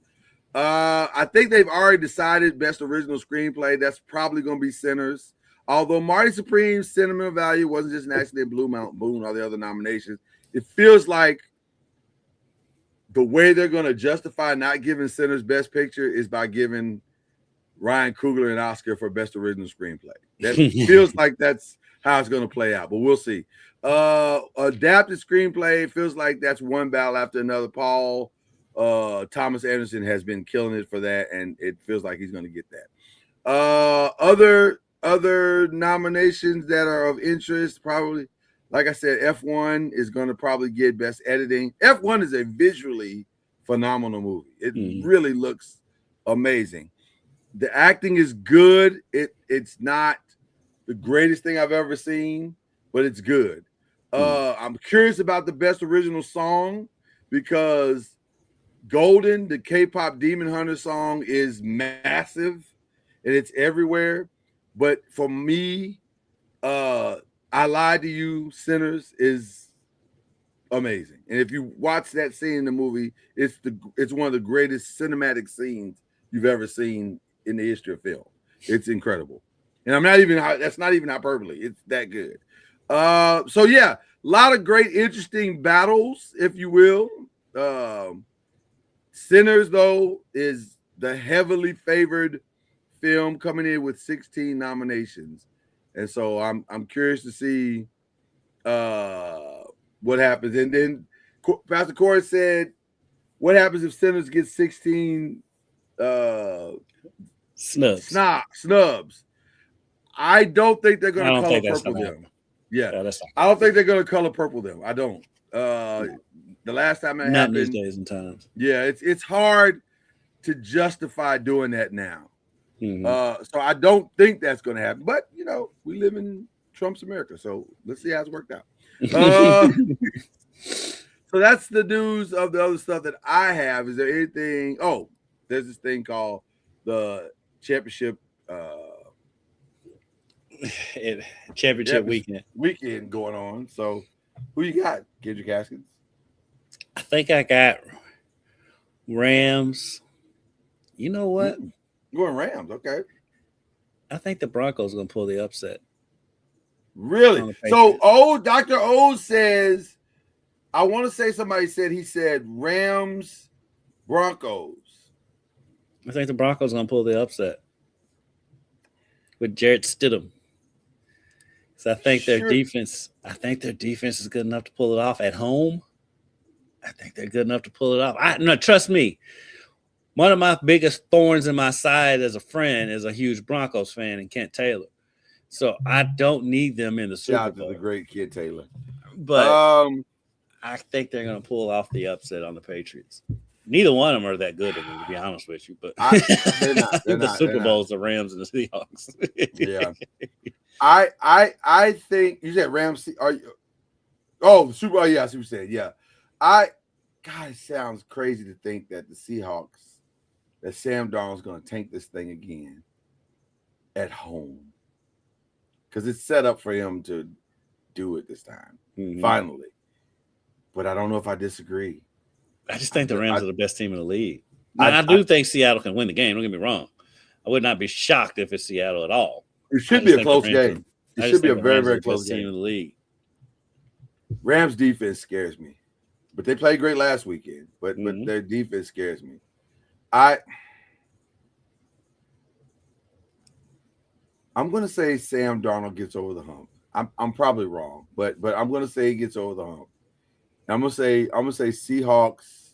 I think they've already decided Best Original Screenplay. That's probably going to be Sinners. Although Marty Supreme's Sentimental Value wasn't just an accident, Blue Mountain Boone, all the other nominations. It feels like the way they're going to justify not giving Sinners Best Picture is by giving Ryan Coogler an Oscar for Best Original Screenplay. That feels like that's how it's going to play out, but we'll see. Adapted screenplay feels like that's One Battle After Another. Paul Thomas Anderson has been killing it for that, and it feels like he's going to get that. Other nominations that are of interest, probably, like I said, F1 is going to probably get best editing. F1 is a visually phenomenal movie. It really looks amazing. The acting is good. It's not the greatest thing I've ever seen, but it's good. I'm curious about the best original song because Golden, the K-pop Demon Hunter song, is massive and it's everywhere. But for me, I Lied to You, Sinners is amazing. And if you watch that scene in the movie, it's one of the greatest cinematic scenes you've ever seen in the history of film. It's incredible. And that's not even hyperbole. It's that good. So yeah, a lot of great, interesting battles, if you will. Sinners, though, is the heavily favored film coming in with 16 nominations. And so I'm curious to see what happens. And then Pastor Corey said, what happens if Sinners gets 16 snubs? I don't think they're going to color purple them. Yeah, I don't think they're going to color purple them. I don't. The last time it happened, these days and times. Yeah, it's hard to justify doing that now. So I don't think that's going to happen. But we live in Trump's America, so let's see how it's worked out. So that's the news of the other stuff that I have. Is there anything? Oh, there's this thing called the championship. Championship weekend going on. So who you got? Kendrick Haskins. I think I got Rams. You know what? Going Rams, okay. I think the Broncos are going to pull the upset. Really? So, Dr. O says, I want to say somebody said he said Rams, Broncos. I think the Broncos are going to pull the upset with Jarrett Stidham. So I think their defense is good enough to pull it off at home. I think they're good enough to pull it off. Trust me. One of my biggest thorns in my side as a friend is a huge Broncos fan and Kent Taylor. So I don't need them in the Super Bowl. Shout out to the great Kent Taylor. But I think they're going to pull off the upset on the Patriots. Neither one of them are that good, to be honest with you. But they're not. The Super Bowl is the Rams and the Seahawks. Yeah. I think you said Rams. The Super Bowl? Yeah, I see what you said. Yeah. God, it sounds crazy to think that the Seahawks, that Sam Darnold's going to tank this thing again at home. Because it's set up for him to do it this time, finally. But I don't know if I disagree. I just think the Rams are the best team in the league. Now, I do think Seattle can win the game. Don't get me wrong. I would not be shocked if it's Seattle at all. It should be a close game. It should be a very, very close game. Team in the league. Rams defense scares me. But they played great last weekend. But their defense scares me. I'm going to say Sam Darnold gets over the hump. I'm probably wrong, but I'm going to say he gets over the hump. I'm going to say Seahawks,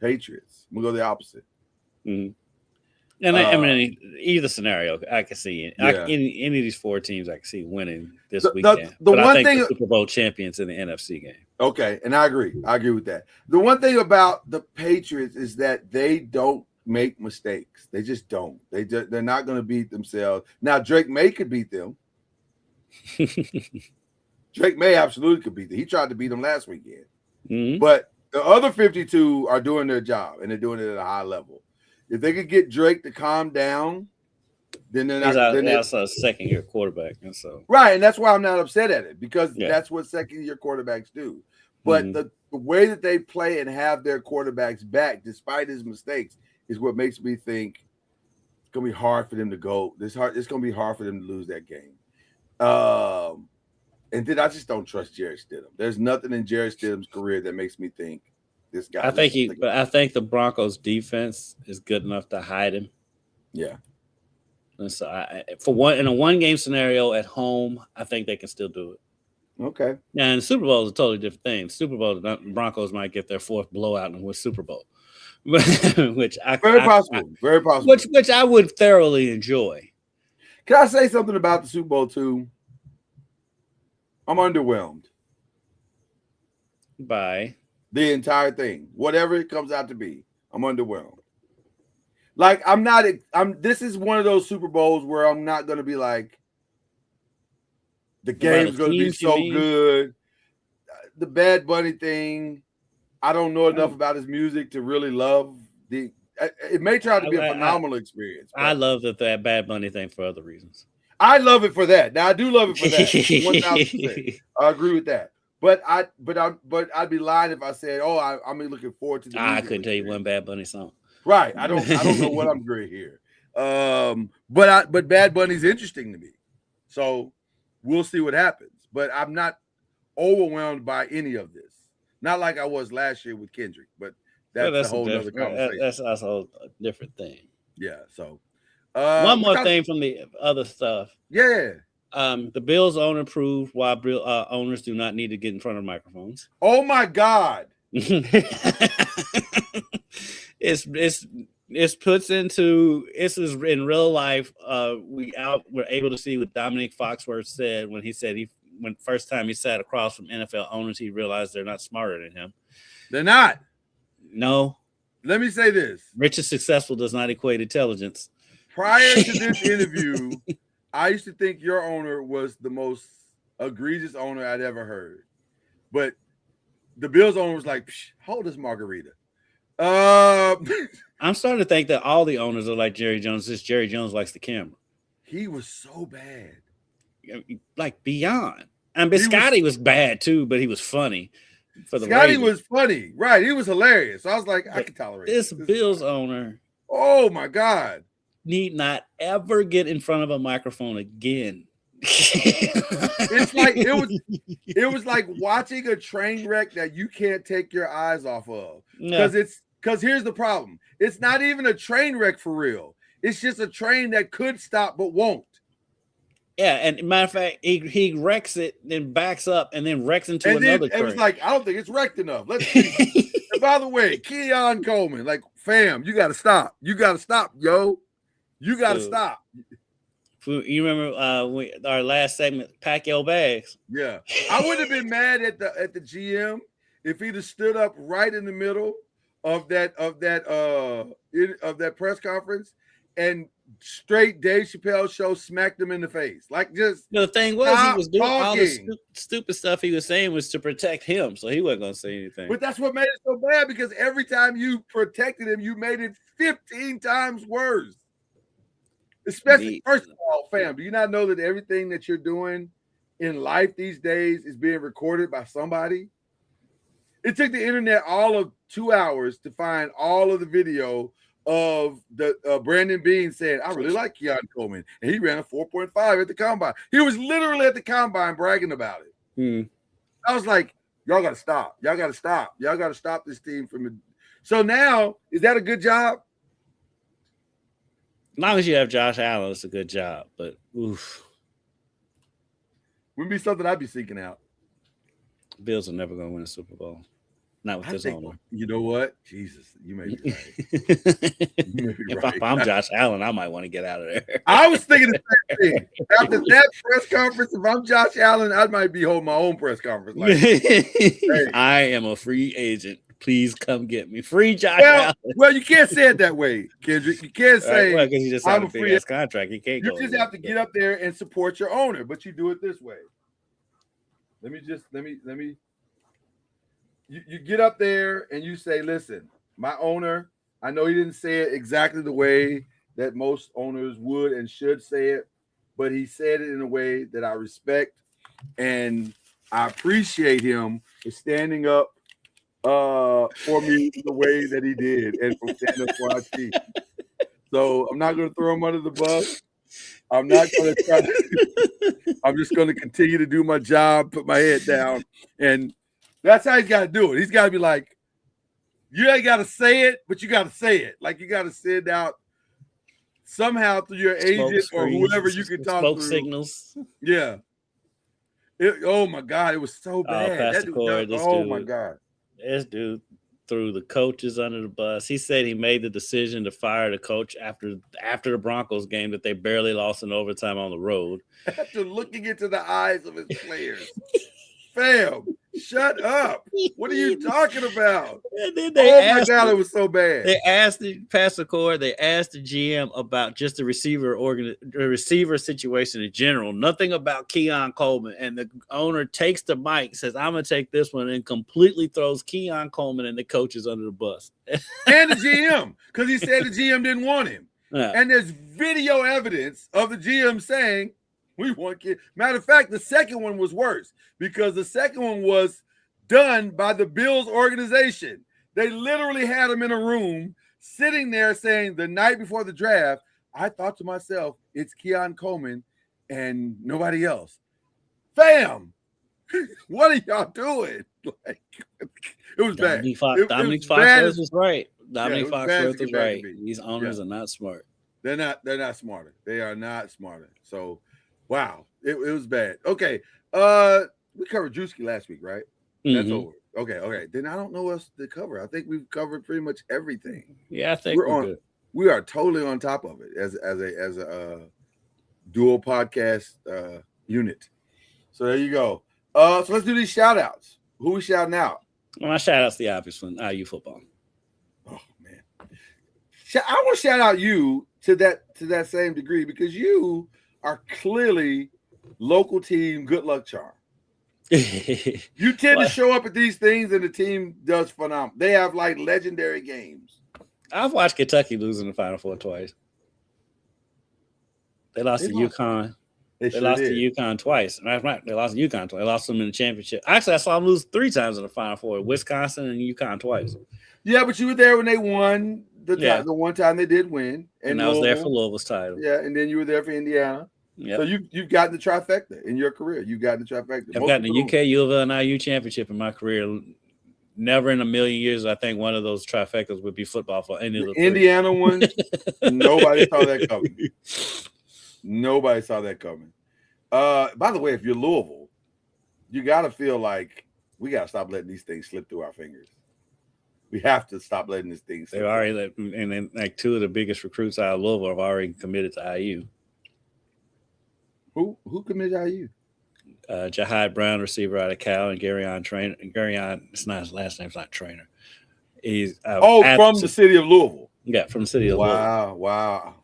Patriots. I'm going to go the opposite. And I mean, either scenario, I can see any of these four teams. I can see winning this weekend. But I think the Super Bowl champions in the NFC game. Okay, and I agree. I agree with that. The one thing about the Patriots is that they don't make mistakes. They just don't. They're not going to beat themselves. Now Drake May could beat them. Drake May absolutely could beat them. He tried to beat them last weekend. But the other 52 are doing their job, and they're doing it at a high level. If they could get Drake to calm down, then they're not. That's a second-year quarterback, and so right, and that's why I'm not upset at it because that's what second-year quarterbacks do. But the way that they play and have their quarterbacks back, despite his mistakes, is what makes me think it's gonna be hard for them to go. It's gonna be hard for them to lose that game. And then I just don't trust Jarrett Stidham. There's nothing in Jarrett Stidham's career that makes me think this guy. I think the Broncos defense is good enough to hide him. Yeah. And so in a one-game scenario at home, I think they can still do it. Okay. Now, in the Super Bowl is a totally different thing. Super Bowl, the Broncos might get their fourth blowout and win Super Bowl. which very possible. Which I would thoroughly enjoy. Can I say something about the Super Bowl too? I'm underwhelmed by the entire thing. Whatever it comes out to be, I'm underwhelmed. Like this is one of those Super Bowls where I'm not going to be like, the game's going to be so good. The Bad Bunny thing, I don't know enough about his music to really love the. It may try to be a phenomenal experience. I love that Bad Bunny thing for other reasons. I love it for that. Now I do love it for that. 1,000%. I agree with that. But I'd be lying if I said, "Oh, I'm looking forward to the." I couldn't tell you one Bad Bunny song. Right. I don't know what I'm doing here. But Bad Bunny's interesting to me. So we'll see what happens. But I'm not overwhelmed by any of this. Not like I was last year with Kendrick, but that's a whole other conversation. That's a whole different thing. Yeah. So one more thing from the other stuff. Yeah. The Bills owner proved why owners do not need to get in front of microphones. Oh my God. It's puts into this is in real life. We're able to see what Dominic Foxworth said when first time he sat across from NFL owners, he realized they're not smarter than him. They're not. No. Let me say this. Rich and successful does not equate intelligence. Prior to this interview, I used to think your owner was the most egregious owner I'd ever heard. But the Bills owner was like, hold this margarita. I'm starting to think that all the owners are like Jerry Jones. Just Jerry Jones likes the camera. He was so bad. Like beyond. And Biscotti was bad too, but he was funny. For the Scotty was funny, right? He was hilarious. So I was like, I can tolerate this Bills owner. Oh my God! Need not ever get in front of a microphone again. It's like it was like watching a train wreck that you can't take your eyes off of. Because here's the problem: it's not even a train wreck for real. It's just a train that could stop but won't. Yeah, and matter of fact, he wrecks it, then backs up, and then wrecks into another train. It was like, I don't think it's wrecked enough. Let's see. And by the way, Keon Coleman, like, fam, you got to stop. You got to stop, yo. You got to stop. You remember our last segment, pack your bags. Yeah, I would have been mad at the GM if he'd have stood up right in the middle of that press conference and straight Dave Chappelle show smacked him in the face. Like, just the thing was, he was doing all the stupid stuff he was saying was to protect him, so he wasn't going to say anything. But that's what made it so bad, because every time you protected him, you made it 15 times worse. Especially, first of all, fam, do you not know that everything that you're doing in life these days is being recorded by somebody? It took the internet all of 2 hours to find all of the video of the Brandon Beane saying, I really like Keon Coleman, and he ran a 4.5 at the combine. He was literally at the combine bragging about it. I was like, y'all got to stop. Y'all got to stop. Y'all got to stop this team from it. So now, is that a good job? As long as you have Josh Allen, it's a good job. But oof, wouldn't be something I'd be seeking out. Bills are never going to win a Super Bowl. Not with this owner. You know what? Jesus, you may be right. If I'm Josh Allen, I might want to get out of there. I was thinking the same thing. After that press conference, if I'm Josh Allen, I might be holding my own press conference. Like, hey. I am a free agent. Please come get me. Free Josh Allen. Well, you can't say it that way, Kendrick. You can't say because you just signed a big ass contract. You can't. You just have to get up there and support your owner, but you do it this way. Let me. You get up there and you say, listen, my owner, I know he didn't say it exactly the way that most owners would and should say it, but he said it in a way that I respect, and I appreciate him for standing up for me the way that he did and for standing up for our team. So I'm not going to throw him under the bus. I'm not going to try to, I'm just going to continue to do my job, put my head down, and that's how he's got to do it. He's got to be like, you ain't got to say it, but you got to say it. Like, you got to send out somehow through your agent or whoever you can talk to. Signals. Yeah. Oh, my God. It was so bad. Oh my God. This dude. threw the coaches under the bus. He said he made the decision to fire the coach after the Broncos game that they barely lost in overtime on the road. After looking into the eyes of his players. Fam, shut up. What are you talking about? And then my God, it was so bad. They asked the Pastor Core, they asked the GM about just the receiver situation in general, nothing about Keon Coleman. And the owner takes the mic, says, I'm going to take this one, and completely throws Keon Coleman and the coaches under the bus. And the GM, because he said the GM didn't want him. Yeah. And there's video evidence of the GM saying, we want kids. Matter of fact, the second one was worse because the second one was done by the Bills organization. They literally had him in a room sitting there saying the night before the draft, I thought to myself, it's Keon Coleman and nobody else. Fam, what are y'all doing? Like, it was bad. Dominique Foxworth was right. Dominique Foxworth was right. These owners are not smart. They're not smarter. They are not smarter. So wow, it was bad. Okay, we covered Drewski last week, right? That's over. Okay. Then I don't know what else to cover. I think we've covered pretty much everything. Yeah, I think we're good. We are totally on top of it as a dual podcast unit. So there you go. So let's do these shout outs. Who we shouting out? Well, my shout out's the obvious one, IU football. Oh man, I want to shout out you to that same degree because you are clearly local team good luck charm. You tend to show up at these things and the team does phenomenal. They have like legendary games. I've watched Kentucky lose in the Final Four twice. They lost to UConn. They lost to UConn twice. That's right. They lost to UConn twice. They lost them in the championship. Actually, I saw them lose 3 times in the Final Four. Wisconsin and UConn twice. Yeah, but you were there when they won the one time they did win. And I was there for Louisville's title. Yeah, and then you were there for Indiana. Yep. So you've gotten the trifecta in your career. You've gotten the trifecta. I've gotten the UK, U of L, and IU championship in my career. Never in a million years, I think one of those trifectas would be football for any of the Indiana one. Nobody saw that coming. Nobody saw that coming. By the way, if you're Louisville, you got to feel like we got to stop letting these things slip through our fingers. We have to stop letting these things slip. They've already and then like 2 of the biggest recruits out of Louisville have already committed to IU. Who committed to IU? Jahide Brown, receiver out of Cal, and Garyon Trainer. Garyon, it's not his last name. It's not Trainer. He's from the city of Louisville. Yeah, from the city of Louisville. Wow.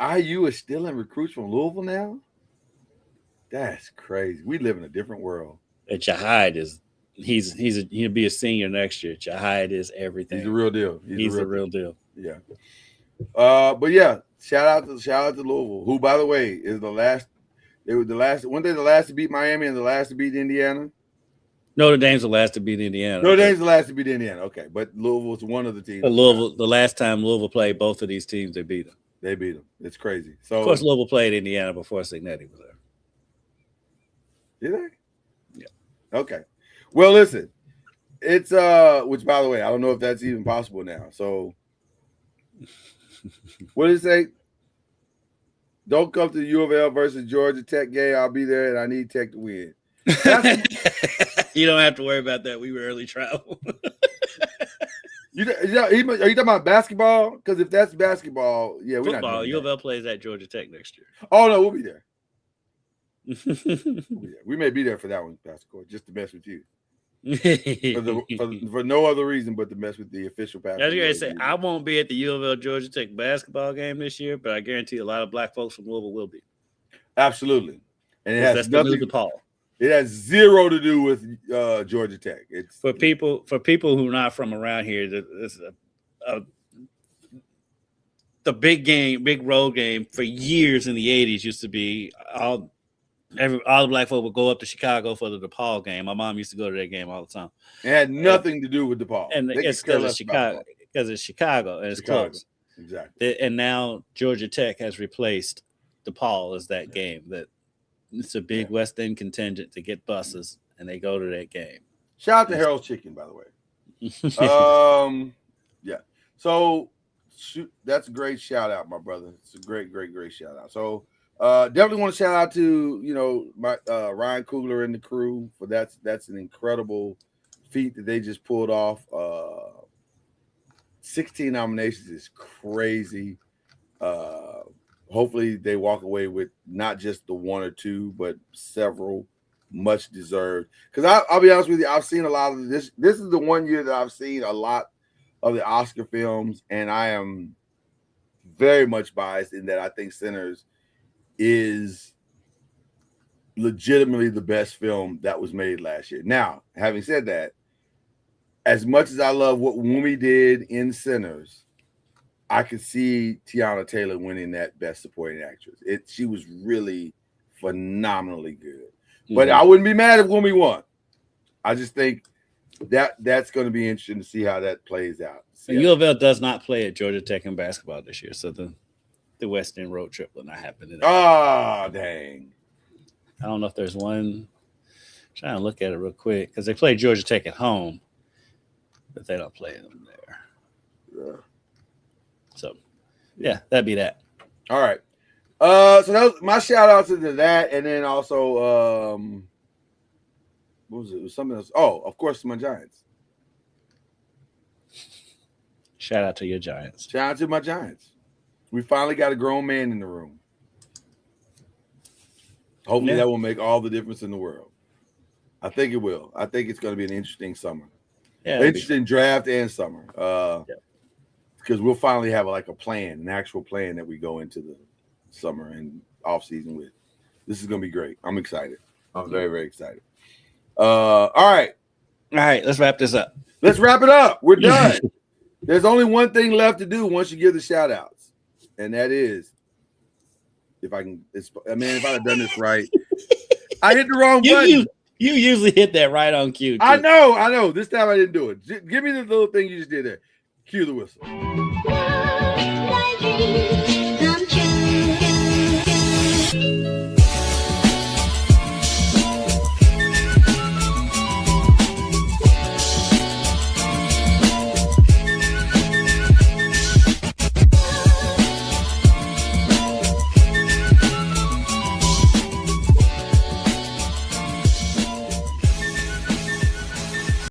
IU is still in recruits from Louisville now. That's crazy. We live in a different world. And Jahide is he'll be a senior next year. Jahide is everything. He's the real deal. He's the real deal. Yeah. But yeah, shout out to Louisville, who by the way is the last. They were the last. Weren't they the last to beat Miami and the last to beat Indiana? Notre Dame's the last to beat Indiana. Notre Dame's the last to beat Indiana. Okay, but Louisville's one of the teams. But Louisville, the last time Louisville played both of these teams, they beat them. They beat them. It's crazy. So of course, Louisville played Indiana before Signetti was Did there. they? Yeah. Okay. Well, listen, it's which by the way, I don't know if that's even possible now. So what did it say? Don't come to the U of L versus Georgia Tech game. I'll be there, and I need Tech to win. You don't have to worry about that. We rarely travel. Are you talking about basketball? Because if that's basketball, yeah, we're football. not. U of L plays at Georgia Tech next year. Oh no, we'll be there. We may be there for that one, Pastor Court, just to mess with you. for no other reason but to mess with the official pastor. I was going to say, I won't be at the U of L Georgia Tech basketball game this year, but I guarantee a lot of black folks from Louisville will be. Absolutely. And it has nothing to DePaul. It has zero to do with Georgia Tech. It's for people who are not from around here. The big road game for years in the 80s used to be all the black folk would go up to Chicago for the DePaul game. My mom used to go to that game all the time. It had nothing to do with DePaul. And it's because it's Chicago and it's close. Exactly. And now Georgia Tech has replaced DePaul as that game. That it's a big West End contingent to get buses, and they go to that game. Shout out to Harold's Chicken, by the way. Yeah. So that's a great shout out, my brother. It's a great shout out. So definitely want to shout out to my Ryan Coogler and the crew for that's an incredible feat that they just pulled off. 16 nominations is crazy. Hopefully they walk away with not just the one or two, but several, much deserved. Because I'll be honest with you, I've seen a lot of this. This is the one year that I've seen a lot of the Oscar films, and I am very much biased in that I think Sinners is legitimately the best film that was made last year. Now, having said that, as much as I love what Wumi did in Sinners, I could see Tiana Taylor winning that Best Supporting Actress. She was really phenomenally good. But I wouldn't be mad if Wumi won. I just think that's going to be interesting to see how that plays out. U of L does not play at Georgia Tech in basketball this year, so the West End road trip will not happen. Oh, dang. I don't know if there's one. I'm trying to look at it real quick because they play Georgia Tech at home, but they don't play them there. Yeah. So, yeah, that'd be that. All right. So that was my shout outs to that, and then also what was it? It was something else. Oh, of course, my Giants. Shout out to your Giants. Shout out to my Giants. We finally got a grown man in the room. Hopefully that will make all the difference in the world. I think it will. I think it's going to be an interesting summer. Yeah, interesting draft and summer. Because we'll finally have a plan, an actual plan that we go into the summer and off season with. This is going to be great. I'm excited. I'm very, very excited. All right. Let's wrap this up. Let's wrap it up. We're done. There's only one thing left to do once you give the shout outs. And that is, if I had done this right, I hit the wrong button. You usually hit that right on cue. Too. I know. This time I didn't do it. Give me the little thing you just did there. Cue the whistle.